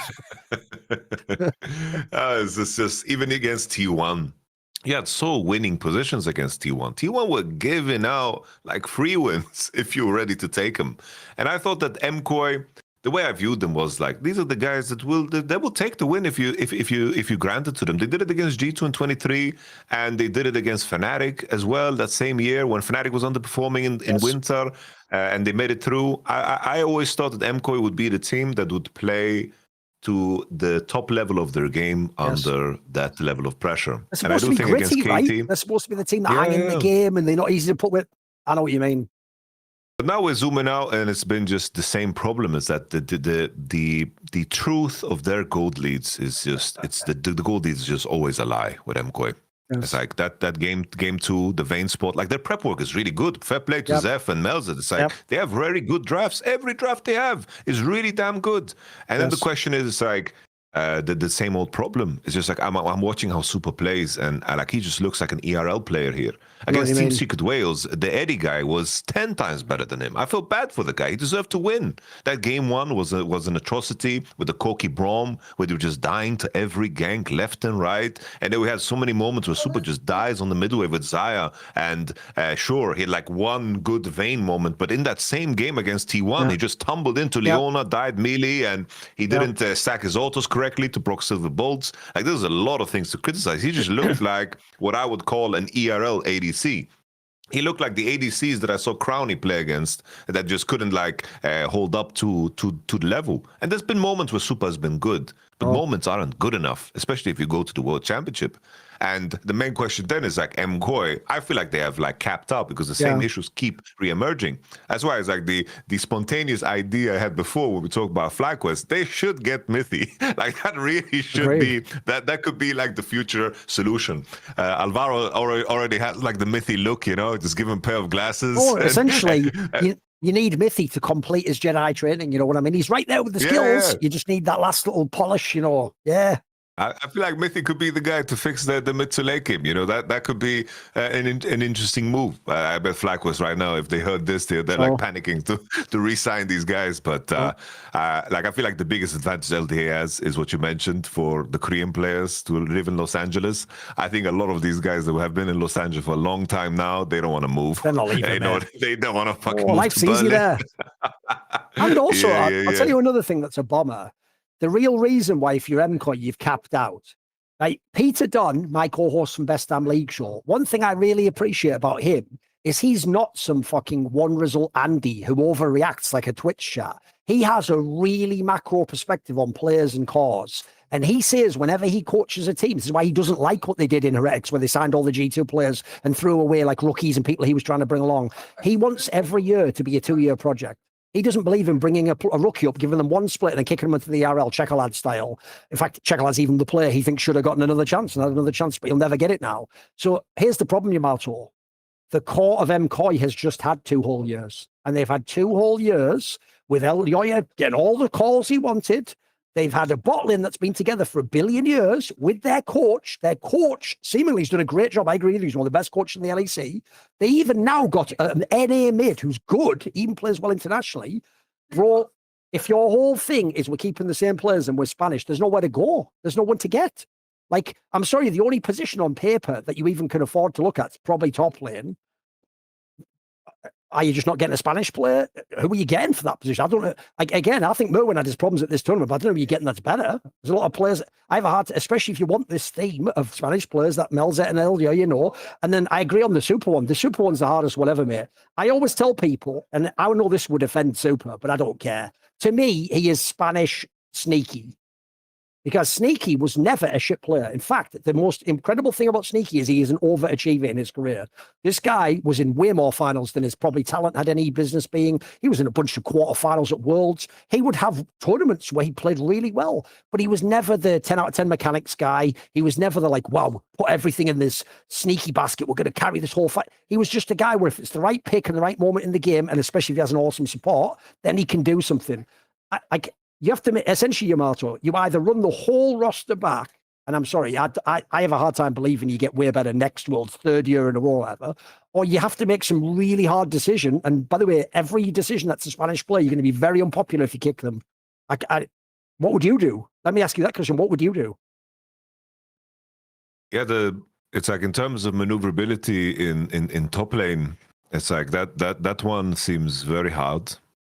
It's just even against T1, you had so winning positions against T1. T1 were giving out like free wins if you were ready to take them. And I thought that MKoi, the way I viewed them was like, these are the guys that will take the win if you grant it to them. They did it against G2 in 23, and they did it against Fnatic as well that same year when Fnatic was underperforming in winter, and they made it through. I always thought that MKoi would be the team that would play to the top level of their game under that level of pressure. They're supposed to be gritty, right? They're supposed to be the team that hang in the game, and they're not easy to put with. I know what you mean. But now we're zooming out, and it's been just the same problem. Is that the truth of their gold leads is just the gold leads is just always a lie with MKoi. Yes. It's like that game 2, the Vayne spot, like their prep work is really good. Fair play to Zeph and Melza. It's like they have very good drafts. Every draft they have is really damn good. And then the question is, it's like, the same old problem. It's just like I'm watching how Super plays, and like he just looks like an ERL player here. Against Team Secret Wales, the Eddie guy was 10 times better than him. I feel bad for the guy. He deserved to win. That game one was an atrocity with the Corky Brom, where they were just dying to every gank left and right. And then we had so many moments where Super just dies on the middle wave with Zaya. And sure, he had like one good Vayne moment, but in that same game against T1, he just tumbled into Leona, died melee, and he didn't stack his autos correctly to proc Silver Bolts. Like, there's a lot of things to criticize. He just looked like what I would call an ERL ADC. He looked like the ADCs that I saw Crownie play against that just couldn't like hold up to the level. And there's been moments where Super has been good, but moments aren't good enough, especially if you go to the World Championship. And the main question then is like MKoi. I feel like they have like capped out because the same issues keep re-emerging. That's why it's like the spontaneous idea I had before when we talked about FlyQuest. They should get Mythy. Like that really should be that could be like the future solution. Alvaro already has like the Mythy look, you know, just give him a pair of glasses. Or essentially, you need Mythy to complete his Jedi training. You know what I mean? He's right there with the skills. You just need that last little polish. You know, I feel like Mythic could be the guy to fix the mid to late game. You know, that could be an interesting move. I bet FlyQuest right now, if they heard this, they're like panicking to re-sign these guys. But like I feel like the biggest advantage LDA has is what you mentioned for the Korean players to live in Los Angeles. I think a lot of these guys that have been in Los Angeles for a long time now, they don't want to move. They're not leaving. They don't want to fucking move life's to easy there. And also, I'll tell you another thing that's a bomber. The real reason why, if you're MKoi, you've capped out. Like Peter Dunn, my co-host from Best Damn League Show, one thing I really appreciate about him is he's not some fucking one result Andy who overreacts like a Twitch chat. He has a really macro perspective on players and cause. And he says whenever he coaches a team, this is why he doesn't like what they did in Heretics, where they signed all the G2 players and threw away like rookies and people he was trying to bring along. He wants every year to be a 2-year project. He doesn't believe in bringing a rookie up, giving them one split and then kicking them into the RL Checolad style. In fact, Checolad's even the player he thinks should have gotten another chance and had another chance, but he'll never get it now. So here's the problem, Yamato. The core of MKoi has just had 2 whole years. And they've had 2 whole years with Elyoya getting all the calls he wanted. They've had a bottling that's been together for 1 billion years with their coach. Their coach seemingly has done a great job. I agree with you. He's one of the best coaches in the LEC. They even now got an NA mid who's good, even plays well internationally. Bro, if your whole thing is we're keeping the same players and we're Spanish, there's nowhere to go. There's no one to get. Like, I'm sorry, the only position on paper that you even can afford to look at is probably top lane. Are you just not getting a Spanish player? Who are you getting for that position? I don't know. Like, again, I think Merwin had his problems at this tournament, but I don't know who you're getting that's better. There's a lot of players. I have a hard time, especially if you want this theme of Spanish players that Melzet and Eldia, you know. And then I agree on the Super one. The Super one's the hardest one ever, mate. I always tell people, and I know this would offend Super, but I don't care. To me, he is Spanish sneaky. Because Sneaky was never a shit player. In fact, the most incredible thing about Sneaky is he is an overachiever in his career. This guy was in way more finals than his probably talent had any business being. He was in a bunch of quarterfinals at Worlds. He would have tournaments where he played really well, but he was never the 10 out of 10 mechanics guy. He was never the like, wow, put everything in this Sneaky basket. We're going to carry this whole fight. He was just a guy where if it's the right pick and the right moment in the game, and especially if he has an awesome support, then he can do something. You have to, essentially, Yamato, you either run the whole roster back, and I'm sorry, I have a hard time believing you get way better next World, 3rd year in a row ever, or you have to make some really hard decision. And by the way, every decision that's a Spanish player, you're going to be very unpopular if you kick them. What would you do? Let me ask you that question. What would you do? Yeah, it's like in terms of maneuverability in top lane, it's like that one seems very hard.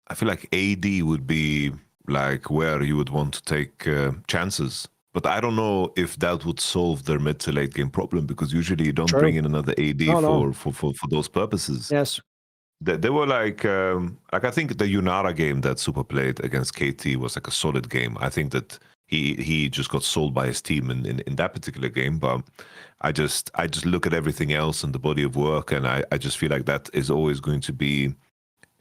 I feel like AD would be like where you would want to take chances. But I don't know if that would solve their mid to late game problem, because usually you don't bring in another AD for those purposes. Yes. They were like I think the Yunara game that Super played against KT was like a solid game. I think that he just got sold by his team in that particular game. But I just look at everything else and the body of work, and I just feel like that is always going to be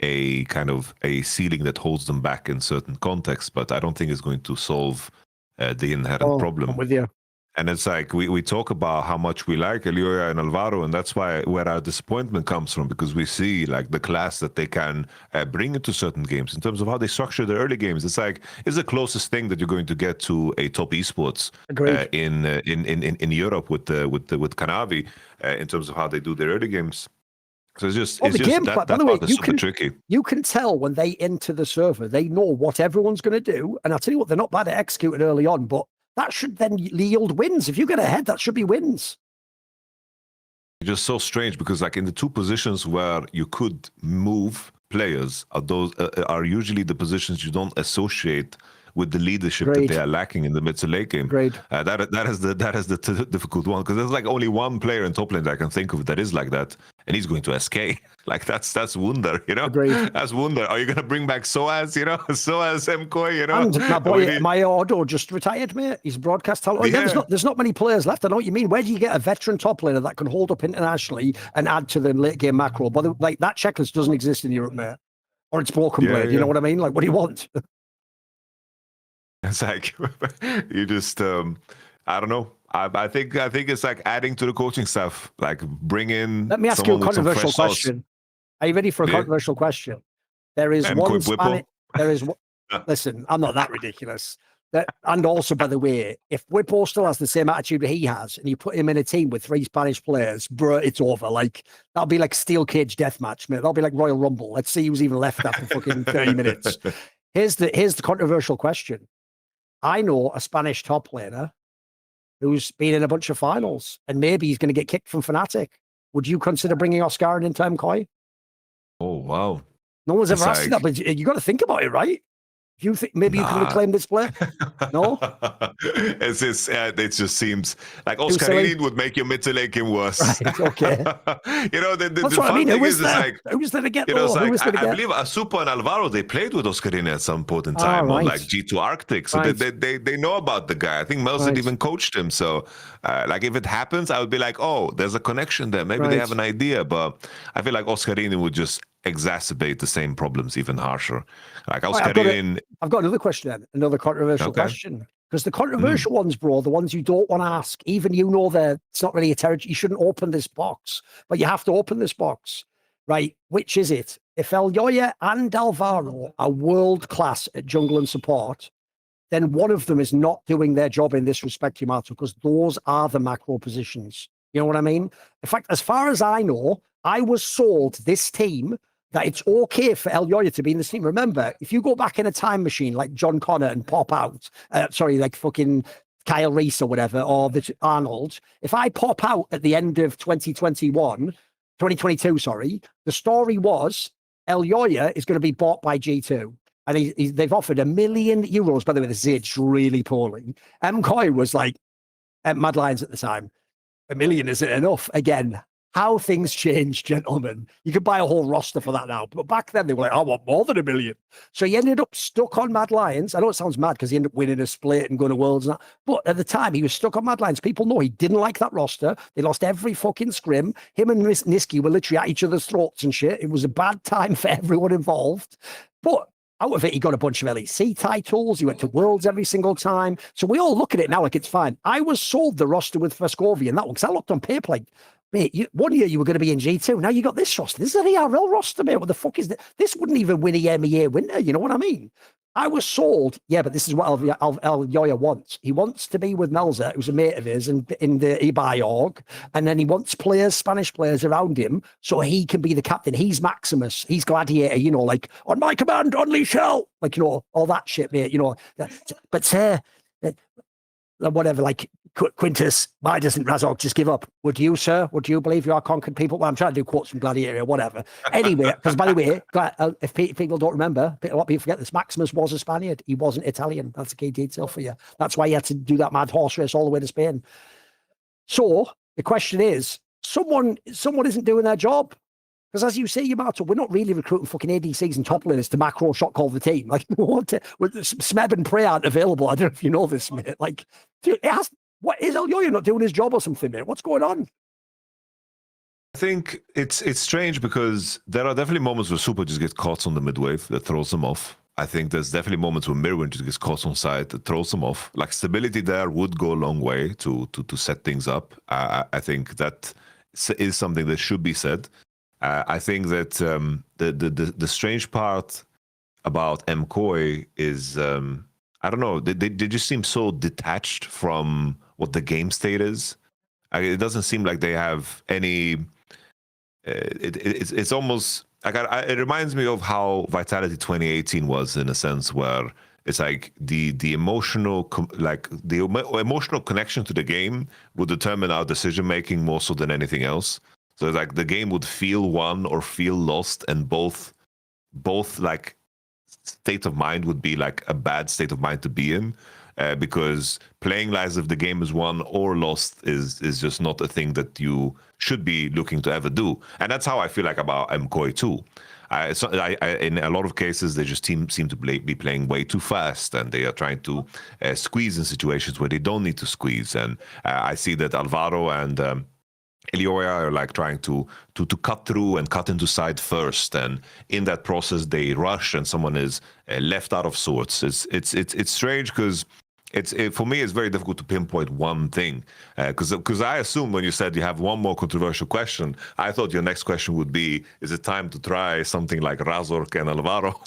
a kind of a ceiling that holds them back in certain contexts, but I don't think it's going to solve the inherent problem. I'm with you. And it's like we talk about how much we like Elioya and Alvaro, and that's where our disappointment comes from, because we see like the class that they can bring into certain games in terms of how they structure their early games. It's like it's the closest thing that you're going to get to a top esports in Europe with Canavi in terms of how they do their early games. So it's just that part is super tricky. You can tell when they enter the server, they know what everyone's going to do, and I'll tell you what, they're not bad at executing early on, but that should then yield wins. If you get ahead, that should be wins. It's just so strange because, like, in the two positions where you could move players, are usually the positions you don't associate with the leadership that they are lacking in the mid to late game. That is the difficult one, because there's like only one player in top lane that I can think of that is like that, and he's going to SK. Like that's Wunder, you know. That's Wunder. Are you gonna bring back Soaz? You know, Soaz, MKoi, you know. And my boy, my Ordo just retired, mate. He's broadcast talent. There's not many players left. I know what you mean. Where do you get a veteran top laner that can hold up internationally and add to the late game macro? But like that checklist doesn't exist in Europe, mate. Or it's broken blade. You know what I mean? Like, what do you want? It's like you just I don't know. I think it's like adding to the coaching staff, like bring in. Let me ask you a controversial question. Are you ready for a controversial question? There is one Spanish. There is. Listen, I'm not that ridiculous. And also, by the way, if Whippo still has the same attitude that he has, and you put him in a team with 3 Spanish players, bro, it's over. Like, that'll be like steel cage deathmatch, mate. That'll be like Royal Rumble. Let's see who's even left after fucking 30 minutes. Here's the controversial question. I know a Spanish top laner who's been in a bunch of finals, and maybe he's going to get kicked from Fnatic. Would you consider bringing Oscar into MKoi? Oh, wow. No one's ever asked you that, but you got to think about it, right? You think maybe you can reclaim this player? No? It just seems like Oscarine would make your mid to late game worse. Right, okay. You know, the That's fun what I mean. thing is like, who's there to get? You know, it's like, I believe Asupa and Alvaro, they played with Oscarine at some point in time on like G2 Arctic. So they know about the guy. I think Melson even coached him. So like if it happens, I would be like, oh, there's a connection there. Maybe they have an idea. But I feel like Oscarine would just exacerbate the same problems even harsher. Like Oscarine. I've got another question then, another controversial question. Because the controversial ones, bro, the ones you don't want to ask, even you know that it's not really a territory, you shouldn't open this box, but you have to open this box, right? Which is it? If Elioya and Alvaro are world class at jungle and support, then one of them is not doing their job in this respect, Yamato, because those are the macro positions. You know what I mean? In fact, as far as I know, I was sold this team that it's okay for Elioya to be in this team. Remember, if you go back in a time machine like John Connor and pop out, like fucking Kyle Reese or whatever, or Arnold, if I pop out at the end of 2022, the story was Elioya is going to be bought by G2. And they've offered €1 million. By the way, this is aged really poorly. MKoi was like, at Mad Lions at the time, $1 million isn't enough. Again, how things change, gentlemen. You could buy a whole roster for that now. But back then, they were like, I want more than $1 million. So he ended up stuck on Mad Lions. I know it sounds mad because he ended up winning a split and going to Worlds and that. But at the time, he was stuck on Mad Lions. People know he didn't like that roster. They lost every fucking scrim. Him and Niski were literally at each other's throats and shit. It was a bad time for everyone involved. But out of it, he got a bunch of LEC titles. He went to Worlds every single time. So we all look at it now like it's fine. I was sold the roster with Vescovi and that one because I looked on paper like, mate, 1 year you were going to be in G2. Now you got this roster. This is an ERL roster, mate. What the fuck is this? This wouldn't even win a EMEA winner. You know what I mean? I was sold. Yeah, but this is what Elioya wants. He wants to be with Melzer, who's a mate of his in the eBay org. And then he wants Spanish players around him so he can be the captain. He's Maximus. He's Gladiator, you know, like, on my command, unleash hell. Like, you know, all that shit, mate, you know. But whatever, like, Quintus, why doesn't Razork just give up? Would you, sir? Would you believe you are conquered people? Well, I'm trying to do quotes from Gladiator, whatever. Anyway, because by the way, if people don't remember, a lot of people forget this, Maximus was a Spaniard. He wasn't Italian. That's a key detail for you. That's why he had to do that mad horse race all the way to Spain. So the question is, someone isn't doing their job. Because as you say, Yamato, we're not really recruiting fucking ADCs and top laners to macro shot call the team. Like, Smeb and Prey aren't available. I don't know if you know this, mate. Like, dude, what is Elioya not doing his job or something, mate? What's going on? I think it's strange because there are definitely moments where Super just gets caught on the mid wave that throws them off. I think there's definitely moments when Mirwin just gets caught on side that throws them off. Like stability there would go a long way to set things up. I think that is something that should be said. I think that the strange part about MKoi is I don't know, they just seem so detached from what the game state is. It doesn't seem like they have any. It's almost like it reminds me of how Vitality 2018 was, in a sense, where it's like the emotional emotional connection to the game would determine our decision making more so than anything else. So it's like the game would feel won or feel lost, and both like state of mind would be like a bad state of mind to be in, because playing as if the game is won or lost is just not a thing that you should be looking to ever do. And that's how I feel like about MKoi too. In a lot of cases, they just seem to be playing way too fast, and they are trying to squeeze in situations where they don't need to squeeze. And I see that Alvaro and Elioya are like trying to cut through and cut into side first, and in that process they rush and someone is left out of sorts. It's strange because for me it's very difficult to pinpoint one thing, because I assume when you said you have one more controversial question, I thought your next question would be, is it time to try something like Razork and Alvaro?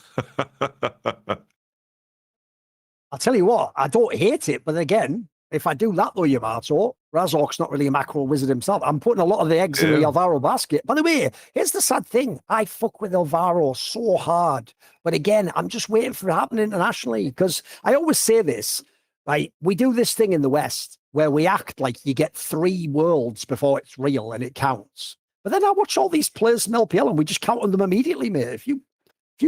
I'll tell you what, I don't hate it, but again, if I do that though, Yamato, Razork's not really a macro wizard himself. I'm putting a lot of the eggs in the Alvaro basket. By the way, here's the sad thing. I fuck with Alvaro so hard. But again, I'm just waiting for it to happen internationally, because I always say this, right? We do this thing in the West where we act like you get 3 worlds before it's real and it counts. But then I watch all these players in LPL and we just count on them immediately, mate. If you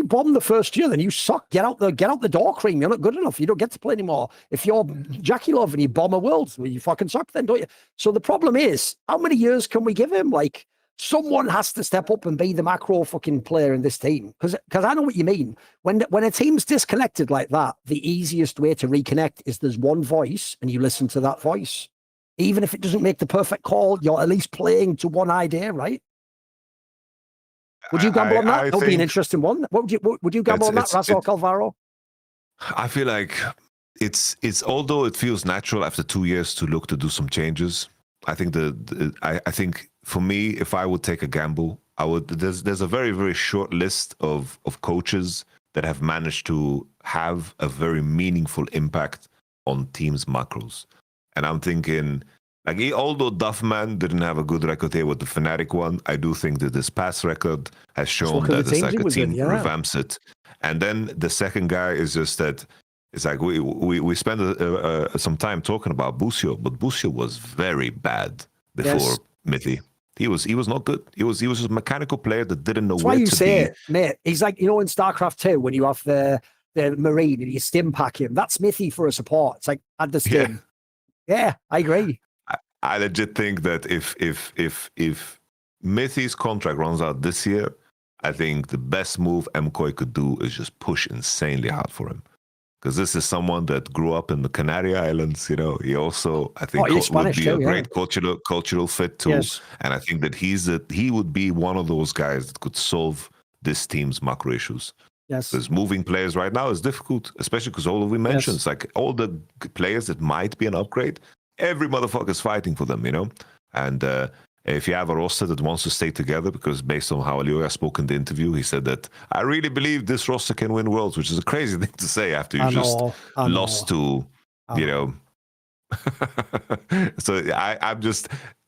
bomb the first year, then you suck. Get out the door, Creme. You're not good enough. You don't get to play anymore. If you're Jackie Love and you bomb a world, well, you fucking suck then, don't you? So the problem is, how many years can we give him? Like, someone has to step up and be the macro fucking player in this team. Because I know what you mean. When a team's disconnected like that, the easiest way to reconnect is there's one voice and you listen to that voice. Even if it doesn't make the perfect call, you're at least playing to one idea, right? Would you gamble on that? That would be an interesting one. Would you gamble on that, Razork Alvaro? I feel like it's although it feels natural after 2 years to look to do some changes. I think I think for me, if I would take a gamble, I would. There's a very, very short list of coaches that have managed to have a very meaningful impact on teams' macros, and I'm thinking. Like, although Duffman didn't have a good record here with the Fnatic one, I do think that this past record has shown that it's like a team revamps it. And then the second guy is just that it's like we spent some time talking about Busio, but Busio was very bad before Mithy. He was not good. He was a mechanical player that didn't know where to be. That's why you say it, mate. He's like, in StarCraft 2 when you have the Marine and you stim pack him. That's Mithy for a support. It's like, add the stim. Yeah, I agree. I legit think that if Mithy's contract runs out this year, I think the best move MKoi could do is just push insanely hard for him. Because this is someone that grew up in the Canary Islands, He also, I think, would be a great cultural fit too. Yes. And I think that he would be one of those guys that could solve this team's macro issues. Yes. Because moving players right now is difficult, especially because all of we mentioned, it's like all the players that might be an upgrade, every motherfucker is fighting for them, And if you have a roster that wants to stay together, because based on how Elioya spoke in the interview, he said that I really believe this roster can win worlds, which is a crazy thing to say after you just lost to, So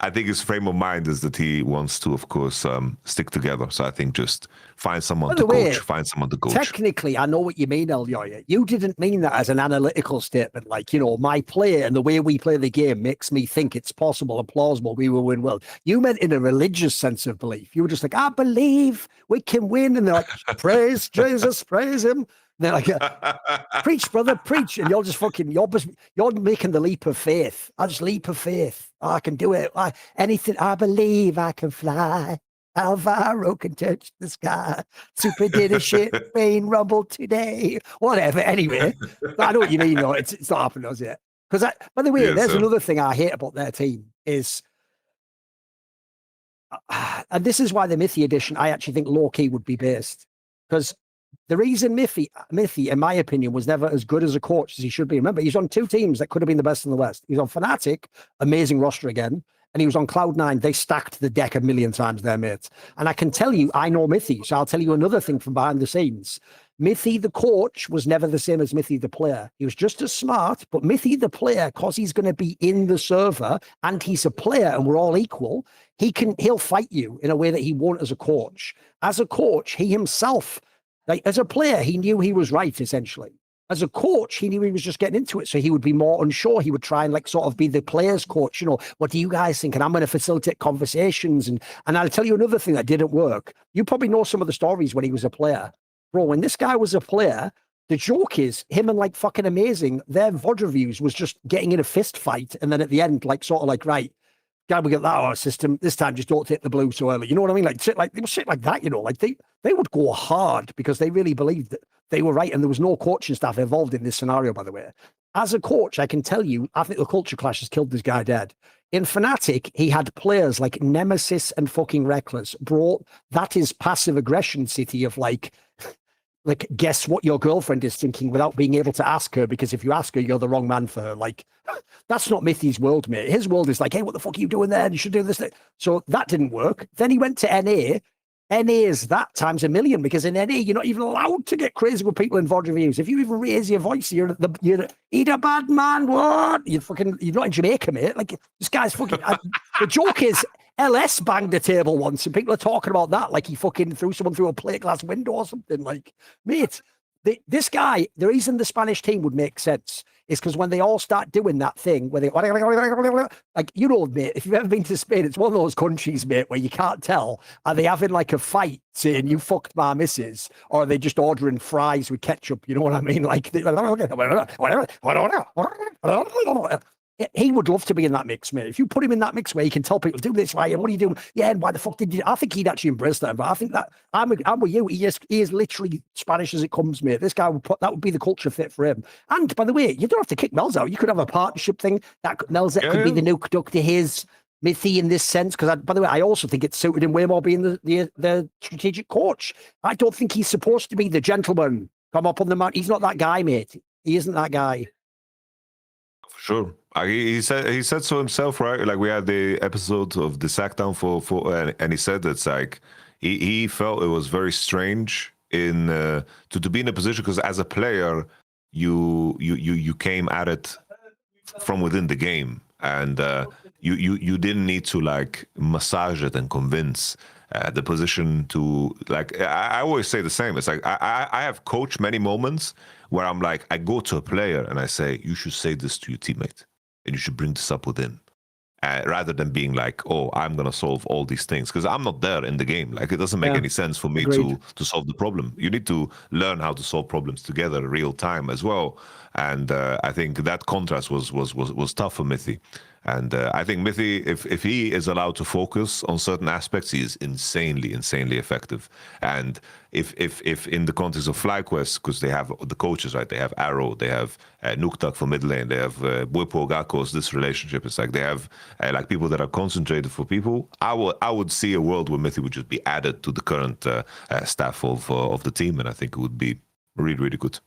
I think his frame of mind is that he wants to, of course, stick together. So I think just find someone to coach. Technically, I know what you mean, Elioya. You didn't mean that as an analytical statement, like, my play and the way we play the game makes me think it's possible and plausible we will win world. You meant in a religious sense of belief. You were just like, I believe we can win. And they're like, praise Jesus, praise him. They're like, preach, brother, preach. And you're just you're making the leap of faith. I just leap of faith. Oh, I can do it. Anything. I believe I can fly. Alvaro can touch the sky. Super did a shit. Rain rumbled today. Whatever. Anyway, I know what you mean, though. It's not happening, does it? Because, by the way, there's another thing I hate about their team is, and this is why the Mithy edition, I actually think low-key would be based. Because The reason Mithy, in my opinion, was never as good as a coach as he should be. Remember, he's on 2 teams that could have been the best in the West. He's on Fnatic, amazing roster again, and he was on Cloud9. They stacked the deck a million times there, mate. And I can tell you, I know Mithy, so I'll tell you another thing from behind the scenes. Mithy, the coach, was never the same as Mithy, the player. He was just as smart, but Mithy, the player, because he's going to be in the server and he's a player and we're all equal, he'll fight you in a way that he won't as a coach. As a coach, he himself, like as a player, he knew he was right, essentially. As a coach, he knew he was just getting into it, so he would be more unsure. He would try and like sort of be the player's coach. You know, what do you guys think? And I'm going to facilitate conversations. And I'll tell you another thing that didn't work. You probably know some of the stories when he was a player. Bro, when this guy was a player, the joke is him and like fucking Amazing, their VOD reviews was just getting in a fist fight. And then at the end, like sort of like, right, God, we get that our system. This time, just don't take the blue so early. You know what I mean? Like shit like that, you know, like they would go hard because they really believed that they were right. And there was no coaching staff involved in this scenario, by the way. As a coach, I can tell you, I think the culture clash has killed this guy dead. In Fnatic, he had players like Nemesis and fucking Reckless. Bro, that is passive aggression city of like, guess what your girlfriend is thinking without being able to ask her, because if you ask her, you're the wrong man for her. Like, that's not Mithy's world, mate. His world is like, hey, what the fuck are you doing there? You should do this. So that didn't work. Then he went to NA. NA is that times a million, because in NA, you're not even allowed to get crazy with people in VOD reviews. If you even raise your voice, you're a bad man. What? You're not in Jamaica, mate. Like, this guy's fucking, the joke is, LS banged a table once, and people are talking about that like he fucking threw someone through a plate glass window or something. Like, mate, this guy, the reason the Spanish team would make sense is because when they all start doing that thing where they, like, you know, mate, if you've ever been to Spain, it's one of those countries, mate, where you can't tell, are they having like a fight saying you fucked my missus, or are they just ordering fries with ketchup? You know what I mean? Like, he would love to be in that mix, mate. If you put him in that mix where you can tell people, do this, right? And what are you doing? Yeah, and why the fuck did you? I think he'd actually embrace that. But I think that I'm with you. He is literally Spanish as it comes, mate. This guy that would be the culture fit for him. And by the way, you don't have to kick Melz out. You could have a partnership thing. Melz could be the nuke duck to his Mithy in this sense. Because by the way, I also think it suited him way more being the strategic coach. I don't think he's supposed to be the gentleman. Come up on the mountain. He's not that guy, mate. He isn't that guy. For sure. He said so himself, right? Like, we had the episode of the Sackdown and he said that's like he felt it was very strange to be in a position, because as a player you came at it from within the game, and you didn't need to like massage it and convince the position to, like, I always say the same. It's like I have coached many moments where I'm like, I go to a player and I say, you should say this to your teammate, and you should bring this up within, rather than being like, oh, I'm going to solve all these things, because I'm not there in the game. Like, it doesn't make any sense for me to solve the problem. You need to learn how to solve problems together real time as well. And I think that contrast was tough for Mithy. And I think Mithy, if he is allowed to focus on certain aspects, he is insanely effective. And if in the context of FlyQuest, because they have the coaches, right? They have Arrow, they have Nuktak for mid lane, they have Bwipo, Gakos. This relationship is like they have like people that are concentrated for people. I would see a world where Mithy would just be added to the current staff of the team, and I think it would be really good.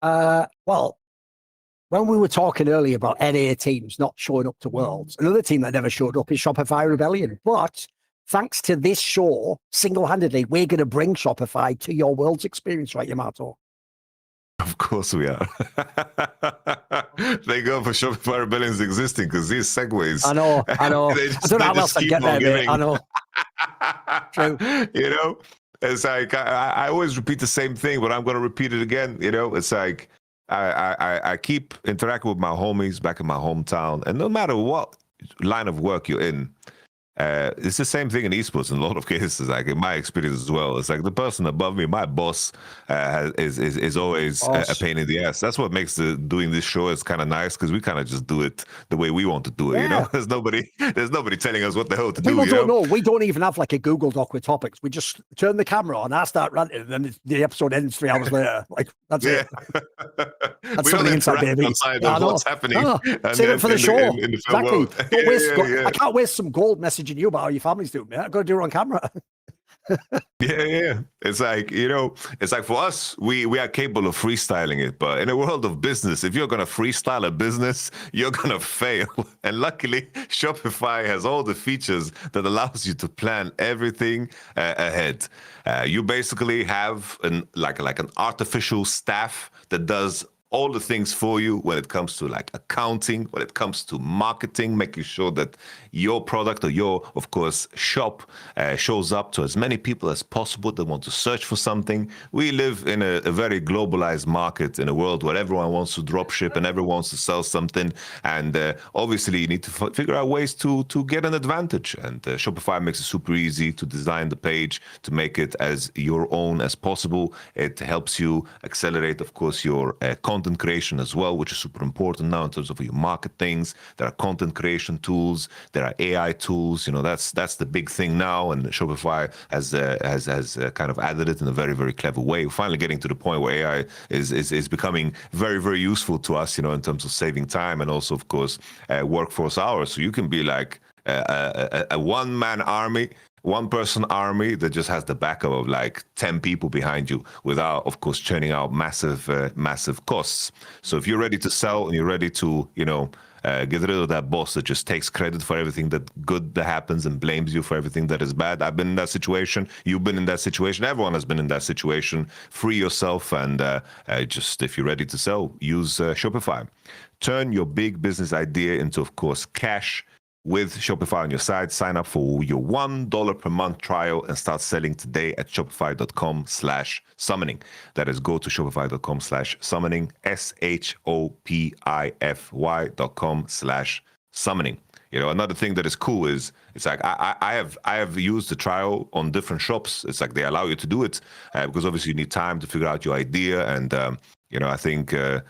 Well, when we were talking earlier about NA teams not showing up to Worlds, another team that never showed up is Shopify Rebellion. But thanks to this show, single-handedly, we're going to bring Shopify to your Worlds experience, right, Yamato? Of course we are. They go for Shopify Rebellion's existing, because these segues. I know. I don't know how else I get there, mate. I know. True. You know, it's like I always repeat the same thing, but I'm going to repeat it again. You know, it's like I keep interacting with my homies back in my hometown, and no matter what line of work you're in, it's the same thing in esports in a lot of cases. Like, in my experience as well, it's like the person above me, my boss, is always a pain in the ass. That's what makes doing this show is kind of nice, because we kind of just do it the way we want to do it. Yeah. You know, there's nobody telling us what the hell to do. People don't know. We don't even have like a Google Doc with topics. We just turn the camera on, I start ranting, and then the episode ends 3 hours later. Like, that's it. That's we don't inside, baby. Outside of what's happening. Save it for the show. Exactly. World. I can't waste some gold messaging you about how your family's doing, mate. I've got to do it on camera. Yeah. It's like, it's like for us, we are capable of freestyling it. But in a world of business, if you're going to freestyle a business, you're going to fail. And luckily, Shopify has all the features that allows you to plan everything ahead. You basically have like an artificial staff that does all the things for you when it comes to like accounting, when it comes to marketing, making sure that your product or your, of course, shop shows up to as many people as possible that want to search for something. We live in a very globalized market, in a world where everyone wants to drop ship and everyone wants to sell something. And obviously you need to figure out ways to get an advantage. And Shopify makes it super easy to design the page, to make it as your own as possible. It helps you accelerate, of course, your content creation as well, which is super important now in terms of your market things. There are content creation tools, there are AI tools. That's the big thing now, and Shopify has kind of added it in a very, very clever way. We're finally getting to the point where AI is becoming very, very useful to us, in terms of saving time and also, of course, workforce hours. So you can be like a one-man army, one-person army that just has the backup of like 10 people behind you without, of course, churning out massive costs. So if you're ready to sell and you're ready to, get rid of that boss that just takes credit for everything that good that happens and blames you for everything that is bad. I've been in that situation. You've been in that situation. Everyone has been in that situation. Free yourself and just, if you're ready to sell, use Shopify. Turn your big business idea into, of course, cash with Shopify on your side. Sign up for your $1 per month trial and start selling today at shopify.com/summoning. That is, go to shopify.com/summoning, shopify.com/summoning. Another thing that is cool is it's like I have used the trial on different shops. It's like they allow you to do it because obviously you need time to figure out your idea. And, I think the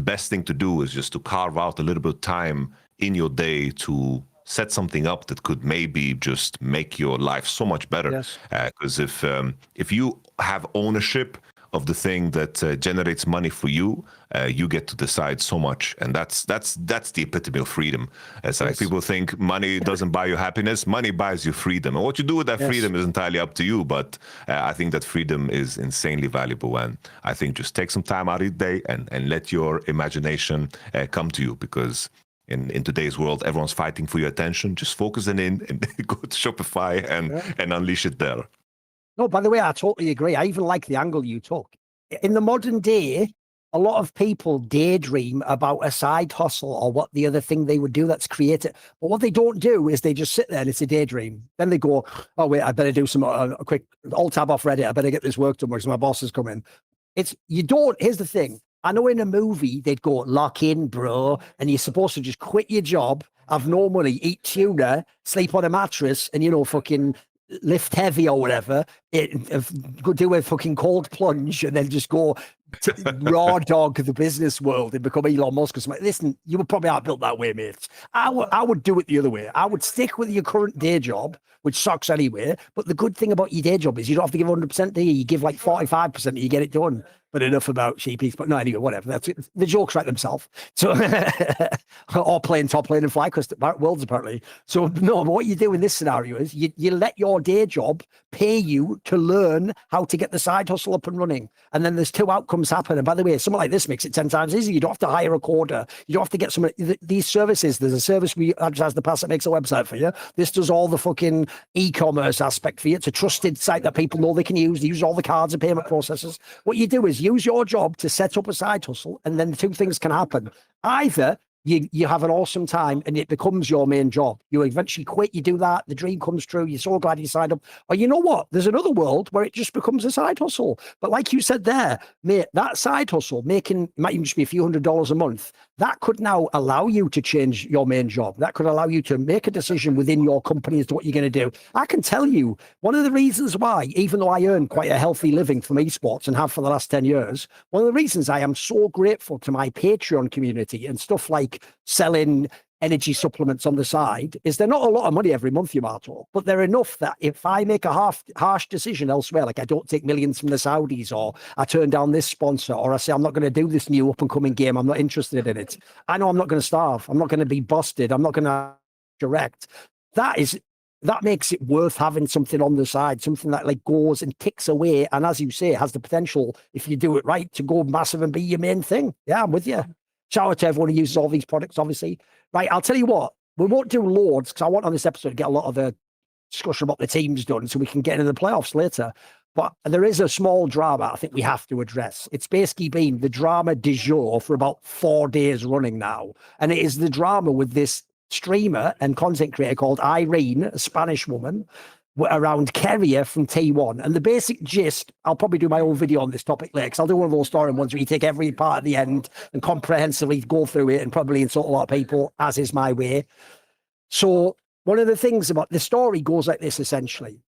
best thing to do is just to carve out a little bit of time in your day to set something up that could maybe just make your life so much better. Yes. Because if you have ownership of the thing that generates money for you, you get to decide so much, and that's the epitome of freedom. It's like people think money doesn't buy you happiness. Money buys you freedom, and what you do with that freedom is entirely up to you. But I think that freedom is insanely valuable, and I think just take some time out of your day and let your imagination come to you, because in today's world, everyone's fighting for your attention. Just focus in and go to Shopify and unleash it there. No, by the way, I totally agree. I even like the angle you took. In the modern day, a lot of people daydream about a side hustle or what the other thing they would do that's creative. But what they don't do is they just sit there and it's a daydream. Then they go, oh, wait, I better do some a quick alt tab off Reddit. I better get this work done because my boss is coming. Here's the thing. I know in a movie, they'd go, lock in, bro, and you're supposed to just quit your job, have no money, eat tuna, sleep on a mattress, and, fucking lift heavy or whatever, go do a fucking cold plunge and then just go raw dog the business world and become Elon Musk or something. Listen, you would probably not built that way, mate. I would do it the other way. I would stick with your current day job, which sucks anyway. But the good thing about your day job is you don't have to give 100%, do you? You give like 45% and you get it done. But enough about sheepies. But no, anyway, whatever. That's it. The jokes write themselves. So, or playing top lane in FlyQuest Worlds, apparently. So, no, but what you do in this scenario is you let your day job pay you to learn how to get the side hustle up and running. And then there's two outcomes happen. And by the way, something like this makes it 10 times easier. You don't have to hire a coder. You don't have to get some these services. There's a service we advertise in the past that makes a website for you. This does all the fucking e-commerce aspect for you. It's a trusted site that people know they can use. They use all the cards and payment processors. What you do is use your job to set up a side hustle, and then two things can happen. Either you have an awesome time and it becomes your main job. You eventually quit, you do that, the dream comes true, you're so glad you signed up. Or you know what? There's another world where it just becomes a side hustle. But like you said there, mate, that side hustle might even just be a few $100s a month. That could now allow you to change your main job. That could allow you to make a decision within your company as to what you're going to do. I can tell you, one of the reasons why, even though I earn quite a healthy living from esports and have for the last 10 years, one of the reasons I am so grateful to my Patreon community and stuff like selling energy supplements on the side is they're not a lot of money every month, Yamato, but they're enough that if I make a harsh decision elsewhere, like I don't take millions from the Saudis, or I turn down this sponsor, or I say I'm not going to do this new up and coming game, I'm not interested in it, I know I'm not going to starve, I'm not going to be busted, I'm not going to direct. that makes it worth having something on the side, something that like goes and ticks away. And as you say, has the potential, if you do it right, to go massive and be your main thing. Yeah, I'm with you. Shout out to everyone who uses all these products, obviously. Right, I'll tell you what, we won't do loads because I want on this episode to get a lot of the discussion about the teams done so we can get into the playoffs later. But there is a small drama I think we have to address. It's basically been the drama du jour for about 4 days running now. And it is the drama with this streamer and content creator called Irene, a Spanish woman, around Keria from T1. And the basic gist, I'll probably do my own video on this topic later, because I'll do one of those story ones where you take every part at the end and comprehensively go through it and probably insult a lot of people, as is my way. So one of the things about the story goes like this, essentially.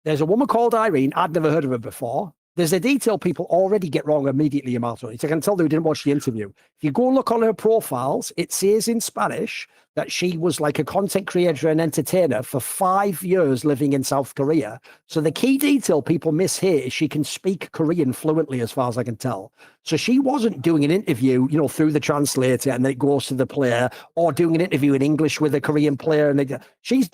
There's a woman called Irene. I'd never heard of her before. There's a detail people already get wrong immediately, Yamato. I can tell they didn't watch the interview. If you go look on her profiles, it says in Spanish that she was like a content creator and entertainer for 5 years living in South Korea. So the key detail people miss here is she can speak Korean fluently, as far as I can tell. So she wasn't doing an interview, you know, through the translator and then it goes to the player, or doing an interview in English with a Korean player. And she's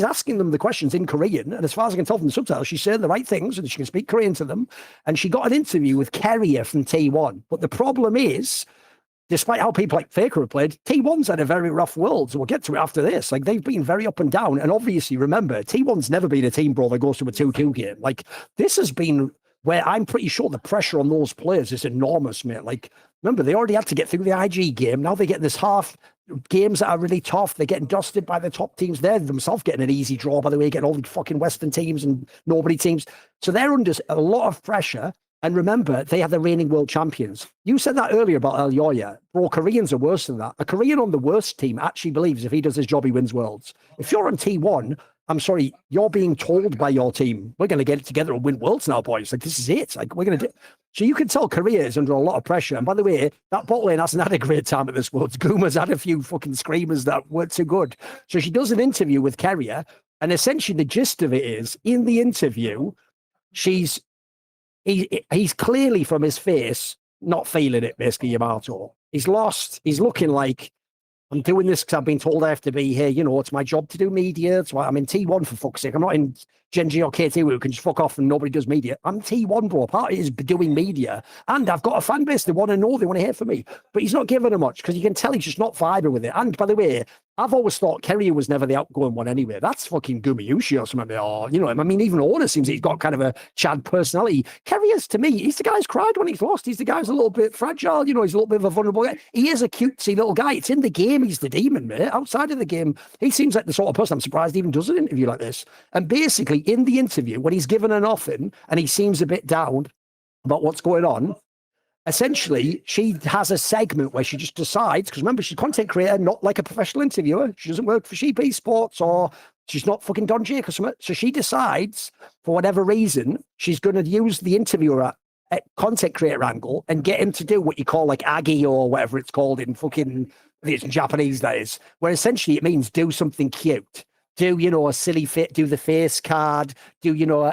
asking them the questions in Korean. And as far as I can tell from the subtitles, she's saying the right things and she can speak Korean to them. And she got an interview with Keria from T1. But the problem is, despite how people like Faker have played, T1's had a very rough world. So we'll get to it after this. Like, they've been very up and down. And obviously, remember, T1's never been a team brawl that goes to a 2-2 game. Like, this has been where I'm pretty sure the pressure on those players is enormous, mate. Like, remember, they already had to get through the IG game. Now they get this half games that are really tough. They're getting dusted by the top teams. They're themselves getting an easy draw, by the way, getting all the fucking Western teams and nobody teams. So they're under a lot of pressure. And remember, they are the reigning world champions. You said that earlier about El Yoya. Bro, Koreans are worse than that. A Korean on the worst team actually believes if he does his job, he wins worlds. If you're on T1, I'm sorry, you're being told by your team, we're going to get it together and win worlds now, boys. Like, this is it. Like, we're going to do. So you can tell Korea is under a lot of pressure. And by the way, that bot lane hasn't had a great time at this Worlds. Guma's had a few fucking screamers that weren't too good. So she does an interview with Keria. And essentially the gist of it is, in the interview, he's clearly from his face not feeling it, basically, Yamato. He's lost. He's looking like, I'm doing this because I've been told I have to be here. You know, it's my job to do media. It's why I'm in T1, for fuck's sake. I'm not in GenG or KT who can just fuck off and nobody does media. I'm T1, bro. Part of it is doing media. And I've got a fan base. They want to know. They want to hear from me. But he's not giving them much because you can tell he's just not vibing with it. And by the way, I've always thought Keria was never the outgoing one anyway. That's fucking Gumayushi or something. Or, you know, I mean, even Orna seems he's got kind of a Chad personality. Keria's, to me, he's the guy who's cried when he's lost. He's the guy who's a little bit fragile. You know, he's a little bit of a vulnerable guy. He is a cutesy little guy. It's in the game. He's the demon, mate. Outside of the game, he seems like the sort of person I'm surprised he even does an interview like this. And basically, in the interview, when he's given an offing and he seems a bit down about what's going on, essentially, she has a segment where she just decides, because remember, she's a content creator, not like a professional interviewer. She doesn't work for Sheep Esports or she's not fucking Don Jake or something. So she decides, for whatever reason, she's going to use the interviewer at content creator angle and get him to do what you call like Aggie or whatever it's called in fucking, I think it's in Japanese, that is, where essentially it means do something cute. Do, you know, a silly fit, do the face card, do, you know,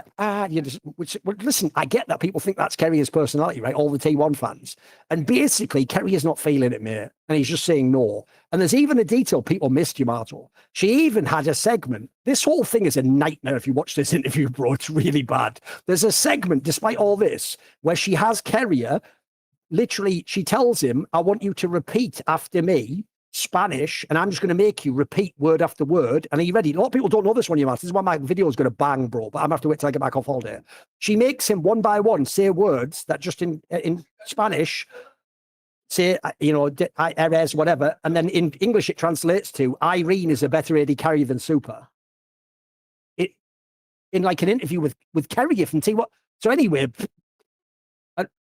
which, listen, I get that people think that's Keria's personality, right? All the T1 fans. And basically, Keria's not feeling it, mate. And he's just saying no. And there's even a detail people missed, Yamato. She even had a segment. This whole thing is a nightmare if you watch this interview, bro. It's really bad. There's a segment, despite all this, where she has Keria, literally, she tells him, I want you to repeat after me Spanish, and I'm just going to make you repeat word after word. And are you ready? A lot of people don't know this one, Yamato. This is why my video is going to bang, bro, but I'm going to have to wait till I get back off holiday. She makes him one by one say words that just in Spanish say, you know, eres, whatever. And then in English, it translates to Irene is a better AD carry than Super. In like an interview with Keria from T1. So anyway,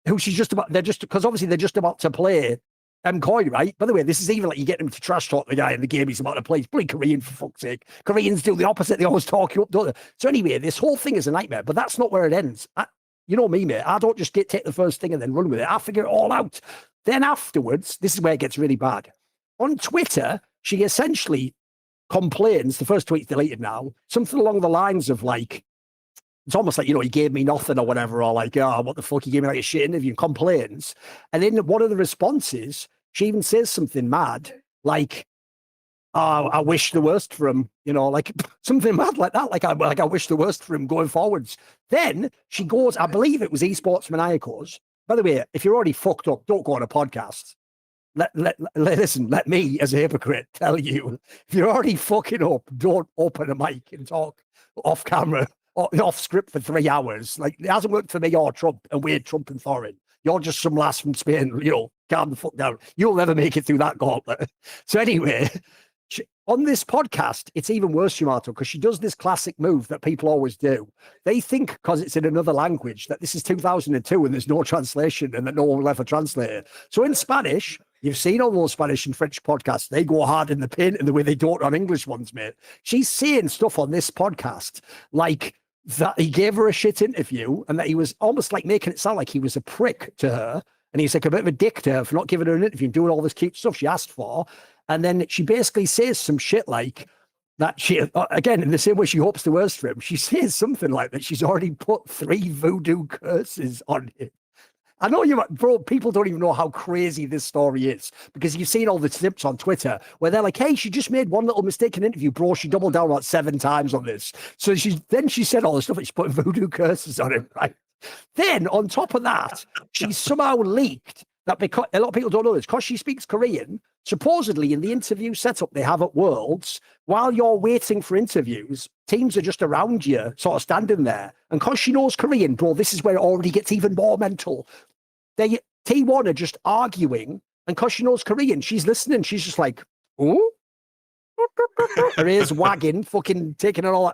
who she's just about, because obviously they're just about to play MKoi, right? By the way, this is even like you get him to trash talk the guy in the game he's about to play. He's pretty Korean, for fuck's sake. Koreans do the opposite. They always talk you up, don't they? So anyway, this whole thing is a nightmare, but that's not where it ends. You know me, mate. I don't just take the first thing and then run with it. I figure it all out. Then afterwards, this is where it gets really bad. On Twitter, she essentially complains, the first tweet's deleted now, something along the lines of like, it's almost like, you know, he gave me nothing or whatever, or like, oh, what the fuck, he gave me like a shit interview, and complains. And in one of the responses, she even says something mad, like, I wish the worst for him, like something mad like that. Like I wish the worst for him going forwards. Then she goes, I believe it was Esports Maniacals. By the way, if you're already fucked up, don't go on a podcast. Listen, let me, as a hypocrite, tell you, if you're already fucking up, don't open a mic and talk off camera, or off script for 3 hours. Like, it hasn't worked for me or Trump, and we're Trump and Thorin. You're just some lass from Spain, calm the fuck down. You'll never make it through that gauntlet. So anyway, on this podcast, it's even worse, Yamato, because she does this classic move that people always do. They think because it's in another language that this is 2002 and there's no translation and that no one will ever translate it. So in Spanish, you've seen all those Spanish and French podcasts. They go hard in the paint in the way they don't on English ones, mate. She's saying stuff on this podcast like that he gave her a shit interview and that he was almost like making it sound like he was a prick to her. And he's like a bit of a dick to her for not giving her an interview and doing all this cute stuff she asked for. And then she basically says some shit like that she, again, in the same way she hopes the worst for him, she says something like that she's already put 3 voodoo curses on him. I know bro, people don't even know how crazy this story is because you've seen all the snips on Twitter where they're like, hey, she just made one little mistake in an interview, bro. She doubled down like 7 times on this. So she said all the stuff that she put voodoo curses on him, right? Then on top of that, she's somehow leaked that, because a lot of people don't know this, because she speaks Korean, supposedly in the interview setup they have at Worlds, while you're waiting for interviews, teams are just around you, sort of standing there. And because she knows Korean, bro, this is where it already gets even more mental. T1 are just arguing, and because she knows Korean, she's listening. She's just like, oh, her ears wagging, fucking taking it all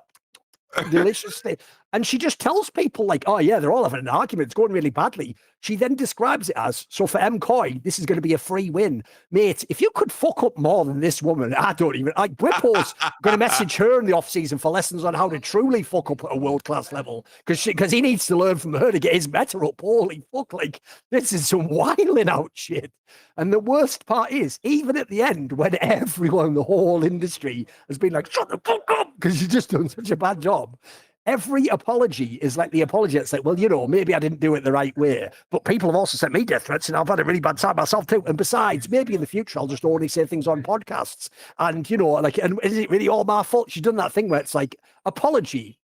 deliciously. And she just tells people like, oh yeah, they're all having an argument. It's going really badly. She then describes it as, so for MKoi, this is going to be a free win. Mate, if you could fuck up more than this woman, I don't even, like, Whipple's going to message her in the offseason for lessons on how to truly fuck up at a world-class level. Because he needs to learn from her to get his meta up. Holy fuck, like, this is some whiling out shit. And the worst part is, even at the end, when everyone, the whole industry has been like, shut the fuck up, because you've just done such a bad job. Every apology is like the apology. It's like, well, maybe I didn't do it the right way. But people have also sent me death threats and I've had a really bad time myself too. And besides, maybe in the future, I'll just only say things on podcasts. And, and is it really all my fault? She's done that thing where it's like, apology.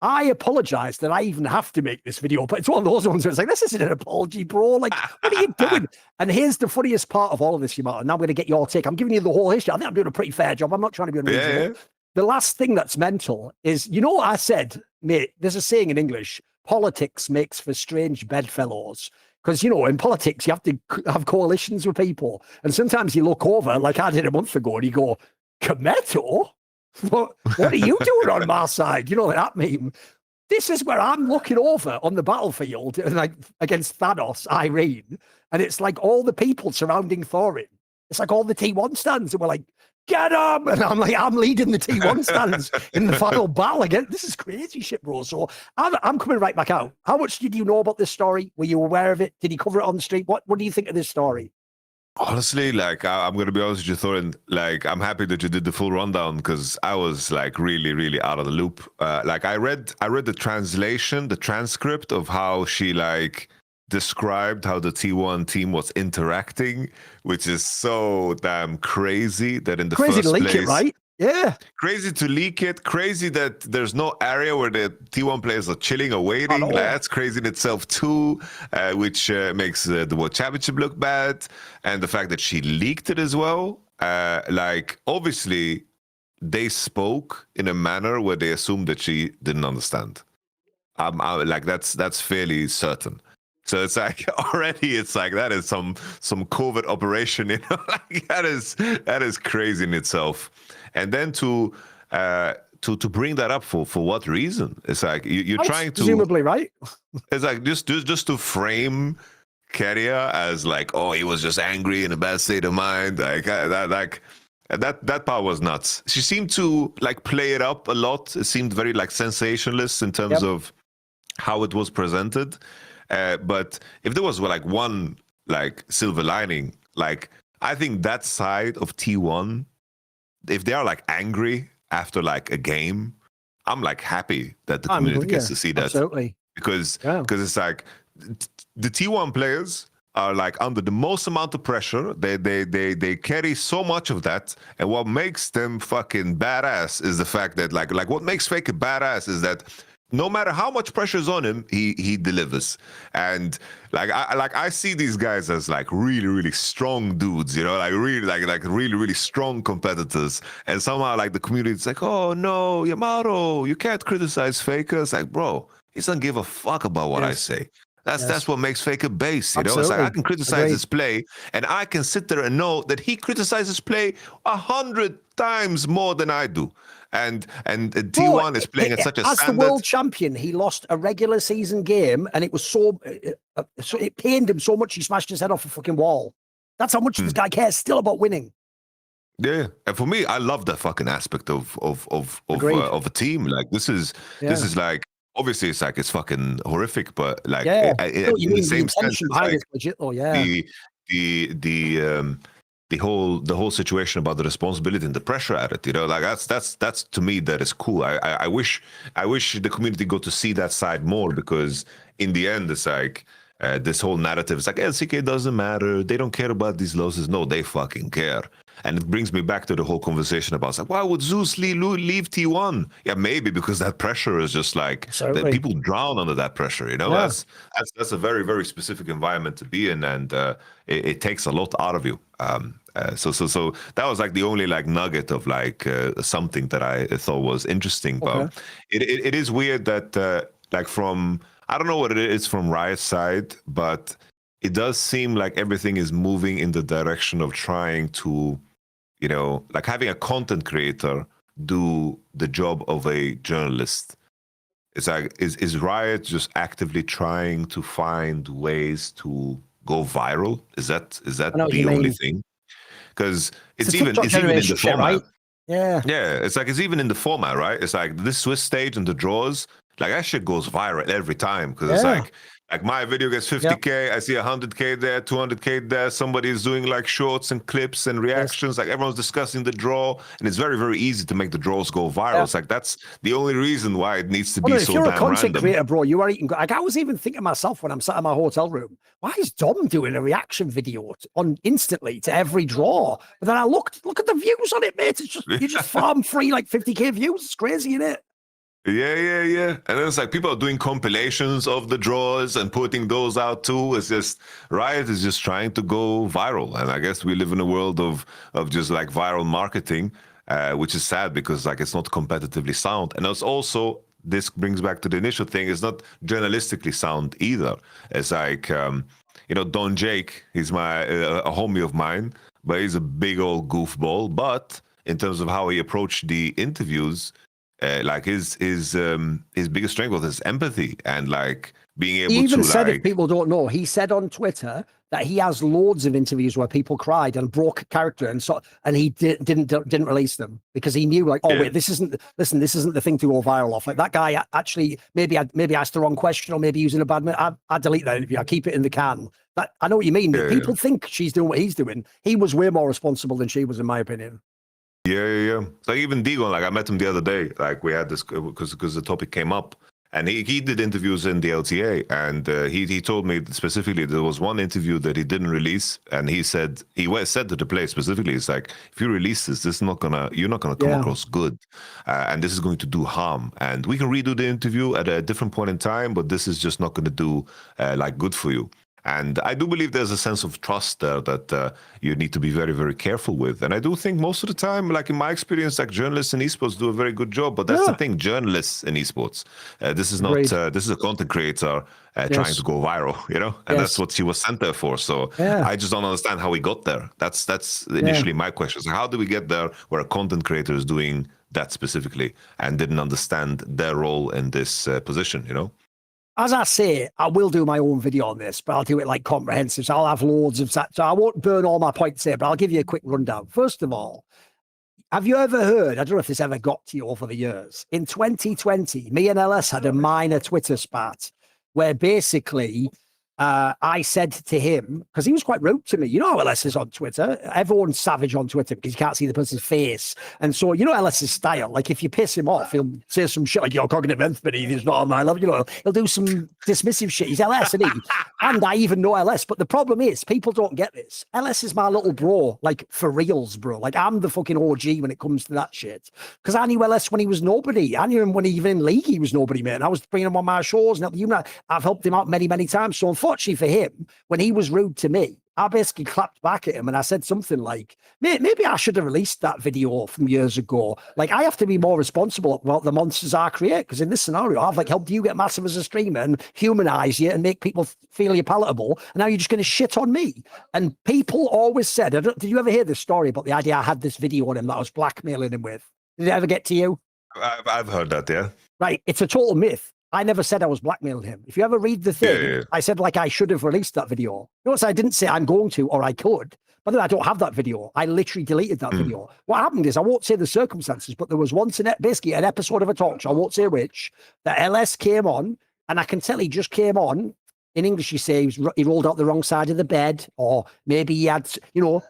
I apologize that I even have to make this video, but it's one of those ones where it's like, this isn't an apology, bro. Like, what are you doing? And here's the funniest part of all of this, Yamato. And now I'm going to get your take. I'm giving you the whole history. I think I'm doing a pretty fair job. I'm not trying to be unreasonable. Yeah. The last thing that's mental is, what I said, mate, there's a saying in English, politics makes for strange bedfellows. Because, in politics, you have to have coalitions with people. And sometimes you look over, like I did a month ago, and you go, Kometo? What are you doing on my side? Like that meme. This is where I'm looking over on the battlefield, like against Thanos, Irene. And it's like all the people surrounding Thorin. It's like all the T1 stands. And we're like, get him! And I'm like, I'm leading the T1 stands in the final battle again. This is crazy shit, bro. So I'm coming right back out. How much did you know about this story? Were you aware of it? Did he cover it on the street? What do you think of this story? Honestly, like, I'm going to be honest with you, Thorin, like, I'm happy that you did the full rundown because I was like really, really out of the loop. Like I read the translation, the transcript of how she like described how the T1 team was interacting, which is so damn crazy that in the crazy first to leak place, it, right? Yeah. Crazy to leak it. Crazy that there's no area where the T1 players are chilling or waiting. Like, that's crazy in itself too, which makes the World Championship look bad. And the fact that she leaked it as well. Like, obviously, they spoke in a manner where they assumed that she didn't understand. Like, that's fairly certain. So it's like already, it's like that is some covert operation, like that is crazy in itself. And then to bring that up for what reason? It's like you're trying to presumably, right? It's like just to frame Keria as like, oh, he was just angry in a bad state of mind. Like that part was nuts. She seemed to like play it up a lot. It seemed very like sensationalist in terms of how it was presented. But if there was like one like silver lining, like I think that side of T1, if they are like angry after like a game, I'm like happy that the community gets to see that. Absolutely. Because it's like the T1 players are like under the most amount of pressure. They carry so much of that, and what makes them fucking badass is the fact that like what makes Faker badass is that no matter how much pressure is on him, he delivers. And I see these guys as like really strong dudes, you know, like really strong competitors. And somehow like the community is like, oh no, Yamato, you can't criticize Faker. It's like, bro, he doesn't give a fuck about what I say. That's what makes Faker base, you know? It's like I can criticize his play, and I can sit there and know that he criticizes play 100 times more than I do. And T1 is playing at such a standard. As the world champion, he lost a regular season game, and it was so it pained him so much he smashed his head off a fucking wall. That's how much this guy cares still about winning. Yeah, and for me, I love that fucking aspect of a team. Like this is like. Obviously, it's like it's fucking horrific, but like in the same sense, like the whole situation about the responsibility and the pressure at it, you know, like that's to me that is cool. I wish the community got to see that side more, because in the end, it's like this whole narrative is like LCK doesn't matter, they don't care about these losses. No, they fucking care. And it brings me back to the whole conversation about like, why would Zeus leave T1? Yeah, maybe because that pressure is just like that people drown under that pressure. You know, that's a very specific environment to be in, and it takes a lot out of you. So that was like the only like nugget of like something that I thought was interesting. But it is weird that like from, I don't know what it is from Riot's side, but it does seem like everything is moving in the direction of trying to, you know, like having a content creator do the job of a journalist. It's like, is Riot just actively trying to find ways to go viral? Is that the only thing? Because it's even in the format. Right? Yeah, it's like it's even in the format, right? It's like this Swiss stage and the draws, like that shit goes viral every time, because it's like my video gets 50K, I see 100K there, 200K there, somebody's doing like shorts and clips and reactions, like everyone's discussing the draw, and it's very easy to make the draws go viral. It's like that's the only reason why it needs to be so damn random. If you're a content creator, bro, you are eating. Like I was even thinking myself when I'm sat in my hotel room, why is Dom doing a reaction video on instantly to every draw? But then I look at the views on it, mate. It's just you just farm free like 50K views. It's crazy, isn't it? Yeah. And then it's like people are doing compilations of the draws and putting those out too. It's just Riot is just trying to go viral. And I guess we live in a world of just like viral marketing, which is sad because like it's not competitively sound. And it's also, this brings back to the initial thing, it's not journalistically sound either. It's like, you know, Don Jake, he's a homie of mine, but he's a big old goofball. But in terms of how he approached the interviews, like his biggest strength was his empathy and like being able to. He even said, like, if people don't know, he said on Twitter that he has loads of interviews where people cried and broke character, and he didn't release them because he knew like, wait, this isn't the thing to go viral off. Like that guy actually maybe asked the wrong question, or maybe using a bad. I delete that interview. I keep it in the can. I know what you mean. People think she's doing what he's doing. He was way more responsible than she was, in my opinion. Yeah. Like even Digon, like I met him the other day. Like we had this because the topic came up, and he did interviews in the LTA, and he told me specifically there was one interview that he didn't release, and he said to the player specifically, it's like, if you release this is not gonna, you're not gonna come across good, and this is going to do harm, and we can redo the interview at a different point in time, but this is just not going to do like good for you. And I do believe there's a sense of trust there that you need to be very careful with. And I do think most of the time, like in my experience, like journalists in esports do a very good job. But that's the thing, journalists in esports. This is not. This is a content creator trying to go viral, you know. And that's what she was sent there for. So I just don't understand how we got there. That's initially my question. So how do we get there where a content creator is doing that specifically and didn't understand their role in this position, you know? As I say, I will do my own video on this, but I'll do it like comprehensive. So I'll have loads of that. So I won't burn all my points here, but I'll give you a quick rundown. First of all, have you ever heard, I don't know if this ever got to you over the years, in 2020, me and LS had a minor Twitter spat where basically I said to him, because he was quite rude to me. You know how LS is on Twitter. Everyone's savage on Twitter because you can't see the person's face. And so, you know, LS's style. Like, if you piss him off, he'll say some shit like, your cognitive empathy is not on my level. You know, he'll do some dismissive shit. He's LS, isn't he? And I even know LS. But the problem is, people don't get this. LS is my little bro, like, for reals, bro. Like, I'm the fucking OG when it comes to that shit. Because I knew LS when he was nobody. I knew him when even in league he was nobody, man. I was bringing him on my shows. And I've helped him out many, many times. So unfortunately for him, when he was rude to me, I basically clapped back at him and I said something like, maybe I should have released that video from years ago. Like, I have to be more responsible about the monsters I create, because in this scenario, I've like helped you get massive as a streamer and humanize you and make people feel you palatable. And now you're just going to shit on me. And people always said, did you ever hear this story about the idea I had this video on him that I was blackmailing him with? Did it ever get to you? I've heard that, yeah. Right. It's a total myth. I never said I was blackmailing him. If you ever read the thing, I said, like, I should have released that video. Notice I didn't say I'm going to or I could, but then I don't have that video. I literally deleted that video. What happened is, I won't say the circumstances, but there was once basically an episode of a talk show, I won't say which, that LS came on, and I can tell he just came on. In English, you say he rolled out the wrong side of the bed, or maybe he had, you know,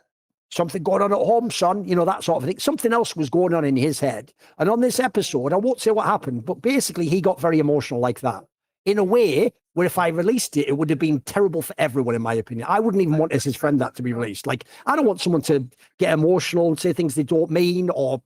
something going on at home, son, you know, that sort of thing. Something else was going on in his head. And on this episode, I won't say what happened, but basically he got very emotional like that. In a way where if I released it, it would have been terrible for everyone, in my opinion. I wouldn't even want as his friend that to be released. Like, I don't want someone to get emotional and say things they don't mean or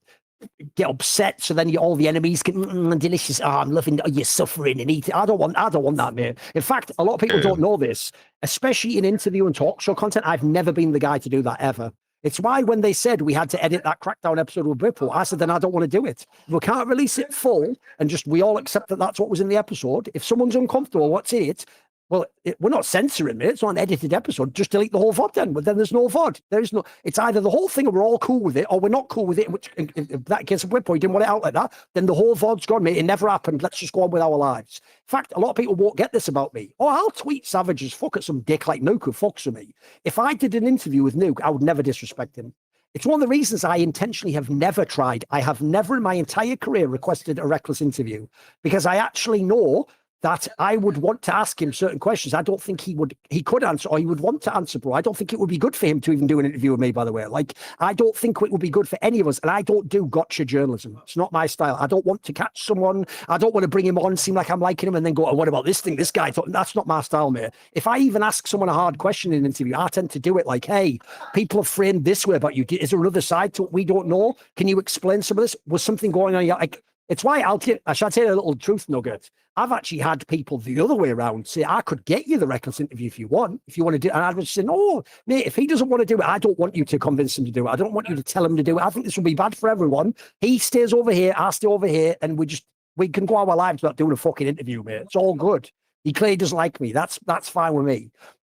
get upset, so then all the enemies can delicious. Oh, I'm loving. Oh, you're suffering and eating. I don't want that, mate. In fact, a lot of people don't know this, especially in interview and talk show content. I've never been the guy to do that ever. It's why when they said we had to edit that Crackdown episode with Whipple, I said, then I don't want to do it. We can't release it full and just we all accept that that's what was in the episode. If someone's uncomfortable, what's it? Well, we're not censoring it. It's not an edited episode. Just delete the whole VOD then. But then there's no VOD. There is no. It's either the whole thing or we're all cool with it, or we're not cool with it. Which, in that case of Whipple, he didn't want it out like that. Then the whole VOD's gone, mate. It never happened. Let's just go on with our lives. In fact, a lot of people won't get this about me. Oh, I'll tweet savage as fuck at some dick like Nuke who fucks with me. If I did an interview with Nuke, I would never disrespect him. It's one of the reasons I intentionally have never tried. I have never in my entire career requested a reckless interview, because I actually know that I would want to ask him certain questions. I don't think he could answer, or he would want to answer, bro. I don't think it would be good for him to even do an interview with me, by the way. Like, I don't think it would be good for any of us. And I don't do gotcha journalism. It's not my style. I don't want to catch someone. I don't want to bring him on, seem like I'm liking him, and then go, oh, what about this thing? This guy thought, that's not my style, mate. If I even ask someone a hard question in an interview, I tend to do it like, hey, people have framed this way about you. Is there another side to it we don't know? Can you explain some of this? Was something going on? Like, it's why I should tell you a little truth nugget. I've actually had people the other way around say, I could get you the reckless interview if you want to do it. And I would say, no, mate, if he doesn't want to do it, I don't want you to convince him to do it. I don't want you to tell him to do it. I think this will be bad for everyone. He stays over here, I stay over here, and we can go our lives without doing a fucking interview, mate. It's all good. He clearly doesn't like me. That's fine with me.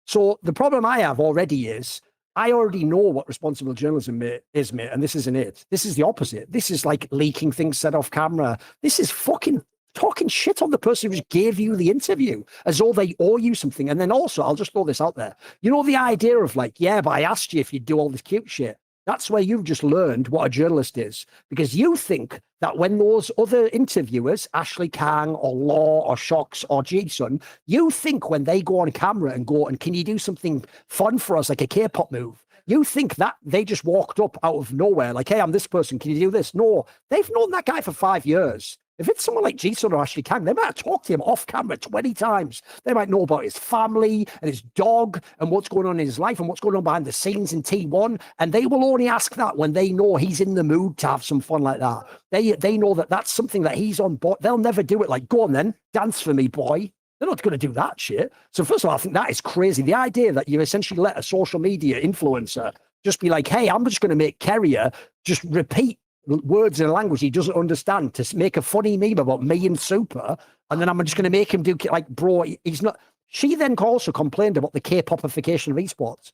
So the problem I have already is, I already know what responsible journalism is, mate, and this isn't it. This is the opposite. This is like leaking things said off camera. This is fucking talking shit on the person who just gave you the interview as though they owe you something. And then also, I'll just throw this out there. You know, the idea of like, yeah, but I asked you if you'd do all this cute shit. That's where you've just learned what a journalist is, because you think that when those other interviewers, Ashley Kang or Law or Shocks or Jason, you think when they go on camera and go, and can you do something fun for us, like a K-pop move? You think that they just walked up out of nowhere, like, hey, I'm this person, can you do this? No, they've known that guy for 5 years. If it's someone like Jason or Ashley Kang, they might have talked to him off camera 20 times. They might know about his family and his dog and what's going on in his life and what's going on behind the scenes in T1. And they will only ask that when they know he's in the mood to have some fun like that. They know that that's something that he's on board. They'll never do it like, go on then, dance for me, boy. They're not going to do that shit. So first of all, I think that is crazy. The idea that you essentially let a social media influencer just be like, hey, I'm just going to make Keria just repeat words in a language he doesn't understand to make a funny meme about me and Super, and then I'm just going to make him do, like, bro, he's not. She then also complained about the K-popification of esports.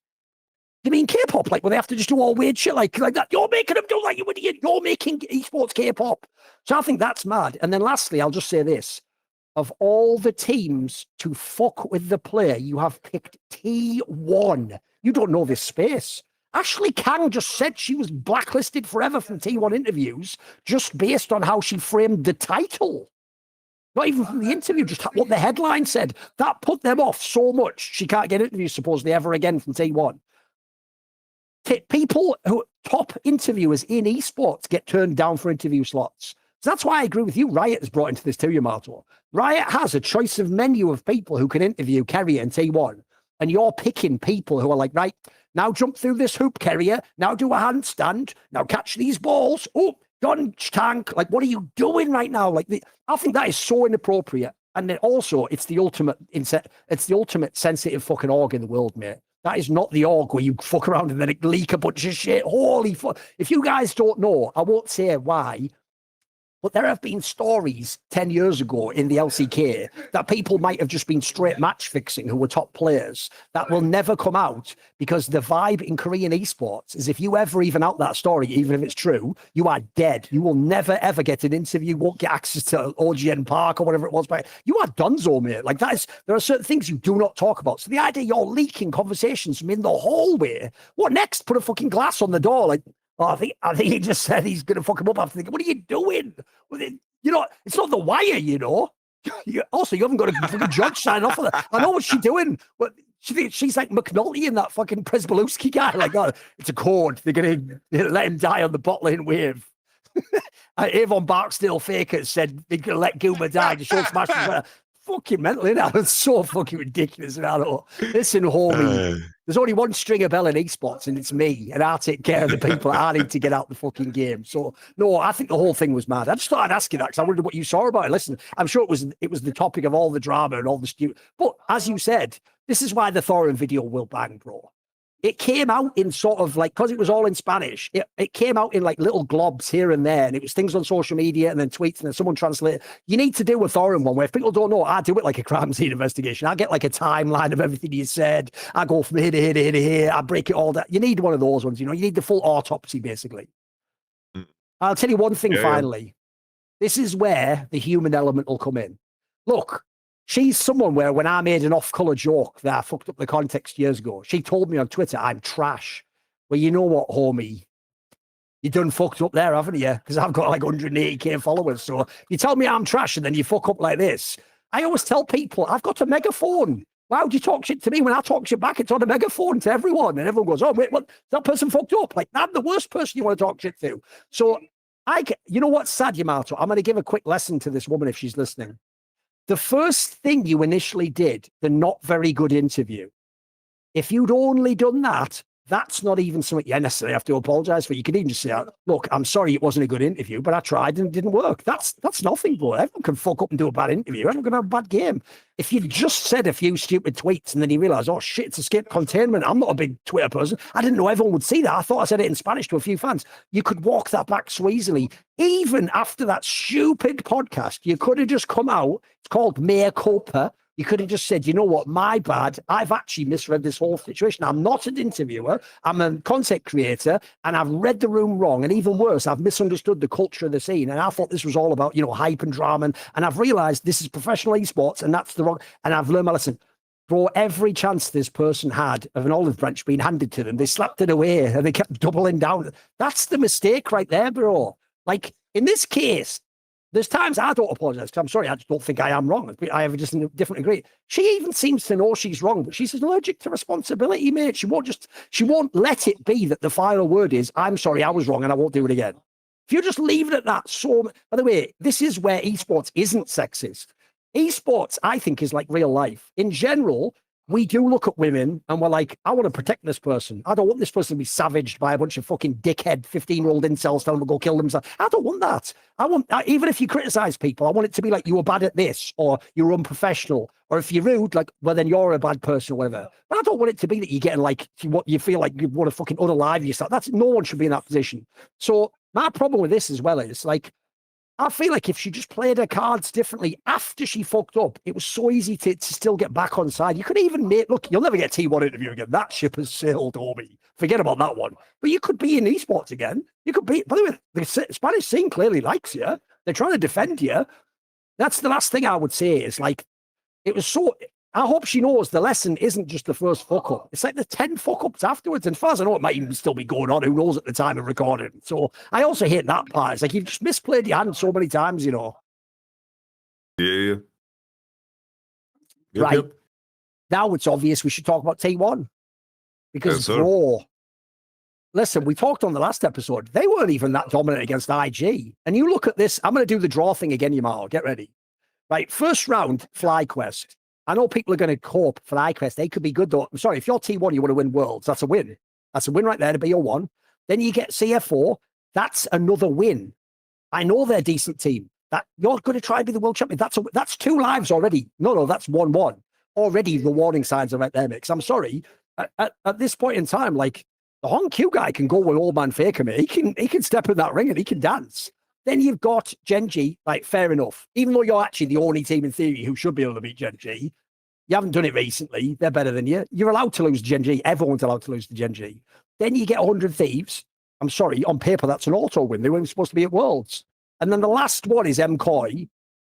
You mean K-pop, like, where they have to just do all weird shit like that? You're making them do that, you idiot. You're making esports K-pop. So I think that's mad. And then lastly, I'll just say this. Of all the teams to fuck with the player, you have picked T1. You don't know this space. Ashley Kang just said she was blacklisted forever from T1 interviews just based on how she framed the title. Not even from the interview, just what the headline said. That put them off so much. She can't get interviews supposedly ever again from T1. People who top interviewers in esports get turned down for interview slots. So that's why I agree with you. Riot has brought into this too, Yamato. Riot has a choice of menu of people who can interview Keria and T1. And you're picking people who are like, right, now jump through this hoop, Keria. Now do a handstand. Now catch these balls. Oh, Gunch tank. Like, what are you doing right now? Like, I think that is so inappropriate. And then also, it's the ultimate sensitive fucking org in the world, mate. That is not the org where you fuck around and then leak a bunch of shit. Holy fuck. If you guys don't know, I won't say why, but there have been stories 10 years ago in the LCK that people might have just been straight match fixing who were top players that will never come out because the vibe in Korean esports is if you ever even out that story, even if it's true, you are dead. You will never, ever get an interview, won't get access to OGN Park or whatever it was. But you are donezo, mate. Like there are certain things you do not talk about. So the idea you're leaking conversations from in the hallway, what next? Put a fucking glass on the door. Like, oh, I think he just said he's going to fuck him up. I'm thinking, what are you doing? You know, it's not the wire, you know. Also, you haven't got a fucking judge sign off of that. I know what she's doing, but she's like McNulty and that fucking Presbolowski guy. Like, oh, it's a code. They're going to let him die on the bot lane wave. Avon Barksdale Fakers said they're going to let Guma die to show smash. Fucking mental, innit? It's so fucking ridiculous. Listen, homie, there's only one stringer bell in esports, and it's me, and I'll take care of the people I need to get out the fucking game. So, no, I think the whole thing was mad. I just thought I'd ask you that because I wondered what you saw about it. Listen, I'm sure it was the topic of all the drama and all the stupid. But as you said, this is why the Thorin video will bang, bro. It came out in sort of like, because it was all in Spanish, it came out in like little globs here and there, and it was things on social media and then tweets, and then someone translated. You need to do a Thorin one where if people don't know, I do it like a crime scene investigation. I get like a timeline of everything you said. I go from here to here to here to here. I break it all down. You need one of those ones, you know. You need the full autopsy, basically. I'll tell you one thing finally. This is where the human element will come in. Look, she's someone where when I made an off-color joke that I fucked up the context years ago, she told me on Twitter, I'm trash. Well, you know what, homie? You done fucked up there, haven't you? Because I've got like 180k followers. So you tell me I'm trash and then you fuck up like this. I always tell people, I've got a megaphone. Why would you talk shit to me? When I talk shit back, it's on a megaphone to everyone. And everyone goes, oh, wait, what? That person fucked up. Like, I'm the worst person you want to talk shit to. So you know what's sad, Yamato? I'm going to give a quick lesson to this woman if she's listening. The first thing you initially did, the not very good interview, if you'd only done that, that's not even something you necessarily have to apologize for. You could even just say, look, I'm sorry it wasn't a good interview, but I tried and it didn't work. That's nothing, bro. Everyone can fuck up and do a bad interview. Everyone can have a bad game. If you just said a few stupid tweets and then you realize, oh shit, it's escape containment. I'm not a big Twitter person. I didn't know everyone would see that. I thought I said it in Spanish to a few fans. You could walk that back so easily. Even after that stupid podcast, you could have just come out. It's called mea culpa. You could have just said, you know what, my bad. I've actually misread this whole situation. I'm not an interviewer. I'm a content creator, and I've read the room wrong. And even worse, I've misunderstood the culture of the scene. And I thought this was all about, you know, hype and drama. And I've realized this is professional esports, and that's the wrong. And I've learned my lesson. Bro, every chance this person had of an olive branch being handed to them, they slapped it away and they kept doubling down. That's the mistake right there, bro. Like, in this case, there's times I don't apologize because I'm sorry, I just don't think I am wrong. I have just a different degree. She even seems to know she's wrong, but she's allergic to responsibility, mate. She won't let it be that the final word is, I'm sorry, I was wrong and I won't do it again. If you just leave it at that, by the way, this is where esports isn't sexist. Esports, I think, is like real life. In general, we do look at women and we're like, I want to protect this person. I don't want this person to be savaged by a bunch of fucking dickhead 15-year-old incels telling them to go kill themselves. I don't want that. Even if you criticize people, I want it to be like, you were bad at this, or you're unprofessional, or if you're rude, like, well, then you're a bad person or whatever. But I don't want it to be that you're getting like, you feel like you want to fucking unalive yourself. No one should be in that position. So my problem with this as well is like, I feel like if she just played her cards differently after she fucked up, it was so easy to still get back on side. You could even look, you'll never get a T1 interview again. That ship has sailed, homie. Forget about that one. But you could be in esports again. You could be, by the way, the Spanish scene clearly likes you. They're trying to defend you. That's the last thing I would say is like, it was so, I hope she knows the lesson isn't just the first fuck up. It's like the 10 fuck ups afterwards. And as far as I know, it might even still be going on. Who knows at the time of recording? So I also hate that part. It's like you've just misplayed your hand so many times, you know. Yeah. Right. Yep. Now it's obvious we should talk about T1 because Yes, sir. bro, listen, we talked on the last episode. They weren't even that dominant against IG. And you look at this, I'm going to do the draw thing again, Yamato. Get ready. Right. First round, FlyQuest. I know people are going to cope FlyQuest. They could be good though. I'm sorry, if you're T1, you want to win Worlds. That's a win. That's a win right there to be your one. Then you get CF4. That's another win. I know they're a decent team. That you're going to try and be the world champion. That's 2 lives already. No, that's 1-1. Already the warning signs are right there, Mix. I'm sorry. At this point in time, like the Hong Q guy can go with old man Faker, mate. He can step in that ring and he can dance. Then you've got GenG, like fair enough. Even though you're actually the only team in theory who should be able to beat GenG, you haven't done it recently. They're better than you. You're allowed to lose GenG. Everyone's allowed to lose to GenG. Then you get 100 Thieves. I'm sorry, on paper, that's an auto win. They weren't supposed to be at Worlds. And then the last one is MKoi,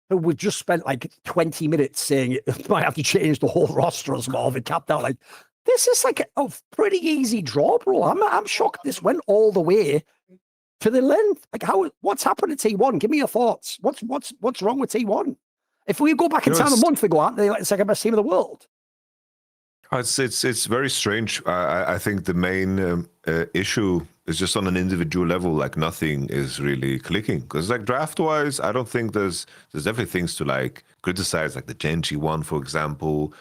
who we just spent like 20 minutes saying it might have to change the whole roster as well. They capped out like, this is like a pretty easy draw, bro. I'm shocked this went all the way to the length. Like, what's happened to T1? Give me your thoughts. What's wrong with T1? If we go back in time a month ago, aren't they like the second best team in the world? It's very strange. I think the main issue is just on an individual level. Like nothing is really clicking because like draft wise, I don't think there's definitely things to like criticize. Like the GenG one, for example.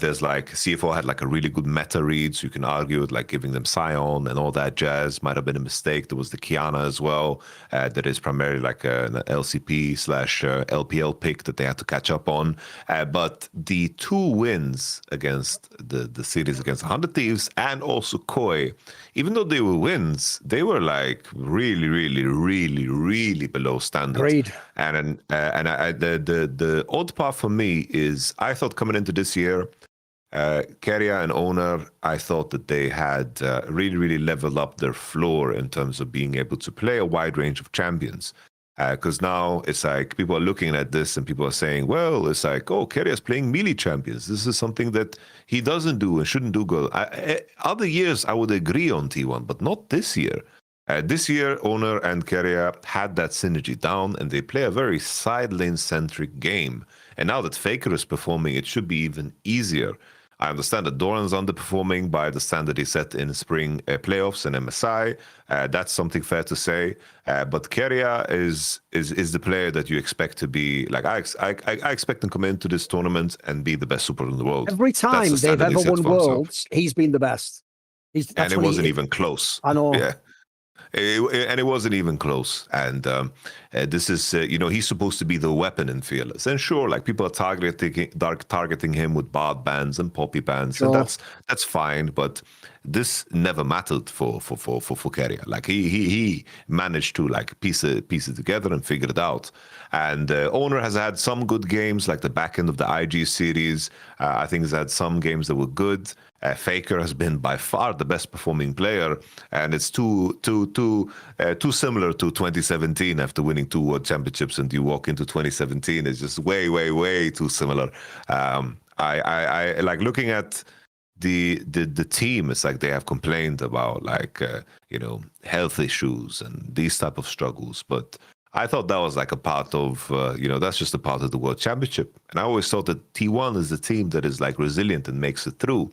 There's like CFO had like a really good meta read, so you can argue with like giving them Scion and all that jazz might have been a mistake. There was the Canna as well, that is primarily like an LCP/LPL pick that they had to catch up on. But the 2 wins against the series against 100 Thieves and also Koi, even though they were wins, they were like really below standard. Agreed. And the odd part for me is I thought coming into this year, Keria and Owner, I thought that they had really leveled up their floor in terms of being able to play a wide range of champions. Because now it's like people are looking at this and people are saying, well, it's like, oh, Keria's playing melee champions. This is something that he doesn't do and shouldn't do good. Other years, I would agree on T1, but not this year. This year, Owner and Keria had that synergy down, and they play a very side lane-centric game. And now that Faker is performing, it should be even easier. I understand that Doran's underperforming by the standard he set in spring playoffs and MSI. That's something fair to say. But Keria is the player that you expect to be like. I expect him to come into this tournament and be the best supporter in the world. Every time they've ever won Worlds, he's been the best. And it wasn't even close. I know. Yeah. And it wasn't even close. And this is, he's supposed to be the weapon in Fearless. And sure, like people are targeting him with bard bans and poppy bans, sure. And that's fine. But this never mattered for Keria. Like he managed to like piece it together and figure it out. And Owner has had some good games, like the back end of the IG series. I think he's had some games that were good. Faker has been by far the best performing player, and it's too similar to 2017 after winning 2 world championships, and you walk into 2017 it's just way too similar. I like looking at the team. It's like they have complained about like health issues and these type of struggles, but I thought that was like a part of that's just a part of the world championship. And I always thought that T1 is the team that is like resilient and makes it through.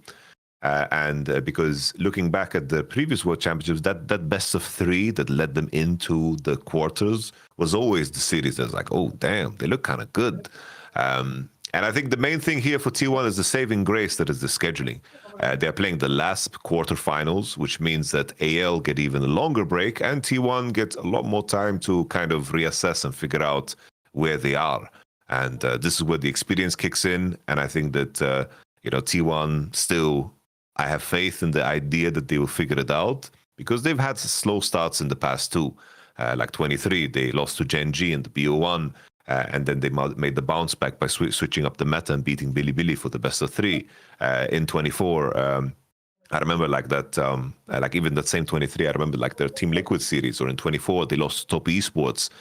Because looking back at the previous World Championships, that best of 3 that led them into the quarters was always the series that's like, oh, damn, they look kind of good. And I think the main thing here for T1 is the saving grace that is the scheduling. They're playing the last quarterfinals, which means that AL get even a longer break, and T1 gets a lot more time to kind of reassess and figure out where they are. And this is where the experience kicks in. And I think that, T1 still... I have faith in the idea that they will figure it out because they've had slow starts in the past too. Like 23, they lost to GenG in the BO1, and then they made the bounce back by switching up the meta and beating Billy for the best of 3. In 24, I remember like that, like even that same 23, I remember like their Team Liquid series, or in 24, they lost to Top Esports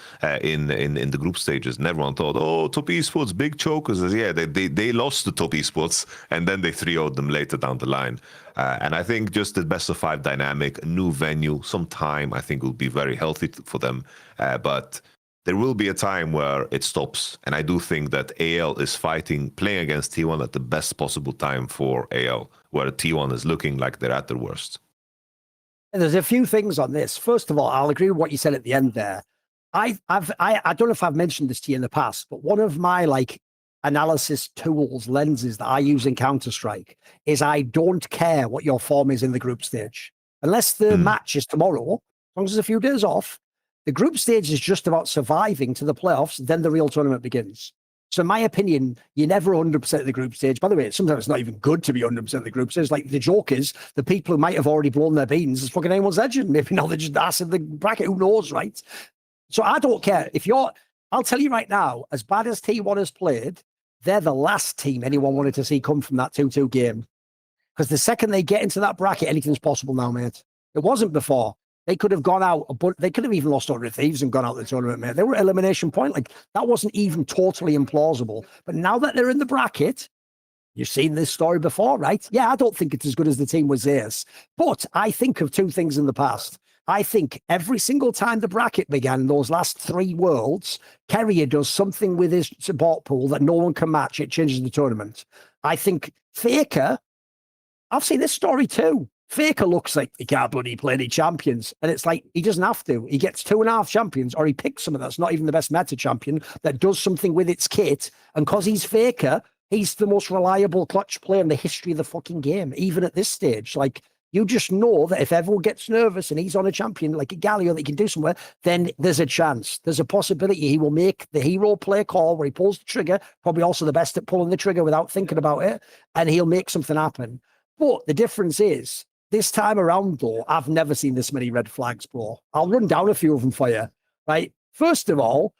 in the group stages. And everyone thought, oh, Top Esports, big chokers. Yeah, they lost to Top Esports, and then they 3-0'd them later down the line. And I think just the best of 5 dynamic, a new venue, some time, I think will be very healthy for them. But there will be a time where it stops. And I do think that AL is playing against T1 at the best possible time for AL, where T1 is looking like they're at their worst. And there's a few things on this. First of all, I'll agree with what you said at the end there. I don't know if I've mentioned this to you in the past, but one of my like analysis tools, lenses that I use in Counter-Strike is I don't care what your form is in the group stage. Unless the match is tomorrow, as long as there's a few days off, the group stage is just about surviving to the playoffs, then the real tournament begins. So in my opinion, you're never 100% of the group stage. By the way, sometimes it's not even good to be 100% of the group stage. Like the joke is, the people who might have already blown their beans is fucking anyone's legend. Maybe now they're just ass in the bracket. Who knows, right? So I don't care. I'll tell you right now, as bad as T1 has played, they're the last team anyone wanted to see come from that 2-2 game. Because the second they get into that bracket, anything's possible now, mate. It wasn't before. They could have gone out, but they could have even lost over to Thieves and gone out the tournament, mate. They were elimination point. Like, that wasn't even totally implausible. But now that they're in the bracket, you've seen this story before, right? Yeah, I don't think it's as good as the team was this. But I think of two things in the past. I think every single time the bracket began, those last 3 worlds, Keria does something with his support pool that no one can match. It changes the tournament. I think Faker, I've seen this story too. Faker looks like he can't bloody play any champions. And it's like, he doesn't have to. He gets 2.5 champions, or he picks someone that's not even the best meta champion that does something with its kit. And because he's Faker, he's the most reliable clutch player in the history of the fucking game, even at this stage. Like, you just know that if everyone gets nervous and he's on a champion like a Galio that he can do somewhere, then there's a chance. There's a possibility he will make the hero play call where he pulls the trigger, probably also the best at pulling the trigger without thinking about it, and he'll make something happen. But the difference is, this time around, though, I've never seen this many red flags, bro. I'll run down a few of them for you, right? First of all,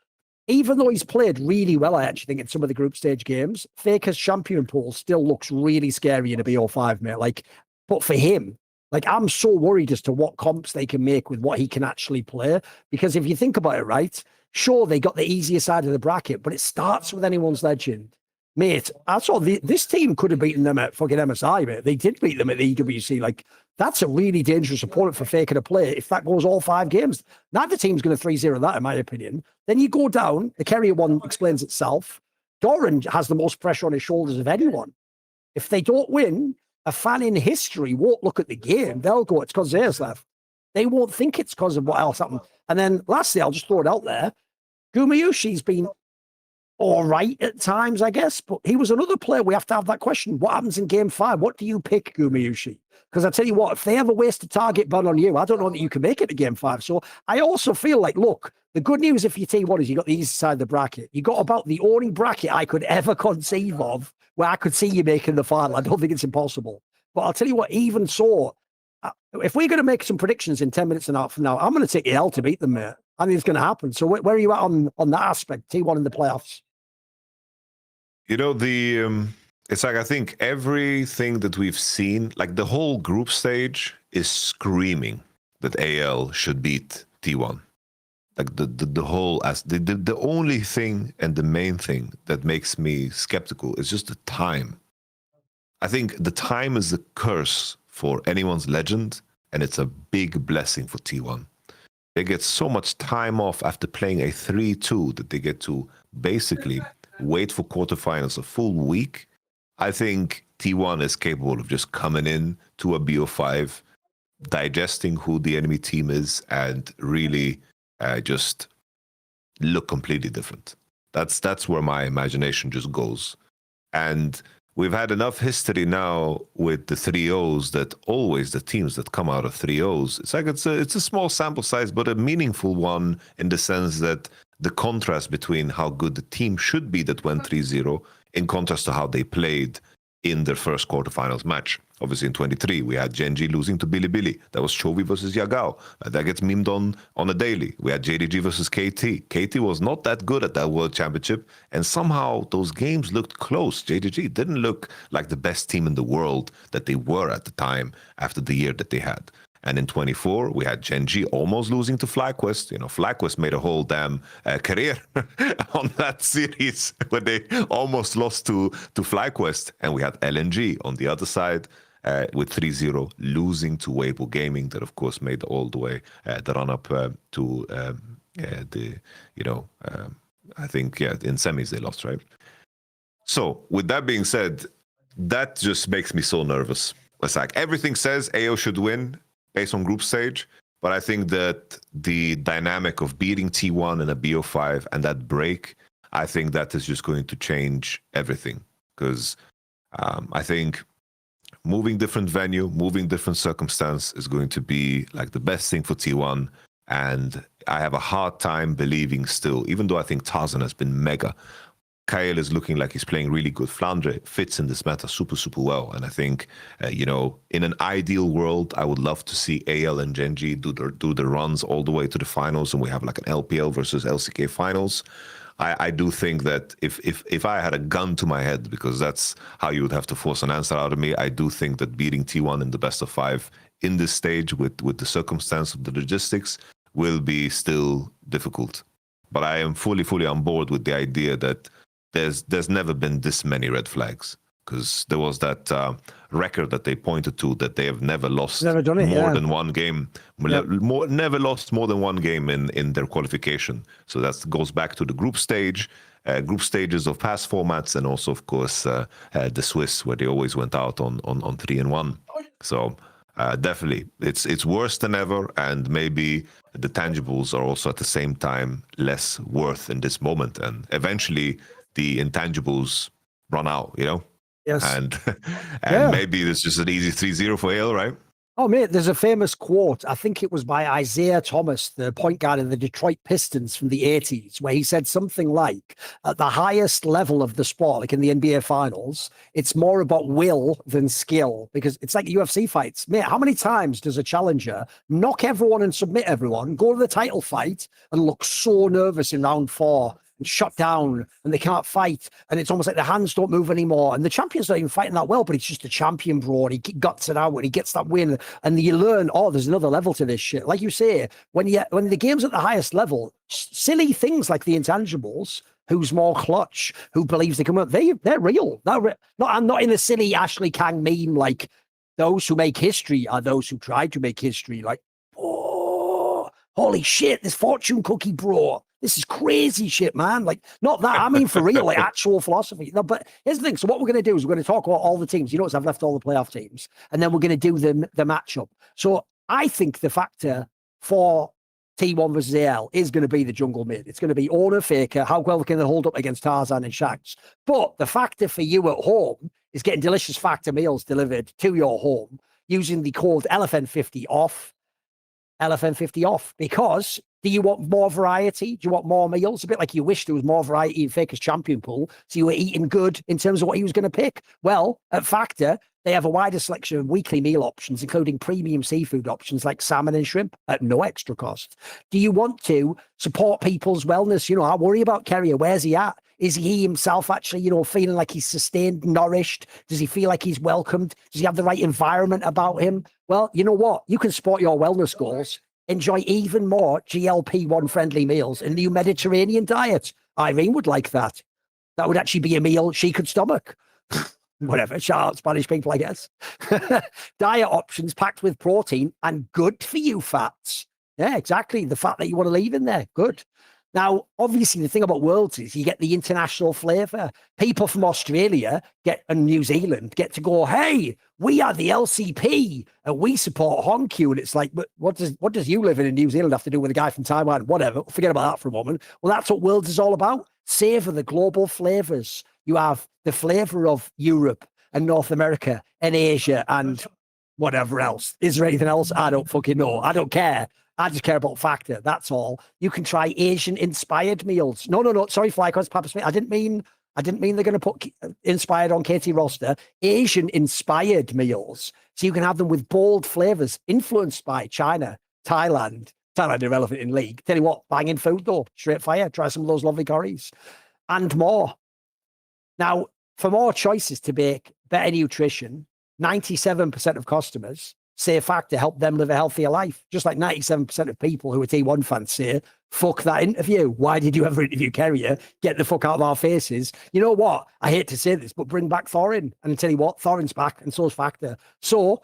even though he's played really well, I actually think, in some of the group stage games, Faker's champion pool still looks really scary in a BO5, mate. Like, but for him, like, I'm so worried as to what comps they can make with what he can actually play. Because if you think about it, right, sure, they got the easier side of the bracket, but it starts with anyone's legend. Mate, I saw this team could have beaten them at fucking MSI, mate. They did beat them at the EWC. Like, that's a really dangerous opponent for Faker to play if that goes all 5 games. Neither team's going to 3-0 that, in my opinion. Then you go down, the Keria one explains itself. Thorin has the most pressure on his shoulders of anyone. If they don't win, a fan in history won't look at the game. They'll go, it's because theirs left. They won't think it's because of what else happened. And then lastly, I'll just throw it out there. Gumayushi's been all right at times, I guess, but he was another player. We have to have that question. What happens in game 5? What do you pick, Gumayushi? Because I tell you what, if they ever waste a target ban on you, I don't know that you can make it to game 5. So I also feel like, look, the good news if you're T1 is you got the easy side of the bracket. You got about the only bracket I could ever conceive of where I could see you making the final. I don't think it's impossible. But I'll tell you what, even so, if we're going to make some predictions in 10 minutes and a half from now, I'm going to take the L to beat them, mate. I think it's going to happen. So where are you at on that aspect, T1 in the playoffs? You know, it's like, I think everything that we've seen, like the whole group stage is screaming that AL should beat T1. Like the whole, the only thing and the main thing that makes me skeptical is just the time. I think the time is a curse for anyone's legend, and it's a big blessing for T1. They get so much time off after playing a 3-2 that they get to basically wait for quarterfinals a full week. I think T1 is capable of just coming in to a BO5, digesting who the enemy team is, and really just look completely different. That's where my imagination just goes. And we've had enough history now with the 3-0s that always the teams that come out of 3-0s, it's like it's a small sample size, but a meaningful one in the sense that the contrast between how good the team should be that went 3-0 in contrast to how they played in their first quarterfinals match. Obviously in 23, we had GenG losing to Bilibili. That was Chovy versus Yagao. That gets memed on a daily. We had JDG versus KT. KT was not that good at that World Championship, and somehow those games looked close. JDG didn't look like the best team in the world that they were at the time after the year that they had. And in 24, we had GenG almost losing to FlyQuest. You know, FlyQuest made a whole damn career on that series when they almost lost to FlyQuest. And we had LNG on the other side with 3-0 losing to Weibo Gaming that, of course, made all the way the run-up to I think in semis they lost, right? So with that being said, that just makes me so nervous. It's like everything says AO should win based on group stage, but I think that the dynamic of beating T1 in a BO5 and that break, I think that is just going to change everything. Because I think moving different venue, moving different circumstance is going to be like the best thing for T1. And I have a hard time believing still, even though I think Tarzan has been mega, Kyle is looking like he's playing really good. Flandre fits in this meta super, super well. And I think, in an ideal world, I would love to see AL and GenG do the runs all the way to the finals, and we have like an LPL versus LCK finals. I do think that if I had a gun to my head, because that's how you would have to force an answer out of me, I do think that beating T1 in the best of 5 in this stage with the circumstance of the logistics will be still difficult. But I am fully on board with the idea that there's never been this many red flags, because there was that record that they pointed to that they have never lost than one game. Yep. Never lost more than one game in their qualification. So that goes back to the group stage, group stages of past formats, and also, of course, the Swiss, where they always went out on 3-1. So definitely, it's worse than ever, and maybe the tangibles are also at the same time less worth in this moment, and eventually the intangibles run out, Yes. And maybe it's just an easy 3-0 for AL, right? Oh, mate, there's a famous quote. I think it was by Isaiah Thomas, the point guard of the Detroit Pistons from the 80s, where he said something like, at the highest level of the sport, like in the NBA finals, it's more about will than skill, because it's like UFC fights. Mate, how many times does a challenger knock everyone and submit everyone, go to the title fight, and look so nervous in round 4? And shut down, and they can't fight, and it's almost like the hands don't move anymore, and the champion's not even fighting that well, but he's just a champion, bro, and he guts it out and he gets that win, and you learn, there's another level to this shit. Like you say, when the game's at the highest level, silly things like the intangibles, who's more clutch, who believes they come up, they're real. I'm not in a silly Ashley Kang meme like those who make history are those who try to make history. Like, holy shit, this fortune cookie, bro. This is crazy shit, man. Like, not that. I mean, for real, like actual philosophy. No, but here's the thing. So what we're going to do is we're going to talk about all the teams. You notice I've left all the playoff teams. And then we're going to do the matchup. So I think the factor for T1 versus AL is going to be the jungle mid. It's going to be Owner, Faker. How well can they hold up against Tarzan and Shax? But the factor for you at home is getting delicious factor meals delivered to your home using the code LFN50 off. LFN50 off, because do you want more variety? Do you want more meals? A bit like you wish there was more variety in Faker's champion pool, so you were eating good in terms of what he was going to pick. Well, at Factor, they have a wider selection of weekly meal options, including premium seafood options like salmon and shrimp at no extra cost. Do you want to support people's wellness? I worry about Keria. Where's he at? Is he himself actually, feeling like he's sustained, nourished? Does he feel like he's welcomed? Does he have the right environment about him? Well, you know what? You can support your wellness goals. Enjoy even more GLP-1 friendly meals and new Mediterranean diet. Irene would like that. That would actually be a meal she could stomach. Whatever, shout out Spanish people, I guess. Diet options packed with protein and good for you fats. Yeah, exactly. The fat that you want to leave in there. Good. Now, obviously, the thing about Worlds is you get the international flavour. People from Australia and New Zealand get to go, hey, we are the LCP and we support Hongq. And it's like, but what does you living in New Zealand have to do with a guy from Taiwan? Whatever. Forget about that for a moment. Well, that's what Worlds is all about. Savour the global flavours. You have the flavour of Europe and North America and Asia and whatever else. Is there anything else? I don't fucking know. I don't care. I just care about Factor. That's all. You can try Asian-inspired meals. No. Sorry, FlyQuest, Papa Smith. I didn't mean they're going to put inspired on KT roster. Asian-inspired meals. So you can have them with bold flavors influenced by China, Thailand. Thailand irrelevant in league. Tell you what, banging food though. Straight fire. Try some of those lovely curries. And more. Now, for more choices to make better nutrition, 97% of customers say Factor help them live a healthier life. Just like 97% of people who are T1 fans say, fuck that interview. Why did you ever interview Keria? Get the fuck out of our faces. You know what? I hate to say this, but bring back Thorin. And I tell you what, Thorin's back and so's Factor. So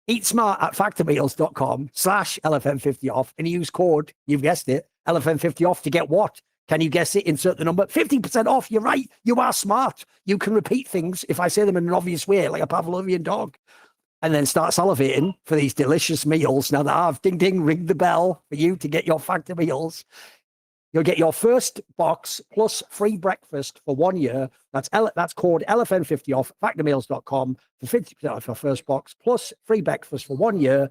eat smart at factormeals.com/LFM50 off and use code, you've guessed it, LFN50 off to get what? Can you guess it? Insert the number. 50% off. You're right. You are smart. You can repeat things if I say them in an obvious way, like a Pavlovian dog, and then start salivating for these delicious meals. Now that I've ding, ding, ring the bell for you to get your Factor meals. You'll get your first box plus free breakfast for 1 year. That's code LFN50 off factormeals.com for 50% off your first box plus free breakfast for 1 year.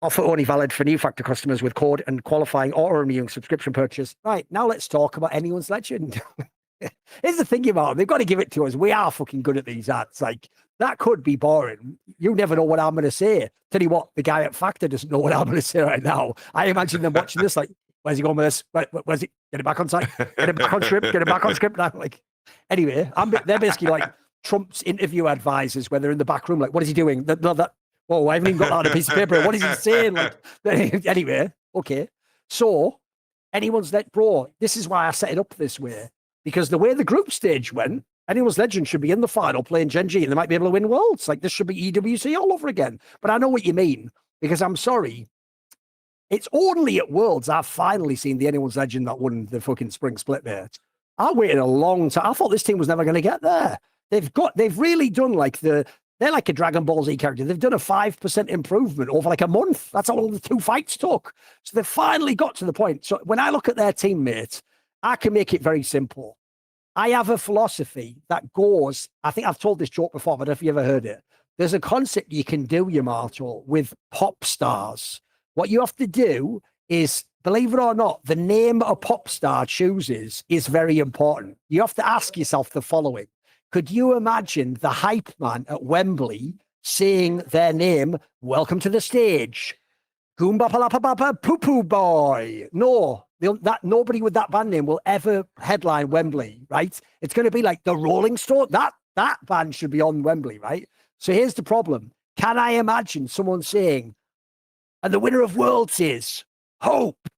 Offer only valid for new Factor customers with code and qualifying auto-renewing subscription purchase. Right, now let's talk about anyone's legend. Here's the thing about them. They've got to give it to us. We are fucking good at these ads. Like, that could be boring. You never know what I'm going to say. Tell you what, the guy at Factor doesn't know what I'm going to say right now. I imagine them watching this like, where's he going with this? Where's he? Get it back on site. Get it back on script. Get it back on script. Like, anyway, they're basically like Trump's interview advisors, where they're in the back room. Like, what is he doing? Oh, I haven't even got that on a piece of paper. What is he saying? Like, anyway, okay. So, anyone's bro, this is why I set it up this way. Because the way the group stage went, anyone's legend should be in the final playing GenG, and they might be able to win worlds. Like, this should be EWC all over again. But I know what you mean, because I'm sorry. It's only at Worlds I've finally seen the anyone's legend that won the fucking spring split, mate. I waited a long time. I thought this team was never going to get there. They've really done they're like a Dragon Ball Z character. They've done a 5% improvement over like a month. That's how long the 2 fights took. So they finally got to the point. So when I look at their teammates, I can make it very simple. I have a philosophy that goes, I think I've told this joke before, but if you ever heard it, there's a concept you can do, Yamato, with pop stars. What you have to do is, believe it or not, the name a pop star chooses is very important. You have to ask yourself the following. Could you imagine the hype man at Wembley saying their name, welcome to the stage, Goomba Palapapapa Poo Poo Boy? No, nobody with that band name will ever headline Wembley, right? It's going to be like the Rolling Stone. That band should be on Wembley, right? So here's the problem. Can I imagine someone saying, and the winner of Worlds is Hope?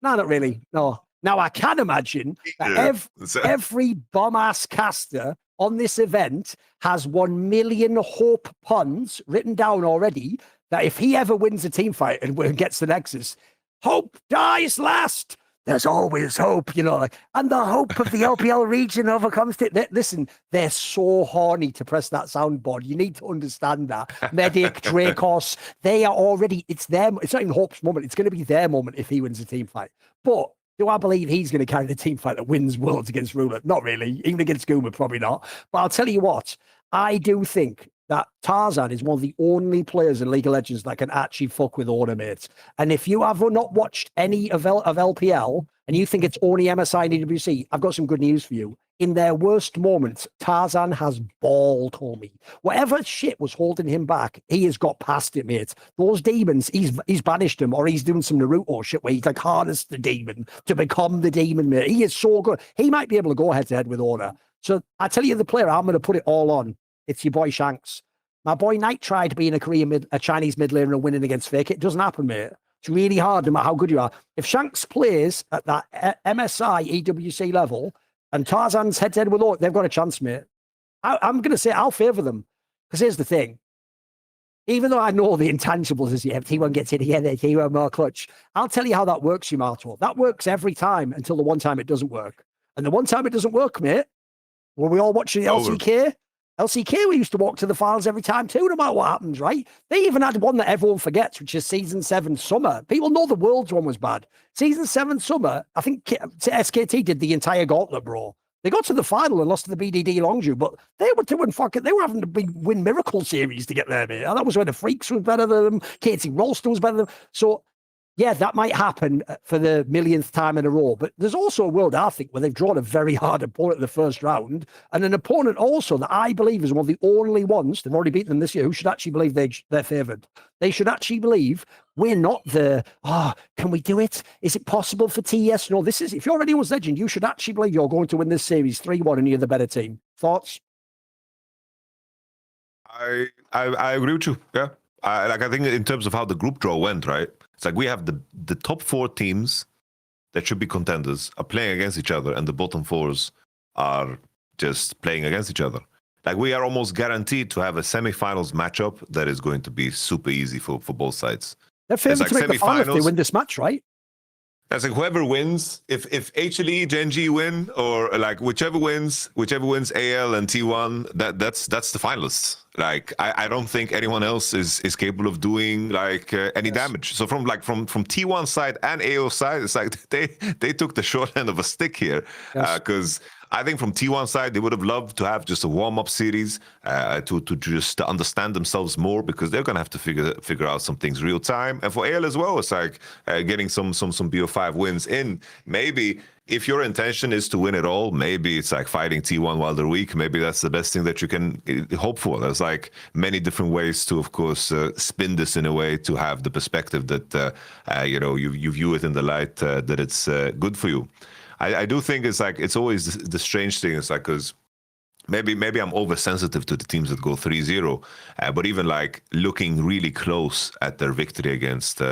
No, not really. No. Now, I can imagine that every bomb-ass caster on this event has 1 million Hope puns written down already, that if he ever wins a team fight and gets the Nexus, Hope dies last. There's always hope, and the hope of the LPL region overcomes it. Listen, they're so horny to press that soundboard. You need to understand that. Medic, Dracos, they are already, it's not even Hope's moment. It's going to be their moment if he wins a team fight. But do I believe he's going to carry the team fight that wins Worlds against Ruler? Not really. Even against Goomer, probably not. But I'll tell you what, I do think that Tarzan is one of the only players in League of Legends that can actually fuck with order, mates. And if you have not watched any of LPL and you think it's only MSI and EWC, I've got some good news for you. In their worst moments, Tarzan has balled, homie. Whatever shit was holding him back, he has got past it, mate. Those demons, he's banished them, or he's doing some Naruto shit where he's like harnessed the demon to become the demon, mate. He is so good. He might be able to go head-to-head with Order. So I tell you, the player I'm going to put it all on. It's your boy Shanks. My boy Knight tried being a Chinese mid laner and winning against Fake. It doesn't happen, mate. It's really hard, no matter how good you are. If Shanks plays at that MSI EWC level and Tarzan's head-to-head with Orc, they've got a chance, mate. I'm going to say I'll favour them. Because here's the thing. Even though I know the intangibles is T1 gets in here, T1 more clutch. I'll tell you how that works, Yamato. That works every time until the one time it doesn't work. And the one time it doesn't work, mate, were we all watching the LCK? LCK, we used to walk to the finals every time too, no matter what happens, right? They even had one that everyone forgets, which is Season 7 Summer. People know the Worlds one was bad. Season 7 Summer, I think SKT did the entire gauntlet, bro. They got to the final and lost to the BDD Longzhu, but they were doing they were having to win Miracle Series to get there, mate. And that was when the Freaks was better than them, KT Rolster was better than them. So, yeah, that might happen for the millionth time in a row. But there's also a world, I think, where they've drawn a very hard opponent in the first round, and an opponent also that I believe is one of the only ones, they've already beaten them this year, who should actually believe they're favoured. They should actually believe we're not can we do it? Is it possible for TS? No, if you're anyone's legend, you should actually believe you're going to win this series 3-1 and you're the better team. Thoughts? I agree with you, yeah. I think in terms of how the group draw went, right? It's like we have the top 4 teams that should be contenders are playing against each other, and the bottom 4s are just playing against each other. Like, we are almost guaranteed to have a semifinals matchup that is going to be super easy for both sides. They're favored to make the final if they win this match, right? That's like whoever wins, if HLE, GenG win, or like whichever wins AL and T1, that's the finalists. Like I don't think anyone else is capable of doing like any damage. So from T1 side and AO side, it's like they took the short end of a stick here, because I think from T1 side, they would have loved to have just a warm-up series to just understand themselves more, because they're gonna have to figure out some things real time. And for AL as well, it's like getting some BO5 wins in. Maybe if your intention is to win it all, maybe it's like fighting T1 while they're weak. Maybe that's the best thing that you can hope for. There's like many different ways to, of course, spin this in a way to have the perspective that you view it in the light that it's good for you. I do think it's like, it's always the strange thing. It's like, because maybe I'm oversensitive to the teams that go 3-0, but even like looking really close at their victory against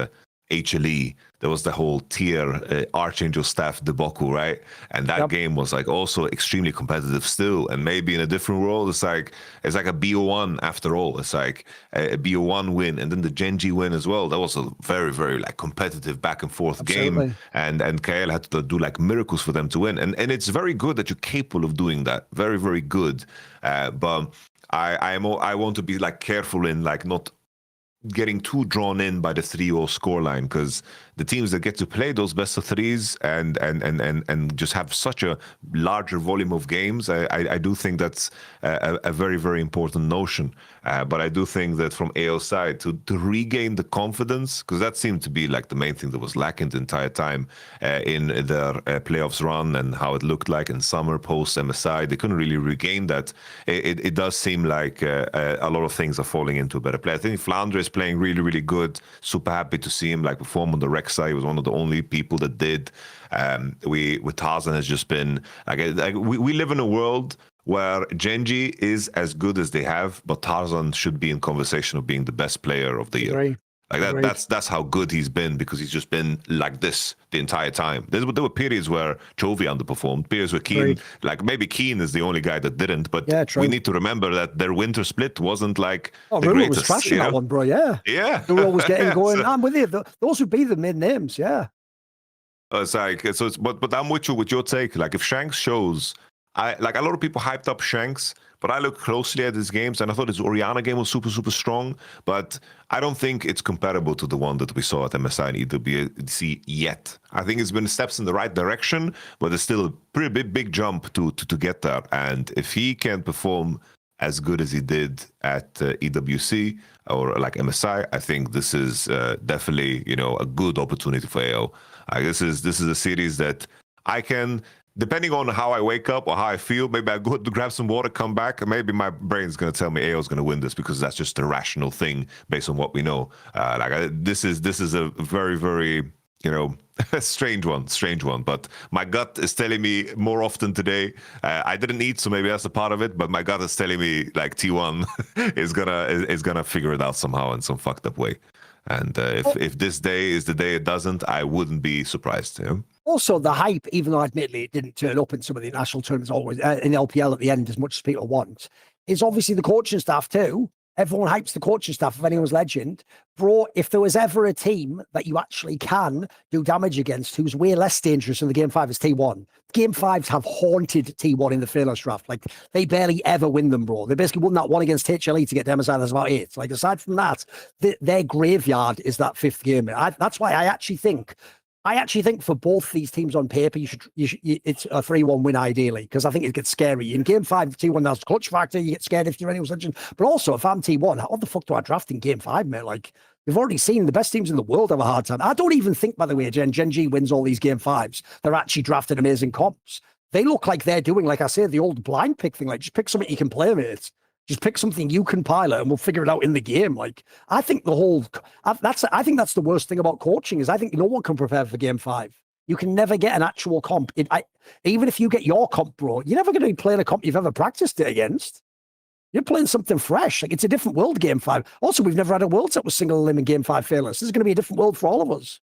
HLE, there was the whole tier Archangel staff debacle, right? And that game was like also extremely competitive still. And maybe in a different world, it's like a BO1 after all. It's like a BO1 win, and then the GenG win as well. That was a very, very like competitive back and forth game. And KL had to do like miracles for them to win. And it's very good that you're capable of doing that. Very, very good. But I want to be like careful in like not getting too drawn in by the 3-0 scoreline, because the teams that get to play those best of threes and just have such a larger volume of games, I do think that's a very, very important notion. But I do think that from AO side to regain the confidence, because that seemed to be like the main thing that was lacking the entire time in their playoffs run, and how it looked like in summer post MSI, they couldn't really regain that. It does seem like a lot of things are falling into a better play. I think Flandre is playing really, really good. Super happy to see him like perform on the rec side. He was one of the only people that did. With Tarzan has just been like we live in a world where GenG is as good as they have, but Tarzan should be in conversation of being the best player of the year. Like that, that's how good he's been, because he's just been like this the entire time. There were periods where Chovy underperformed, periods where Keen, like maybe Keen is the only guy that didn't, but we need to remember that their winter split wasn't like the greatest. Was trashing that one, bro. Yeah. They were always getting going. I'm with you. Those would be the mid names. Yeah. It's like, but I'm with you with your take. Like if Shanks shows, a lot of people hyped up Shanks, but I look closely at his games and I thought his Orianna game was super, super strong, but I don't think it's comparable to the one that we saw at MSI and EWC yet. I think it's been steps in the right direction, but it's still a pretty big jump to get there. And if he can perform as good as he did at EWC or like MSI, I think this is definitely, a good opportunity for AO. This is a series that I can, depending on how I wake up or how I feel, maybe I go to grab some water, come back, and maybe my brain's going to tell me AO's going to win this, because that's just a rational thing based on what we know. This is a very, very, strange one. But my gut is telling me more often today. I didn't eat, so maybe that's a part of it. But my gut is telling me like T1 is gonna figure it out somehow in some fucked up way. And if this day is the day it doesn't, I wouldn't be surprised. Also, the hype, even though admittedly it didn't turn up in some of the national tournaments always in LPL at the end as much as people want, is obviously the coaching staff too. Everyone hypes the coaching staff if anyone's legend. Bro, if there was ever a team that you actually can do damage against who's way less dangerous in the Game 5 is T1. Game 5s have haunted T1 in the Fearless draft. Like, they barely ever win them, bro. They basically won that one against HLE to get to MSI. That's about it. Like, aside from that, their graveyard is that fifth game. That's why I actually think for both these teams on paper, it's a 3-1 win ideally, because I think it gets scary. In Game 5, T1 has clutch factor, you get scared if you're anyone's legend. But also, if I'm T1, what the fuck do I draft in Game 5, mate? Like, we've already seen the best teams in the world have a hard time. I don't even think, by the way, GenG wins all these Game 5s. They're actually drafted amazing comps. They look like they're doing, like I say, the old blind pick thing, like just pick something you can play, mate. Just pick something you can pilot and we'll figure it out in the game. Like, I think I think that's the worst thing about coaching is I think no one can prepare for Game 5. You can never get an actual comp. Even if you get your comp, bro, you're never going to be playing a comp you've ever practiced it against. You're playing something fresh. Like, it's a different world, Game 5. Also, we've never had a world set with single limb in Game 5 Fearless. This is going to be a different world for all of us.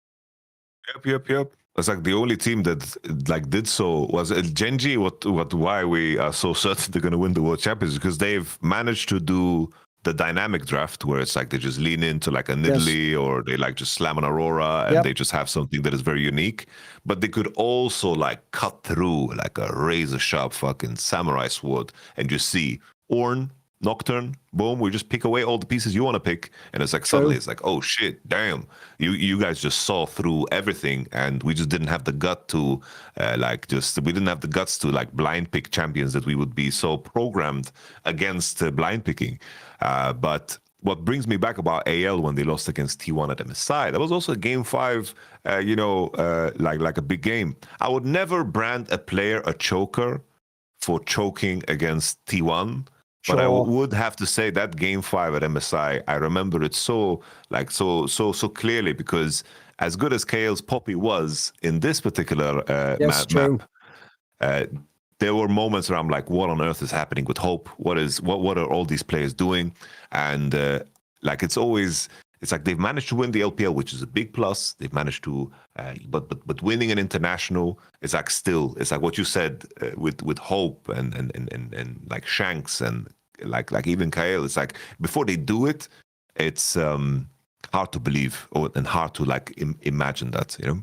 Yep. It's like the only team that like did so was GenG. Why we are so certain they're going to win the world championships, because they've managed to do the dynamic draft where it's like they just lean into like a Nidalee or they like just slam an Aurora and they just have something that is very unique. But they could also like cut through like a razor sharp fucking samurai sword and just see Ornn, Nocturne, boom, we just pick away all the pieces you want to pick. And it's like suddenly it's like, oh shit, damn. You guys just saw through everything and we just didn't have the gut to we didn't have the guts to like blind pick champions that we would be so programmed against blind picking. But what brings me back about AL when they lost against T1 at MSI, that was also a game 5, like a big game. I would never brand a player a choker for choking against T1. But I would have to say that game 5 at MSI, I remember it so clearly because as good as KL's Poppy was in this particular map, there were moments where I'm like, what on earth is happening with Hope? What are all these players doing? And it's like they've managed to win the LPL, which is a big plus. They've managed to, but winning an international is like still, it's like what you said with Hope and like Shanks and like even Kael. It's like before they do it, it's hard to believe and hard to like imagine that, you know.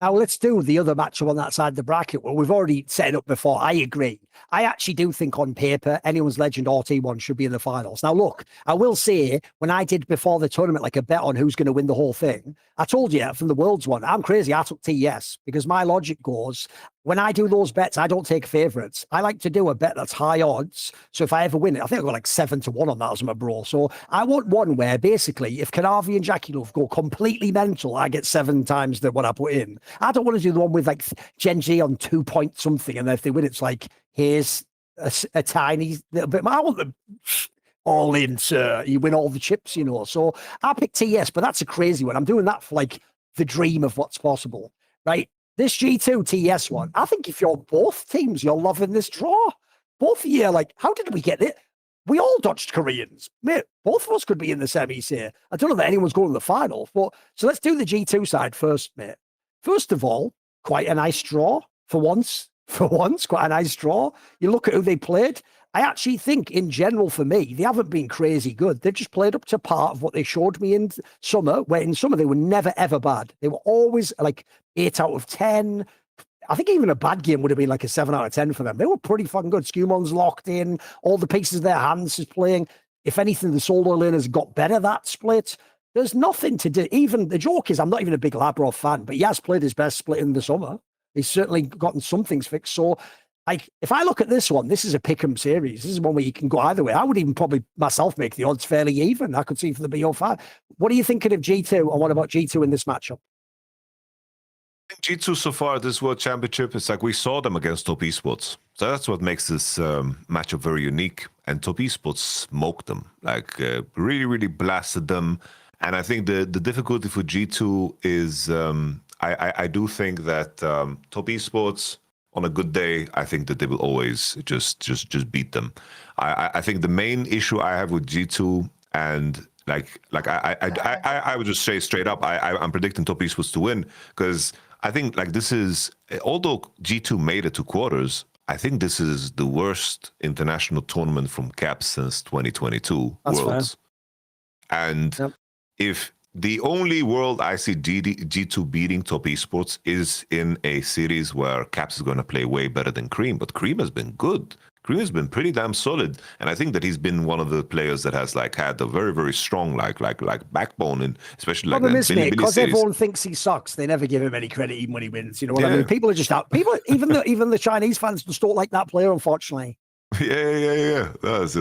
Now let's do the other matchup on that side of the bracket. Well, we've already set it up before. I agree. I actually do think on paper, anyone's Legend or T1 should be in the finals. Now, look, I will say when I did before the tournament, like a bet on who's going to win the whole thing, I told you from the Worlds one, I'm crazy. I took TS because my logic goes, when I do those bets, I don't take favorites. I like to do a bet that's high odds. So if I ever win it, I think I got like 7-1 on that as my bro. So I want one where basically if Kanavi and Jackie Love go completely mental, I get 7 times what I put in. I don't want to do the one with like GenG on 2 point something. And then if they win, it's like, here's a tiny little bit. I want them all in, sir. You win all the chips, you know. So I picked TS, but that's a crazy one. I'm doing that for like the dream of what's possible, right? This G2 TS one, I think if you're both teams, you're loving this draw. Both of you are like, how did we get it? We all dodged Koreans. Mate, both of us could be in the semis here. I don't know that anyone's going to the final. But so let's do the G2 side first, mate. First of all, quite a nice draw for once. For once, quite a nice draw. You look at who they played. I actually think, in general, for me, they haven't been crazy good. They've just played up to part of what they showed me in summer, where in summer they were never, ever bad. They were always like 8 out of 10. I think even a bad game would have been like a 7 out of 10 for them. They were pretty fucking good. Skumon's locked in. All the pieces of their hands is playing. If anything, the solo lane has got better, that split. There's nothing to do. Even the joke is, I'm not even a big Labrov fan, but he has played his best split in the summer. He's certainly gotten some things fixed. So, like, if I look at this one, this is a pick 'em series. This is one where you can go either way. I would even probably myself make the odds fairly even. I could see for the BO5. What are you thinking of G2, and what about G2 in this matchup? G2 so far this World Championship, it's like we saw them against Top Esports. So that's what makes this matchup very unique. And Top Esports smoked them, like really, really blasted them. And I think the difficulty for G2 is I do think that Top Esports on a good day, I think that they will always just beat them. I think the main issue I have with G2 and I would just say straight up, I'm predicting Top Esports to win because I think like this is, although G2 made it to quarters, I think this is the worst international tournament from Caps since 2022 That's Worlds. Fair. And if the only world I see G2 beating Top Esports is in a series where Caps is going to play way better than Creme, but Creme has been good. Creme has been pretty damn solid, and I think that he's been one of the players that has like had a very, very strong like backbone, and especially like that Billy because series. Everyone thinks he sucks. They never give him any credit even when he wins. You know what I mean? People are just out. People, even the Chinese fans just don't like that player, unfortunately. Yeah. No, it's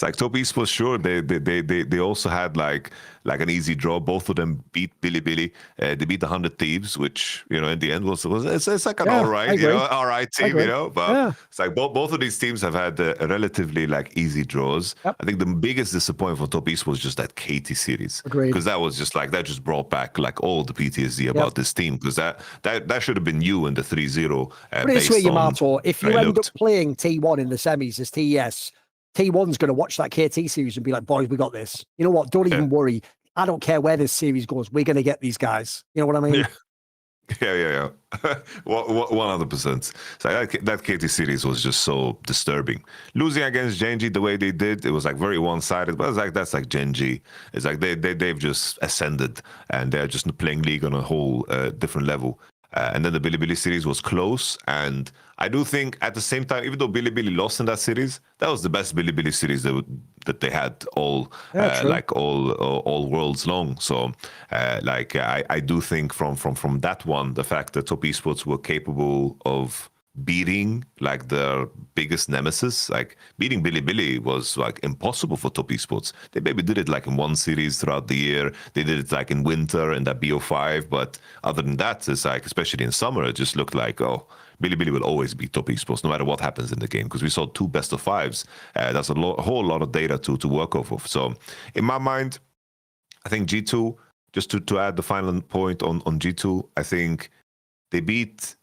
like Top Esports. Sure, they also had like an easy draw. Both of them beat Billy. They beat the 100 Thieves, which in the end was it's like an all right team, But it's like both of these teams have had a relatively like easy draws. Yep. I think the biggest disappointment for Top Esports was just that KT series, because that was just like that just brought back like all the PTSD about this team, because that should have been you in the 3-0. But it's where Yamato, if you end up playing T1 in the semis as TS, T1's going to watch that KT series and be like, boys, we got this. You know what? Don't even worry. I don't care where this series goes. We're going to get these guys. You know what I mean? Yeah. 100%. So that KT series was just so disturbing. Losing against GenG the way they did, it was like very one-sided. But it's like that's like GenG. It's like they've just ascended and they're just playing League on a whole different level. And then the Bilibili series was close. And I do think at the same time, even though Bilibili lost in that series, that was the best Bilibili series that they had all all worlds long. So I do think from that one, the fact that Top Esports were capable of beating like their biggest nemesis, like beating Bilibili was like impossible for Top Esports. They maybe did it like in one series throughout the year. They did it like in winter in that BO5, but other than that, it's like especially in summer, it just looked like Bilibili will always beat Top Esports no matter what happens in the game because we saw 2 best of 5s. That's a whole lot of data to work off of. So in my mind, I think G2, just to add the final point on G2, I think they beat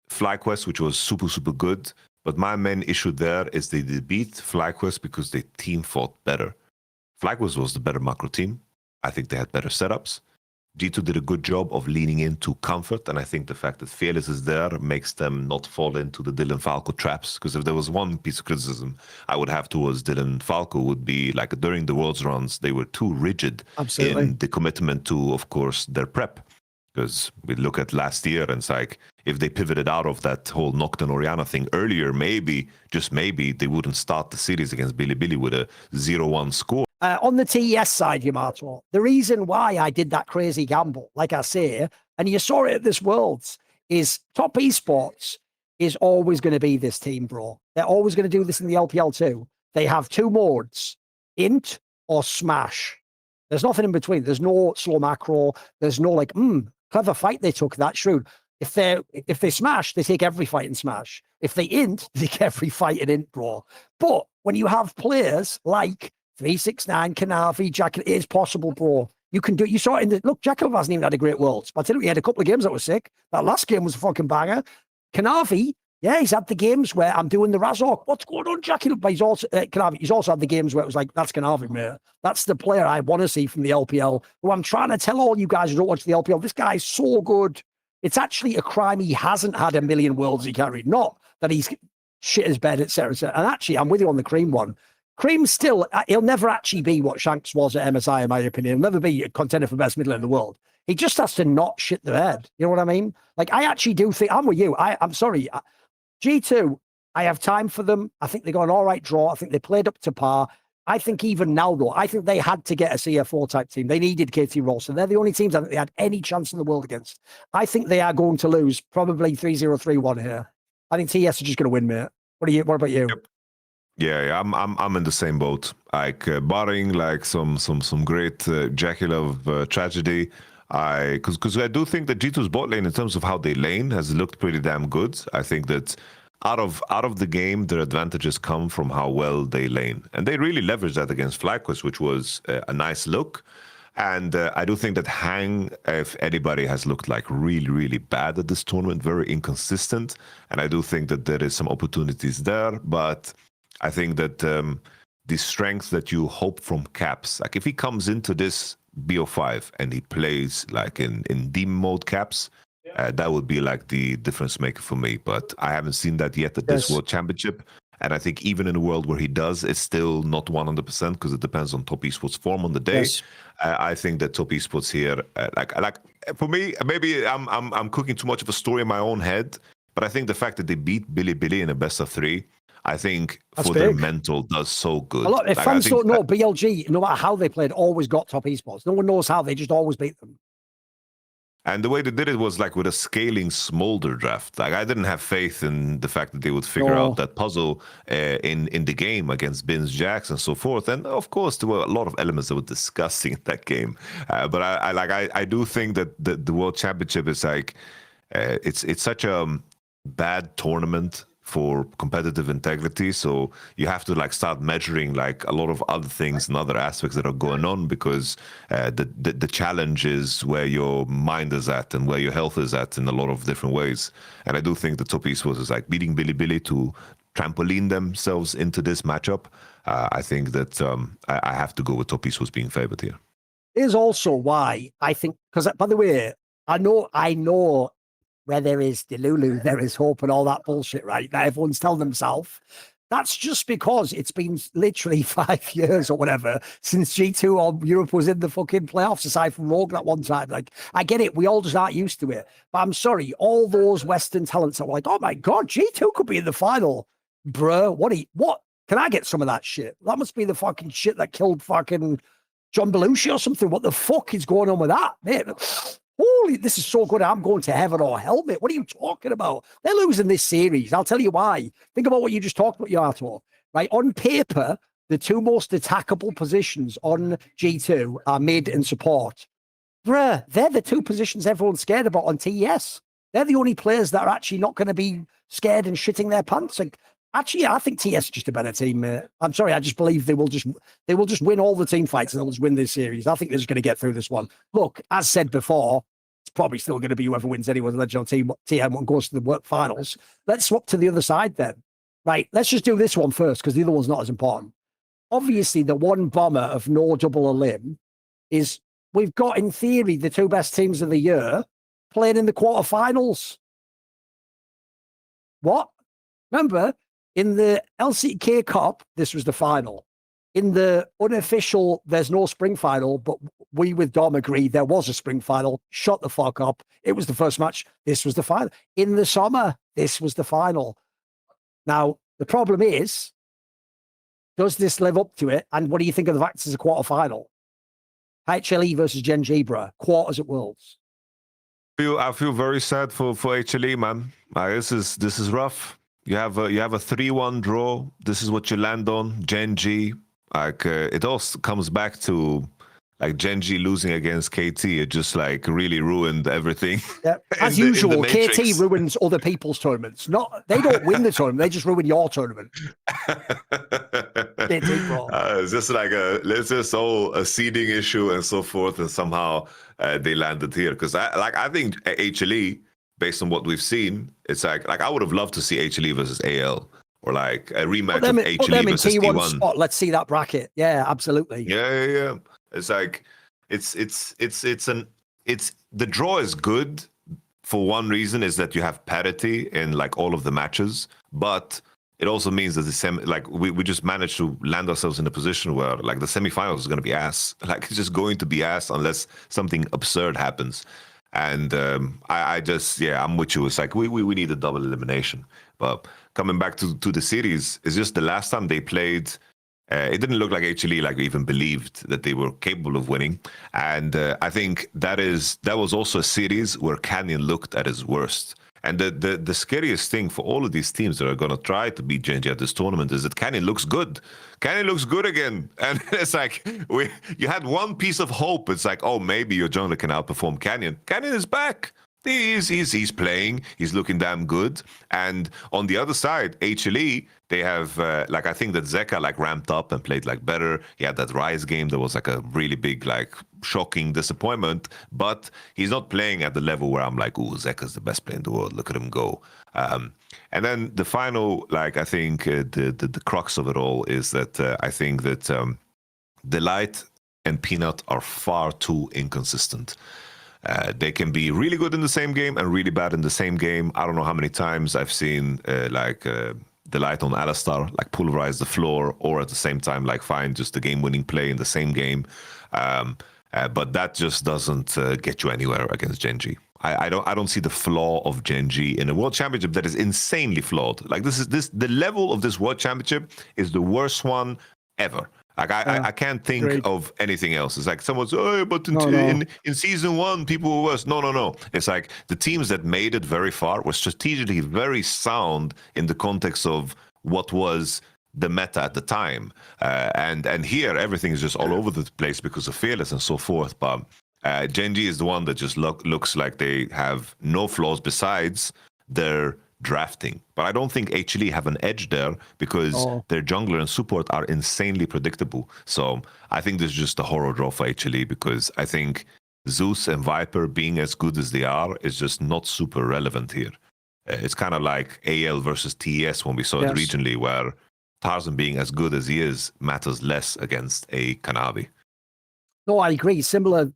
FlyQuest, which was super, super good. But my main issue there is they beat FlyQuest because they team fought better. FlyQuest was the better macro team. I think they had better setups. G2 did a good job of leaning into comfort, and I think the fact that Fearless is there makes them not fall into the Dylan Falco traps. Because if there was one piece of criticism I would have towards Dylan Falco would be like during the Worlds runs, they were too rigid in the commitment to, of course, their prep. Because we look at last year and it's like, if they pivoted out of that whole Nocturne Oriana thing earlier, maybe, just maybe, they wouldn't start the series against Bilibili with a 0-1 score. On the TES side, Yamato, the reason why I did that crazy gamble, like I say, and you saw it at this Worlds, is Top Esports is always going to be this team, bro. They're always going to do this in the LPL too. They have 2 modes, int or smash. There's nothing in between. There's no slow macro. There's no like, clever fight they took, that shrewd. If they smash, they take every fight in smash. If they int, they take every fight in int, bro. But when you have players like 369, Kanavi, Jack, it is possible, bro. You can do it. You saw it in the look. Jackal hasn't even had a great Worlds. But I tell you, he had a couple of games that were sick. That last game was a fucking banger. Kanavi, yeah, he's had the games where I'm doing the Razork. What's going on, Jackal? But he's also Kanavi. He's also had the games where it was like, that's Kanavi, mate. That's the player I want to see from the LPL. Who I'm trying to tell all you guys who don't watch the LPL, this guy's so good. It's actually a crime he hasn't had a million Worlds he carried. Not that he's shit his bed, etc. And actually, I'm with you on the Creme one. Creme's still, he'll never actually be what Shanks was at MSI, in my opinion. He'll never be a contender for best middle in the world. He just has to not shit the bed. You know what I mean? Like, I actually do think, I'm with you. I'm sorry. G2, I have time for them. I think they got an all right draw. I think they played up to par. I think even now, though, I think they had to get a CF4 type team. They needed KT Rolston. They're the only teams I think they had any chance in the world against. I think they are going to lose probably 3-0, 3-1 here. I think TS are just going to win, mate. What about you? Yep. Yeah, I'm in the same boat. Like barring like some great Jekyll of tragedy, because I do think that G2's bot lane in terms of how they lane has looked pretty damn good. I think that out of the game, their advantages come from how well they lane, and they really leveraged that against FlyQuest, which was a nice look. And I do think that Hang, if anybody, has looked like really, really bad at this tournament, very inconsistent. And I do think that there is some opportunities there, but I think that the strength that you hope from Caps, like if he comes into this BO5 and he plays like in demon mode Caps, that would be like the difference maker for me. But I haven't seen that yet at this World Championship. And I think even in a world where he does, it's still not 100% because it depends on Top Esports form on the day. Yes. I think that Top Esports here, like for me, maybe I'm cooking too much of a story in my own head, but I think the fact that they beat Bilibili in a best of 3, I think that's for big. Their mental does so good. A lot, if fans don't know, BLG, no matter how they played, always got Top Esports. No one knows how, they just always beat them. And the way they did it was like with a scaling smolder draft. Like I didn't have faith in the fact that they would figure out that puzzle in the game against Bins, Jax, and so forth. And of course, there were a lot of elements that were disgusting in that game. But I do think that the World Championship is like it's such a bad tournament for competitive integrity, so you have to like start measuring like a lot of other things and other aspects that are going on, because the challenge is where your mind is at and where your health is at in a lot of different ways. And I do think the Top Esports is like beating Bilibili to trampoline themselves into this matchup. I think that I have to go with Top Esports being favored here. Here's also why I think, because by the way, I know where there is Delulu, there is hope and all that bullshit, right? That everyone's telling themselves. That's just because it's been literally 5 years or whatever since G2 or Europe was in the fucking playoffs, aside from Rogue that one time. Like, I get it. We all just aren't used to it. But I'm sorry, all those Western talents are like, oh my God, G2 could be in the final. Bruh, what? Can I get some of that shit? That must be the fucking shit that killed fucking John Belushi or something. What the fuck is going on with that, mate? Holy, this is so good. I'm going to heaven or hell, mate. What are you talking about? They're losing this series. I'll tell you why. Think about what you just talked about, Yato. Right? On paper, the two most attackable positions on G2 are mid and support. Bruh, they're the two positions everyone's scared about on TES. They're the only players that are actually not going to be scared and shitting their pants. Like, actually, I think TS is just a better team, mate. I'm sorry, I just believe they will just win all the team fights and they'll just win this series. I think they're just going to get through this one. Look, as said before, it's probably still going to be whoever wins anyone's original team TM1 goes to the work finals. Let's swap to the other side then. Right, let's just do this one first because the other one's not as important. Obviously, the one bomber of no double a limb is we've got, in theory, the two best teams of the year playing in the quarterfinals. What? Remember, in the LCK Cup, this was the final. In the unofficial, there's no spring final, but we with Dom agree there was a spring final. Shut the fuck up. It was the first match. This was the final. In the summer, this was the final. Now, the problem is, does this live up to it? And what do you think of the fact this is a quarterfinal? HLE versus GenG, bruh. Quarters at Worlds. I feel very sad for HLE, man. This is rough. You have a 3-1 draw. This is what you land on. GenG. Like it all comes back to like GenG losing against KT. It just like really ruined everything. Yeah. As usual, KT ruins other people's tournaments. They don't win the tournament. They just ruin your tournament. It's just like it's just all a seeding issue and so forth, and somehow they landed here. Because I think HLE, based on what we've seen, it's like I would have loved to see HLE versus AL, or like a rematch of HLE versus T1 spot. Let's see that bracket. Yeah, absolutely. Yeah. It's like it's the draw is good for one reason, is that you have parity in like all of the matches, but it also means that we just managed to land ourselves in a position where like the semifinals is going to be ass. Like it's just going to be ass unless something absurd happens. And I'm with you. It's like we need a double elimination. But coming back to the series, it's just the last time they played, it didn't look like HLE like even believed that they were capable of winning. And I think that was also a series where Canyon looked at his worst. And the scariest thing for all of these teams that are going to try to beat GenG at this tournament is that Canyon looks good. Canyon looks good again. And it's like, you had one piece of hope. It's like, oh, maybe your jungler can outperform Canyon. Canyon is back. He's playing. He's looking damn good. And on the other side, HLE, they have I think that Zeka like ramped up and played like better. He had that Rise game that was like a really big like shocking disappointment, but he's not playing at the level where I'm like, ooh, Zeka's the best player in the world. Look at him go. And then the final, like I think the crux of it all is that I think that Delight and Peanut are far too inconsistent. They can be really good in the same game and really bad in the same game. I don't know how many times I've seen Delight on Alistar like pulverize the floor, or at the same time like find just the game-winning play in the same game. But that just doesn't get you anywhere against GenG. I don't see the flaw of GenG in a world championship that is insanely flawed. Like the level of this world championship is the worst one ever. Like I can't think of anything else. It's like someone's, oh, but in season one, people were worse. No. It's like the teams that made it very far were strategically very sound in the context of what was the meta at the time. And here, everything is just all over the place because of Fearless and so forth. But GenG is the one that just looks like they have no flaws besides their drafting. But I don't think HLE have an edge there because their jungler and support are insanely predictable. So I think this is just a horror draw for HLE, because I think Zeus and Viper being as good as they are is just not super relevant here. It's kind of like AL versus TES when we saw it regionally, where Tarzan being as good as he is matters less against a Kanavi. No, I agree. Similar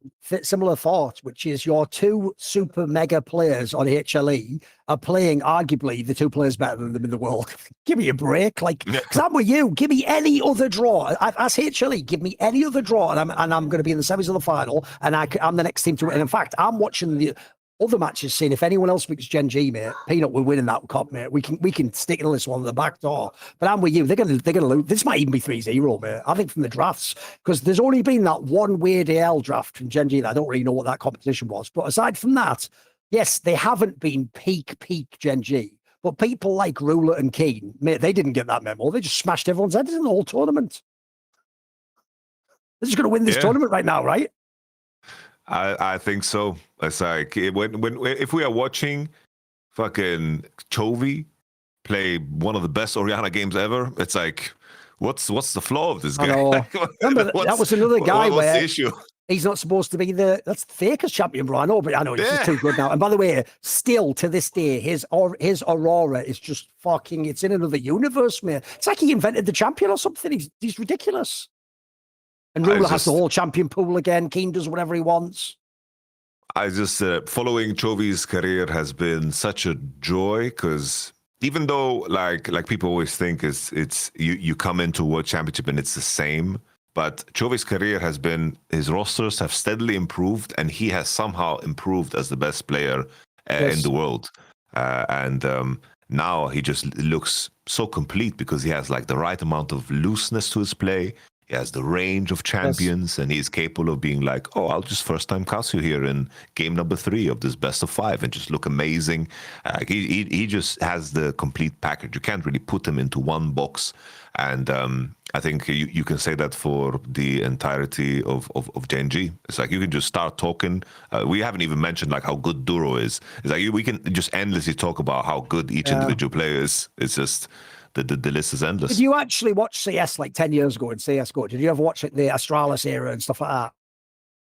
thought, which is your two super mega players on HLE are playing arguably the two players better than them in the world. Give me a break, like, because I'm with you. Give me any other draw. As HLE, give me any other draw, and I'm going to be in the semis of the final, and I'm the next team to win. And in fact, I'm watching the other matches, seeing if anyone else makes GenG, mate. Peanut, we're winning that cup, mate. We can stick in this one at the back door. But I'm with you. They're gonna lose. This might even be 3-0, mate. I think from the drafts, because there's only been that one weird AL draft from GenG that I don't really know what that competition was. But aside from that, yes, they haven't been peak GenG. But people like Ruler and Keen, mate, they didn't get that memo. They just smashed everyone's heads in the whole tournament. They're just gonna win this tournament right now, right? I think so. It's like when if we are watching fucking Chovy play one of the best Orianna games ever, it's like, what's the flaw of this guy? Remember, that was another guy what's where the issue? He's not supposed to be that's Faker's champion, bro. I know he's just too good now. And by the way, still to this day, his Aurora is just fucking. It's in another universe, man. It's like he invented the champion or something. He's ridiculous. And Ruler has the whole champion pool again. Keen does whatever he wants. I just following Chovy's career has been such a joy, because even though like people always think it's you come into World Championship and it's the same, but Chovy's career has been, his rosters have steadily improved, and he has somehow improved as the best player in the world. And now he just looks so complete because he has like the right amount of looseness to his play. He has the range of champions, and he's capable of being like, oh, I'll just first time cast you here in game number 3 of this best of 5 and just look amazing. He just has the complete package. You can't really put him into one box. And I think you can say that for the entirety of GenG. It's like you can just start talking. We haven't even mentioned like how good Duro is. It's like we can just endlessly talk about how good each individual player is. It's just... The list is endless. Did you actually watch CS like 10 years ago in CSGO? Did you ever watch like the Astralis era and stuff like that?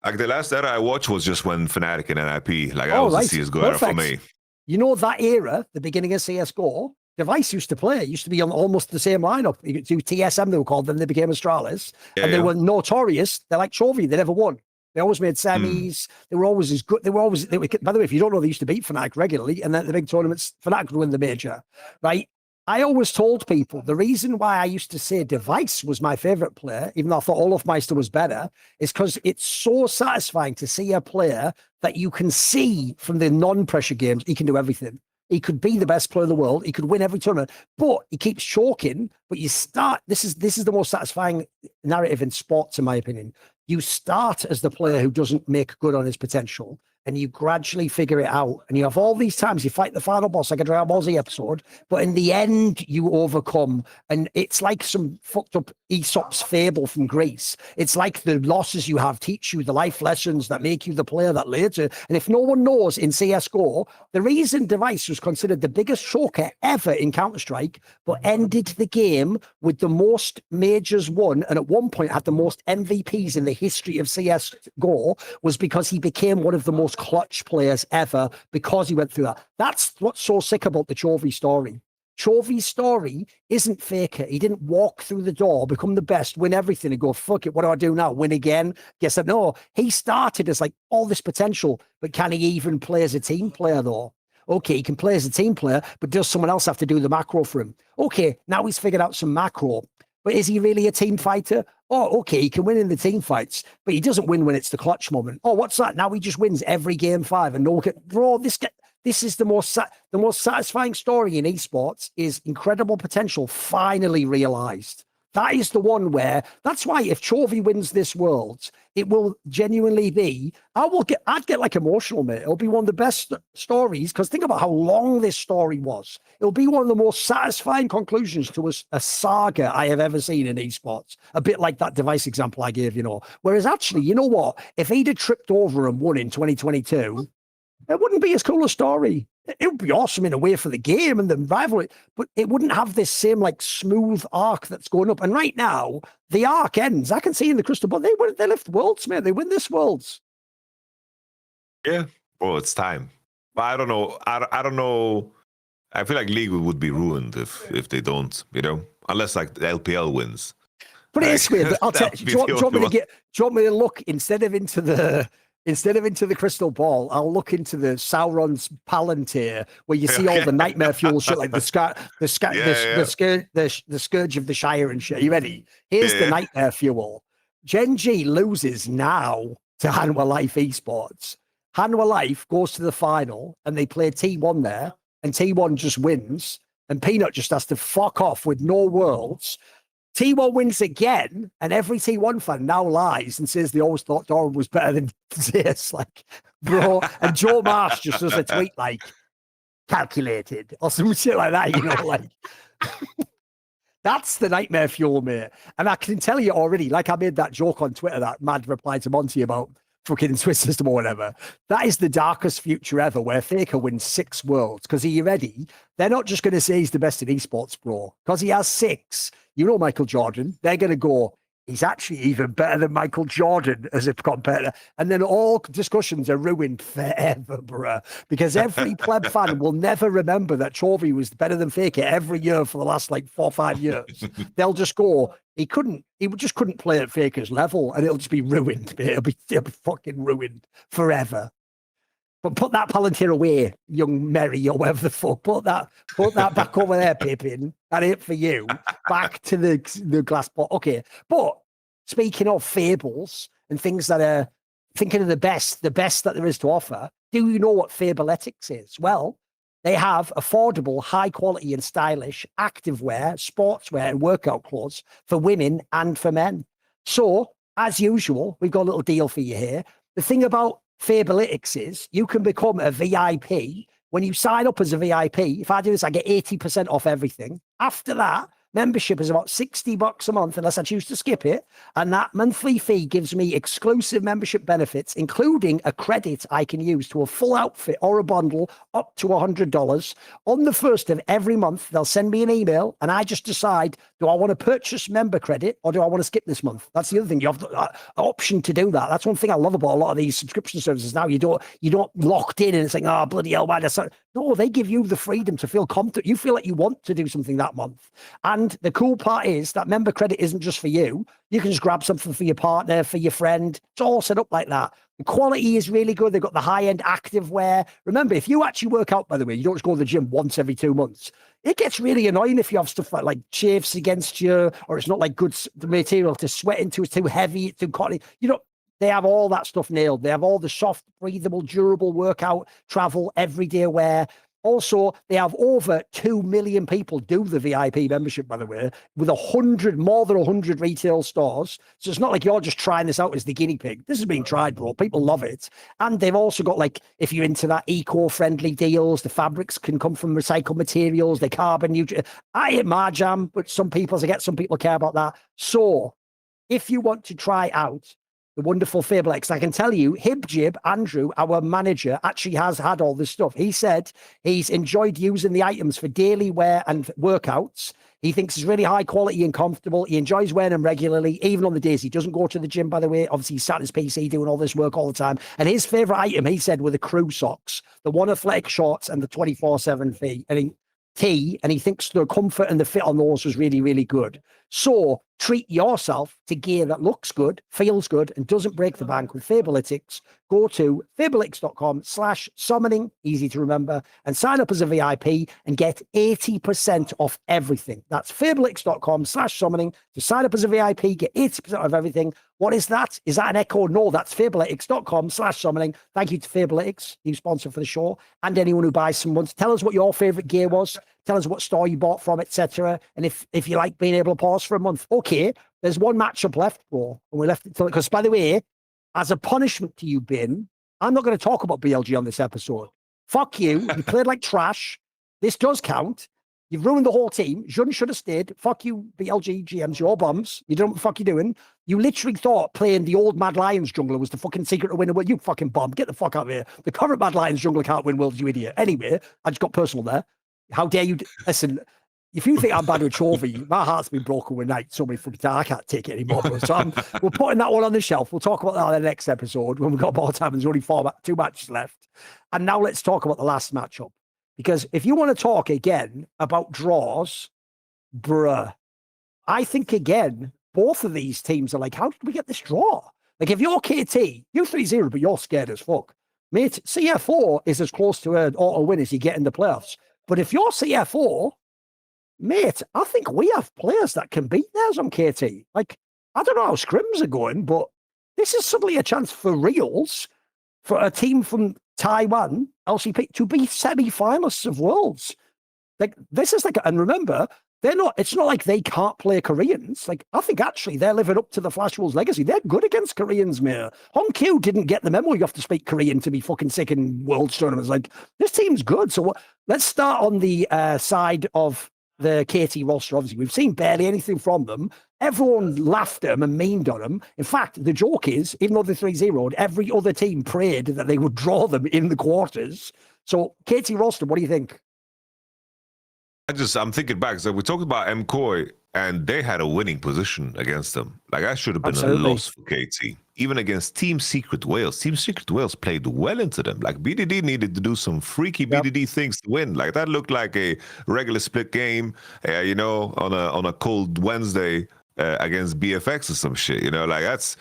Like the last era I watched was just when Fnatic and NIP, like that was the CSGO era for me. You know that era, the beginning of CSGO, Device used to play. It used to be on almost the same lineup. You could do TSM, they were called, then they became Astralis. And they were notorious. They're like Chovy, they never won. They always made semis. They were always as good. By the way, if you don't know, they used to beat Fnatic regularly, and then the big tournaments, Fnatic would win the major, right? I always told people the reason why I used to say Device was my favorite player, even though I thought Olofmeister was better, is because it's so satisfying to see a player that you can see from the non-pressure games, he can do everything. He could be the best player in the world. He could win every tournament, but he keeps choking. But you start, this is the most satisfying narrative in sports, in my opinion. You start as the player who doesn't make good on his potential, and you gradually figure it out. And you have all these times, you fight the final boss like a Dragon Ball Z episode, but in the end, you overcome. And it's like some fucked up Aesop's fable from Greece. It's like the losses you have teach you the life lessons that make you the player that later. And if no one knows in CSGO, the reason Device was considered the biggest choker ever in Counter-Strike, but ended the game with the most majors won, and at one point had the most MVPs in the history of CSGO, was because he became one of the most clutch players ever because he went through that. That's what's so sick about the Chovy story. Chovy's story isn't faker. He didn't walk through the door, become the best, win everything, and go, fuck it, what do I do now? Win again? Guess that. No, he started as like all this potential, but can he even play as a team player though? Okay, he can play as a team player, but does someone else have to do the macro for him? Okay, now he's figured out some macro, but is he really a team fighter? Oh, okay, he can win in the team fights, but he doesn't win when it's the clutch moment. Oh, what's that? Now he just wins every game 5 and no, bro, this is the most satisfying story in esports, is incredible potential finally realized. That is the one where, that's why if Chovy wins this world, it will genuinely be, I'd get like emotional, mate. It'll be one of the best stories, because think about how long this story was. It'll be one of the most satisfying conclusions to a saga I have ever seen in esports. A bit like that Device example I gave, Whereas actually, you know what? If he'd have tripped over and won in 2022, it wouldn't be as cool a story. It would be awesome in a way for the game and the rivalry, but it wouldn't have this same like smooth arc that's going up. And right now, the arc ends. I can see in the crystal ball, they lift worlds, man. They win this worlds. Yeah, well, it's time. But I don't know. I don't know. I feel like League would be ruined if they don't, unless like the LPL wins. But it is weird. I'll tell you. Do you want me to do you want me to look instead of into the crystal ball? I'll look into the Sauron's Palantir, where you see all the nightmare fuel shit, like the scourge of the Shire and shit. Are you ready? Here's the nightmare fuel. GenG loses now to Hanwha Life Esports. Hanwha Life goes to the final, and they play T1 there, and T1 just wins, and Peanut just has to fuck off with no worlds. T1 wins again, and every T1 fan now lies and says they always thought Thorin was better than Zeus. Like, bro. And Joe Marsh just does a tweet like, calculated, or some shit like that, you know, like. That's the nightmare fuel, mate. And I can tell you already, like I made that joke on Twitter, that mad reply to Monty about fucking Swiss system or whatever. That is the darkest future ever, where Faker wins 6 worlds. Because are you ready? They're not just going to say he's the best in esports, bro. Because he has 6. You know Michael Jordan. They're going to go, he's actually even better than Michael Jordan as a competitor. And then all discussions are ruined forever, bruh. Because every pleb fan will never remember that Chovy was better than Faker every year for the last like 4 or 5 years. They'll just go, he just couldn't play at Faker's level, and it'll just be ruined. It'll be fucking ruined forever. But put that Palantir away, young Mary, or whatever the fuck. Put that back over there, Pippin. That ain't for you. Back to the glass pot. Okay. But speaking of fables and things that are thinking of the best that there is to offer, do you know what Fabletics is? Well, they have affordable, high quality and stylish activewear, sportswear, and workout clothes for women and for men. So, as usual, we've got a little deal for you here. The thing about Fabletics is you can become a VIP. When you sign up as a VIP, if I do this, I get 80% off everything. After that, membership is about $60 a month, unless I choose to skip it. And that monthly fee gives me exclusive membership benefits, including a credit I can use to a full outfit or a bundle up to $100. On the first of every month, they'll send me an email, and I just decide, do I want to purchase member credit or do I want to skip this month? That's the other thing. You have the option to do that. That's one thing I love about a lot of these subscription services now. You don't locked in and it's like, oh, bloody hell, why? No, they give you the freedom to feel confident. You feel like you want to do something that month. And the cool part is that member credit isn't just for you. You can just grab something for your partner, for your friend. It's all set up like that. The quality is really good. They've got the high-end active wear. Remember, if you actually work out, by the way, you don't just go to the gym once every 2 months. It gets really annoying if you have stuff like chafes against you, or it's not like good material to sweat into. It's too heavy, it's too cotton. You know, they have all that stuff nailed. They have all the soft, breathable, durable workout, travel, everyday wear. Also, they have over 2 million people do the VIP membership, by the way, with more than 100 retail stores. So it's not like you're just trying this out as the guinea pig. This is being tried, bro. People love it. And they've also got, like, if you're into that eco-friendly deals, the fabrics can come from recycled materials, they're carbon neutral. I hate my jam, but some people care about that. So if you want to try out the wonderful Fabletics, I can tell you, Hibjib, Andrew, our manager, actually has had all this stuff. He said he's enjoyed using the items for daily wear and workouts. He thinks it's really high quality and comfortable. He enjoys wearing them regularly, even on the days he doesn't go to the gym, by the way. Obviously, he's sat at his PC doing all this work all the time. And his favorite item, he said, were the crew socks, the One Athletic shorts and the 24/7 fee. And he thinks the comfort and the fit on those was really, really good. So treat yourself to gear that looks good, feels good, and doesn't break the bank with Fabletics. Go to fabletics.com/summoning, easy to remember, and sign up as a VIP and get 80% off everything. That's fabletics.com/summoning to sign up as a VIP, get 80% of everything. What is that? Is that an echo? No, that's fabletics.com/summoning. Thank you to Fabletics, new sponsor for the show, and anyone who buys some months. Tell us what your favorite gear was. Tell us what store you bought from, etc. And if you like being able to pause for a month. Okay, there's one matchup left, bro. And we left it till, because by the way, as a punishment to you, Bin, I'm not going to talk about BLG on this episode. Fuck you. You played like trash. This does count. You've ruined the whole team. Jun should have stayed. Fuck you, BLG GMs. You're bums. You don't know what the fuck you're doing. You literally thought playing the old Mad Lions jungler was the fucking secret to win a world. You fucking bum. Get the fuck out of here. The current Mad Lions jungler can't win worlds, you idiot. Anyway, I just got personal there. How dare you? Listen, if you think I'm bad with Chovy, my heart's been broken with night so many fucking times. I can't take it anymore. Bro. So we're putting that one on the shelf. We'll talk about that in the next episode when we've got more time. There's only 2 matches left. And now let's talk about the last matchup. Because if you want to talk again about draws, bruh, I think again, both of these teams are like, how did we get this draw? Like, if you're KT, you're 3-0, but you're scared as fuck. Mate, CF4 is as close to an auto win as you get in the playoffs. But if you're CF4, mate, I think we have players that can beat theirs on KT. Like, I don't know how scrims are going, but this is suddenly a chance for reals for a team from Taiwan, LCK, to be semi-finalists of Worlds. Like, this is like, and remember, it's not like they can't play Koreans. Like, I think actually they're living up to the Flash Wolves legacy. They're good against Koreans, mate. Hongkyu didn't get the memo. You have to speak Korean to be fucking sick in Worlds tournaments. Like, this team's good. So let's start on the side of the KT roster. Obviously, we've seen barely anything from them. Everyone laughed at them and memed on them. In fact, the joke is, even though they're 3-0'd, every other team prayed that they would draw them in the quarters. So, KT roster, what do you think? I'm thinking back. So we talked about MKoi, and they had a winning position against them. Like, that should have been a loss for KT. Even against Team Secret Wales. Team Secret Wales played well into them. Like, BDD needed to do some freaky BDD things to win. Like, that looked like a regular split game, on a cold Wednesday against BFX or some shit. Like, that's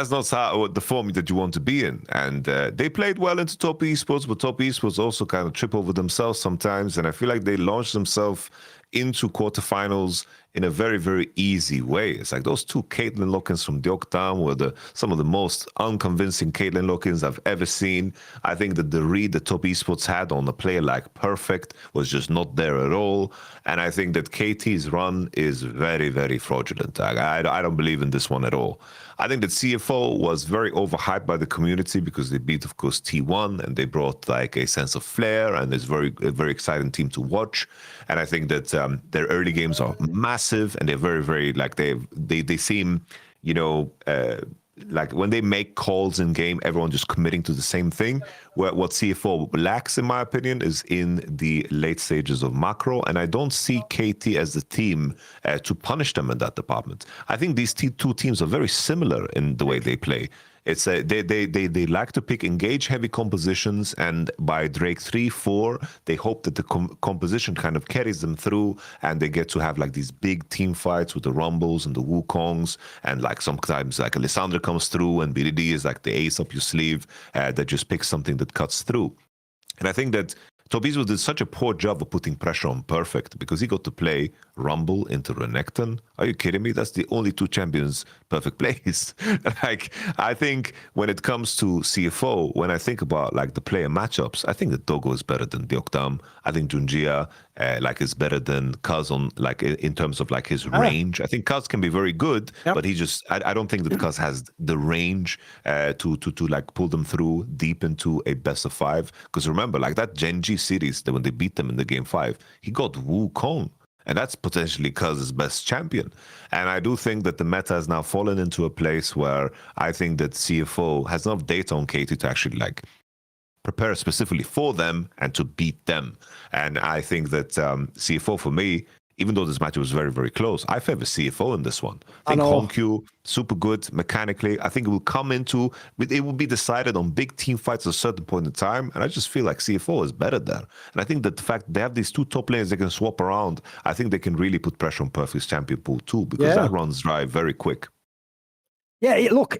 not the form that you want to be in. And they played well into top esports, but top esports also kind of trip over themselves sometimes. And I feel like they launched themselves into quarterfinals in a very, very easy way. It's like those two Caitlyn lock-ins from Deokdam were some of the most unconvincing Caitlyn lock-ins I've ever seen. I think that the read the top esports had on a player like Perfect was just not there at all. And I think that KT's run is very, very fraudulent. I don't believe in this one at all. I think that CFO was very overhyped by the community because they beat, of course, T1, and they brought like a sense of flair, and it's a very exciting team to watch. And I think that their early games are massive, and they're very, very, like, they seem, like when they make calls in game, everyone just committing to the same thing. What CFO lacks, in my opinion, is in the late stages of macro, and I don't see KT as the team to punish them in that department. I think these two teams are very similar in the way they play. It's they like to pick engage heavy compositions, and by Drake 3-4, they hope that the composition kind of carries them through, and they get to have like these big team fights with the Rumbles and the Wukongs, and like sometimes like Alessandra comes through, and BDD is like the ace up your sleeve that just picks something that cuts through. And I think that Tobias did such a poor job of putting pressure on Perfect because he got to play Rumble into Renekton. Are you kidding me? That's the only two champions Perfect plays. Like, I think when it comes to CFO, when I think about like the player matchups, I think that Dogo is better than Deokdam. I think Junjia is better than Kaz on like in terms of like his range. I think Kaz can be very good, but he just I don't think that Kaz has the range to like pull them through deep into a best of 5. Because remember, like that GenG series that when they beat them in the game 5, he got Wukong. And that's potentially Kaz's best champion. And I do think that the meta has now fallen into a place where I think that CFO has enough data on KT to actually like prepare specifically for them and to beat them. And I think that CFO for me, even though this match was very, very close, I favor CFO in this one. I think Hongkyu, super good mechanically. I think it will be decided on big team fights at a certain point in time. And I just feel like CFO is better there. And I think that the fact they have these two top lanes they can swap around, I think they can really put pressure on Perfect's champion pool too, because that runs dry very quick. Yeah, look,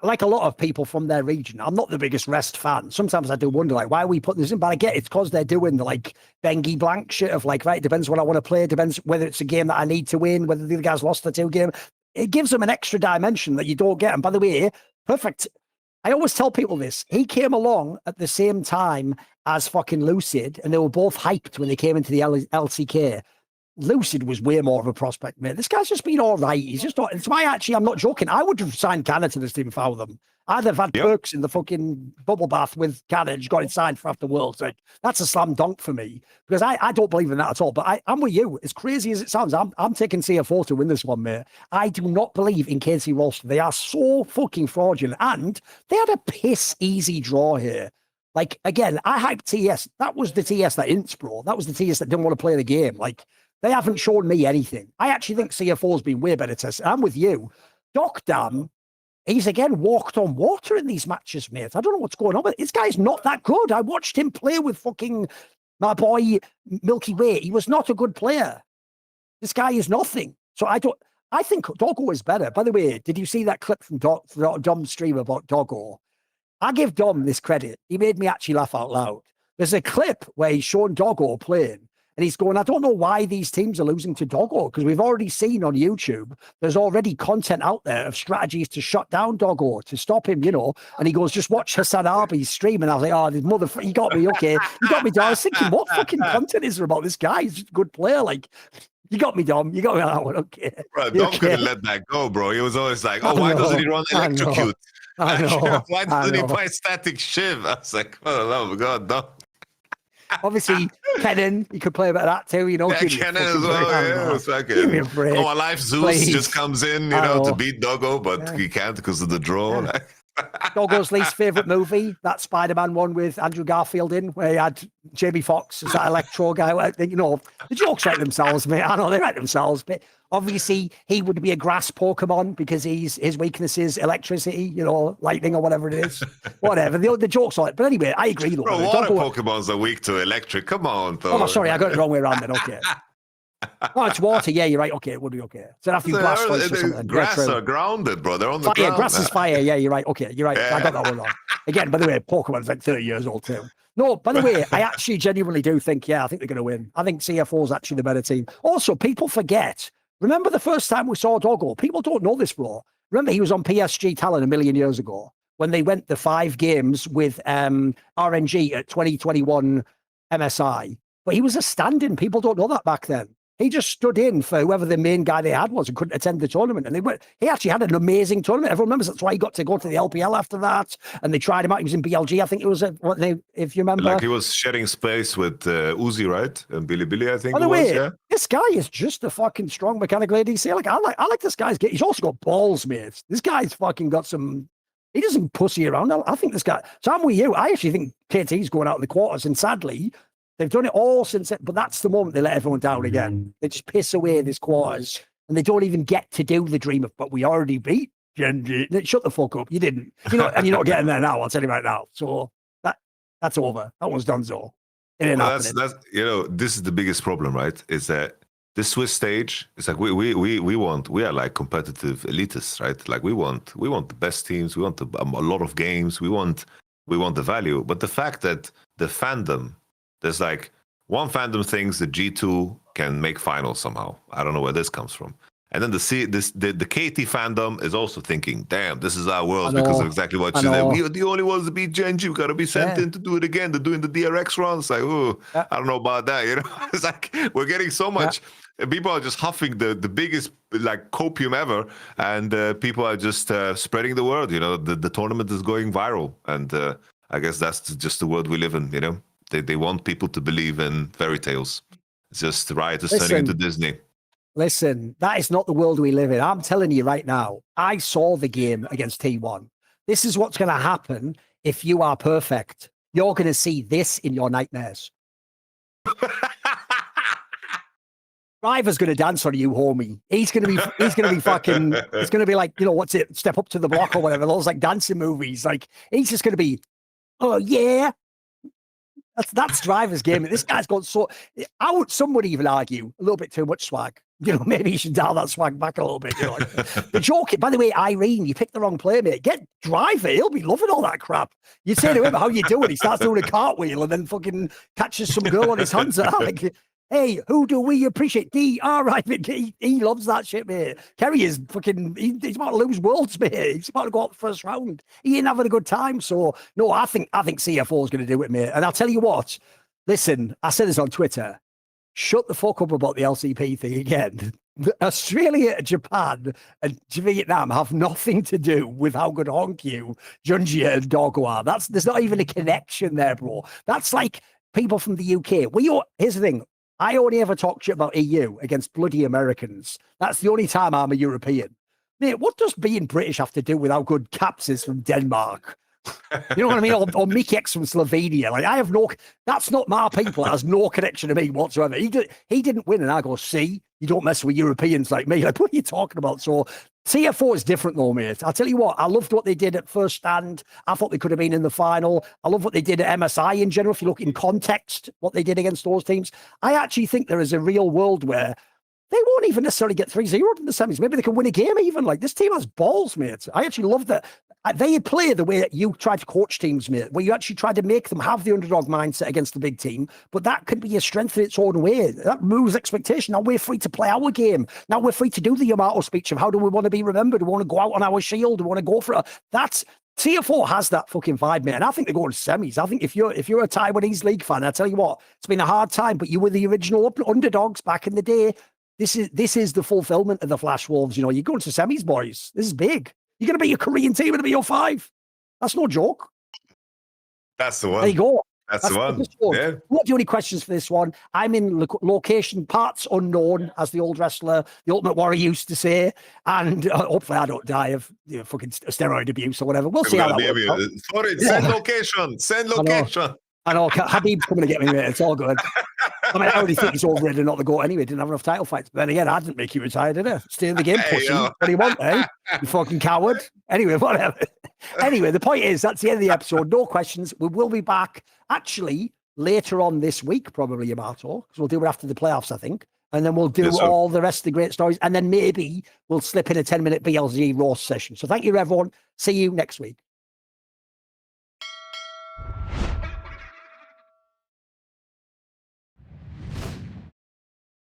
like a lot of people from their region, I'm not the biggest Rest fan. Sometimes I do wonder, like, why are we putting this in? But I get it's because they're doing the, like, Bengi blank shit of, like, right, it depends what I want to play, depends whether it's a game that I need to win, whether the other guy's lost the 2 game. It gives them an extra dimension that you don't get. And by the way, Perfect, I always tell people this. He came along at the same time as fucking Lucid, and they were both hyped when they came into the LCK. Lucid was way more of a prospect, mate. This guy's just been all right. He's just not. It's why actually I'm not joking. I would have signed Canna to this team if I were them. I'd have had perks in the fucking bubble bath with Canna and just got it signed for after Worlds. Like, that's a slam dunk for me because I don't believe in that at all. But I'm with you. As crazy as it sounds, I'm taking CF4 to win this one, mate. I do not believe in KT roster. They are so fucking fraudulent, and they had a piss easy draw here. Like, again, I hyped TS. That was the TS that Inspro. That was the TS that didn't want to play the game. Like, they haven't shown me anything. I actually think CF4's been way better tested. I'm with you. Deokdam, he's again walked on water in these matches, mate. I don't know what's going on, but this guy's not that good. I watched him play with fucking my boy Milky Way. He was not a good player. This guy is nothing. So I I think Doggo is better. By the way, did you see that clip from Dom's stream about Doggo? I give Dom this credit. He made me actually laugh out loud. There's a clip where he's showing Doggo playing, and he's going, I don't know why these teams are losing to Doggo, because we've already seen on YouTube, there's already content out there of strategies to shut down Doggo, to stop him, And he goes, just watch Hassan Arby's stream. And I was like, oh, this motherfucker, you got me, okay. You got me, Dom. I was thinking, what fucking content is there about this guy? He's just a good player. Like, you got me, Dom. You got me on that one, okay. Bro, Dom couldn't let that go, bro. He was always like, why doesn't he run electrocute? I know. Why doesn't he play static shiv? I was like, oh, the love of God, Dom. Obviously, Cannon, you could play about that too, Yeah, Cannon as well. Yeah, it's like give me a break. Oh, my life, Zeus Please. just comes in, to beat Doggo, but he can't because of the draw. Yeah. Doggo's least favorite movie, that Spider-Man one with Andrew Garfield in, where he had Jamie Foxx as that Electro guy. The jokes write themselves, mate. I know they write themselves, but obviously he would be a grass Pokemon because his weakness is electricity, lightning or whatever it is. Whatever. The jokes on it. But anyway, I agree. Bro, water Pokemons are weak to electric. Come on, Thor. Oh, sorry, I got it the wrong way around then. Okay. Oh, it's water. Yeah, you're right. Okay, it would be okay. So after you blast or something. Grass are grounded, bro. They're on the ground. Yeah, grass is fire. Yeah, you're right. Okay, you're right. Yeah. I got that one wrong. Again, by the way, Pokemon's like 30 years old too. No, by the way, I actually genuinely do think, I think they're going to win. I think CFO is actually the better team. Also, people forget. Remember the first time we saw Doggo? People don't know this, bro. Remember he was on PSG Talent a million years ago when they went the 5 games with RNG at 2021 MSI. But he was a stand-in. People don't know that back then. He just stood in for whoever the main guy they had was and couldn't attend the tournament. And he actually had an amazing tournament. Everyone remembers that's why he got to go to the LPL after that. And they tried him out. He was in BLG. I think it was, if you remember. Like he was sharing space with Uzi, right? And Billy, I think. By the way, this guy is just a fucking strong mechanical ADC. Like, I like this guy's game. He's also got balls, mate. This guy's fucking got some. He doesn't pussy around. I think this guy. So I'm with you. I actually think KT's going out in the quarters. And sadly, they've done it all since it, but that's the moment they let everyone down again. They just piss away this quarters, and they don't even get to do the dream of, but we already beat GenG. Shut the fuck up. You didn't. And you're not getting there now, I'll tell you right now. So that's over. That one's done so. It ain't happening. That's this is the biggest problem, right? Is that this Swiss stage, it's like we are like competitive elitists, right? Like we want the best teams, we want a lot of games, we want the value. But the fact that the fandom, there's like one fandom thinks that G2 can make finals somehow. I don't know where this comes from. And then the KT fandom is also thinking, damn, this is our world because of exactly what you said. We're the only ones to beat GenG. We've got to be sent in to do it again. They're doing the DRX runs. Like, I don't know about that. It's like we're getting so much. People are just huffing the biggest like copium ever, and people are just spreading the word. The tournament is going viral, and I guess that's just the world we live in. They want people to believe in fairy tales. It's just Riot is turning into Disney. Listen, that is not the world we live in. I'm telling you right now, I saw the game against T1. This is what's going to happen if you are perfect. You're going to see this in your nightmares. Driver's going to dance on you, homie. He's going to be fucking, it's going to be like, what's it? Step Up to the Block or whatever. Those like dancing movies. Like, he's just going to be, oh yeah. That's Driver's game. This guy's got some would even argue a little bit too much swag. Maybe you should dial that swag back a little bit. The joke, by the way, Irene, you picked the wrong player, mate. Get Driver. He'll be loving all that crap. You say to him, how you doing? He starts doing a cartwheel and then fucking catches some girl on his hands. Like, hey, who do we appreciate? D. All right, mate. He loves that shit, mate. Keria is fucking, he's about to lose worlds, mate. He's about to go out the first round. He ain't having a good time. So, no, I think CFO is going to do it, mate. And I'll tell you what, listen, I said this on Twitter. Shut the fuck up about the LCP thing again. Australia, Japan, and Vietnam have nothing to do with how good Hongqiu, Junjie, and Doggo are. There's not even a connection there, bro. That's like people from the UK. Here's the thing. I only ever talk shit about EU against bloody Americans. That's the only time I'm a European. Mate, what does being British have to do with how good Caps is from Denmark? You know what I mean? Or Mickey X from Slovenia. Like, that's not my people. It has no connection to me whatsoever. He didn't win, and I go, see, you don't mess with Europeans like me. Like, what are you talking about? So CF4 is different though, mate. I'll tell you what, I loved what they did at first stand. I thought they could have been in the final. I love what they did at MSI in general. If you look in context, what they did against those teams, I actually think there is a real world where They won't even necessarily get 3-0 in the semis. Maybe they can win a game even. Like, this team has balls, mate. I actually love that. They play the way that you try to coach teams, mate, where you actually try to make them have the underdog mindset against the big team. But that could be a strength in its own way. That moves expectation. Now we're free to play our game. Now we're free to do the Yamato speech of how do we want to be remembered? Do we want to go out on our shield? Do we want to go for it? That's TF4 has that fucking vibe, mate. And I think they're going to semis. I think if you're a Taiwanese league fan, I tell you what, it's been a hard time, but you were the original underdogs back in the day. This is the fulfillment of the Flash Wolves. You know, you're going to semis, boys. This is big. You're going to beat your Korean team in the BO5. That's no joke. That's the one. There you go. That's the one. Yeah. What do you any questions for this one? I'm in location parts unknown, as the old wrestler, the Ultimate Warrior used to say, and hopefully I don't die of fucking steroid abuse or whatever. We'll see how that works out. Sorry, send location. Send location. I know. Habib's coming to get me, mate. It's all good. I mean, I already think he's overrated and not the GOAT anyway. Didn't have enough title fights. But then again, I didn't make you retire, did I? Stay in the game, pussy. What do you want, eh? You fucking coward. Anyway, whatever. Anyway, the point is, that's the end of the episode. No questions. We will be back, actually, later on this week, probably, Yamato, because we'll do it after the playoffs, I think. And then we'll do all the rest of the great stories. And then maybe we'll slip in a 10-minute BLG roast session. So thank you, everyone. See you next week.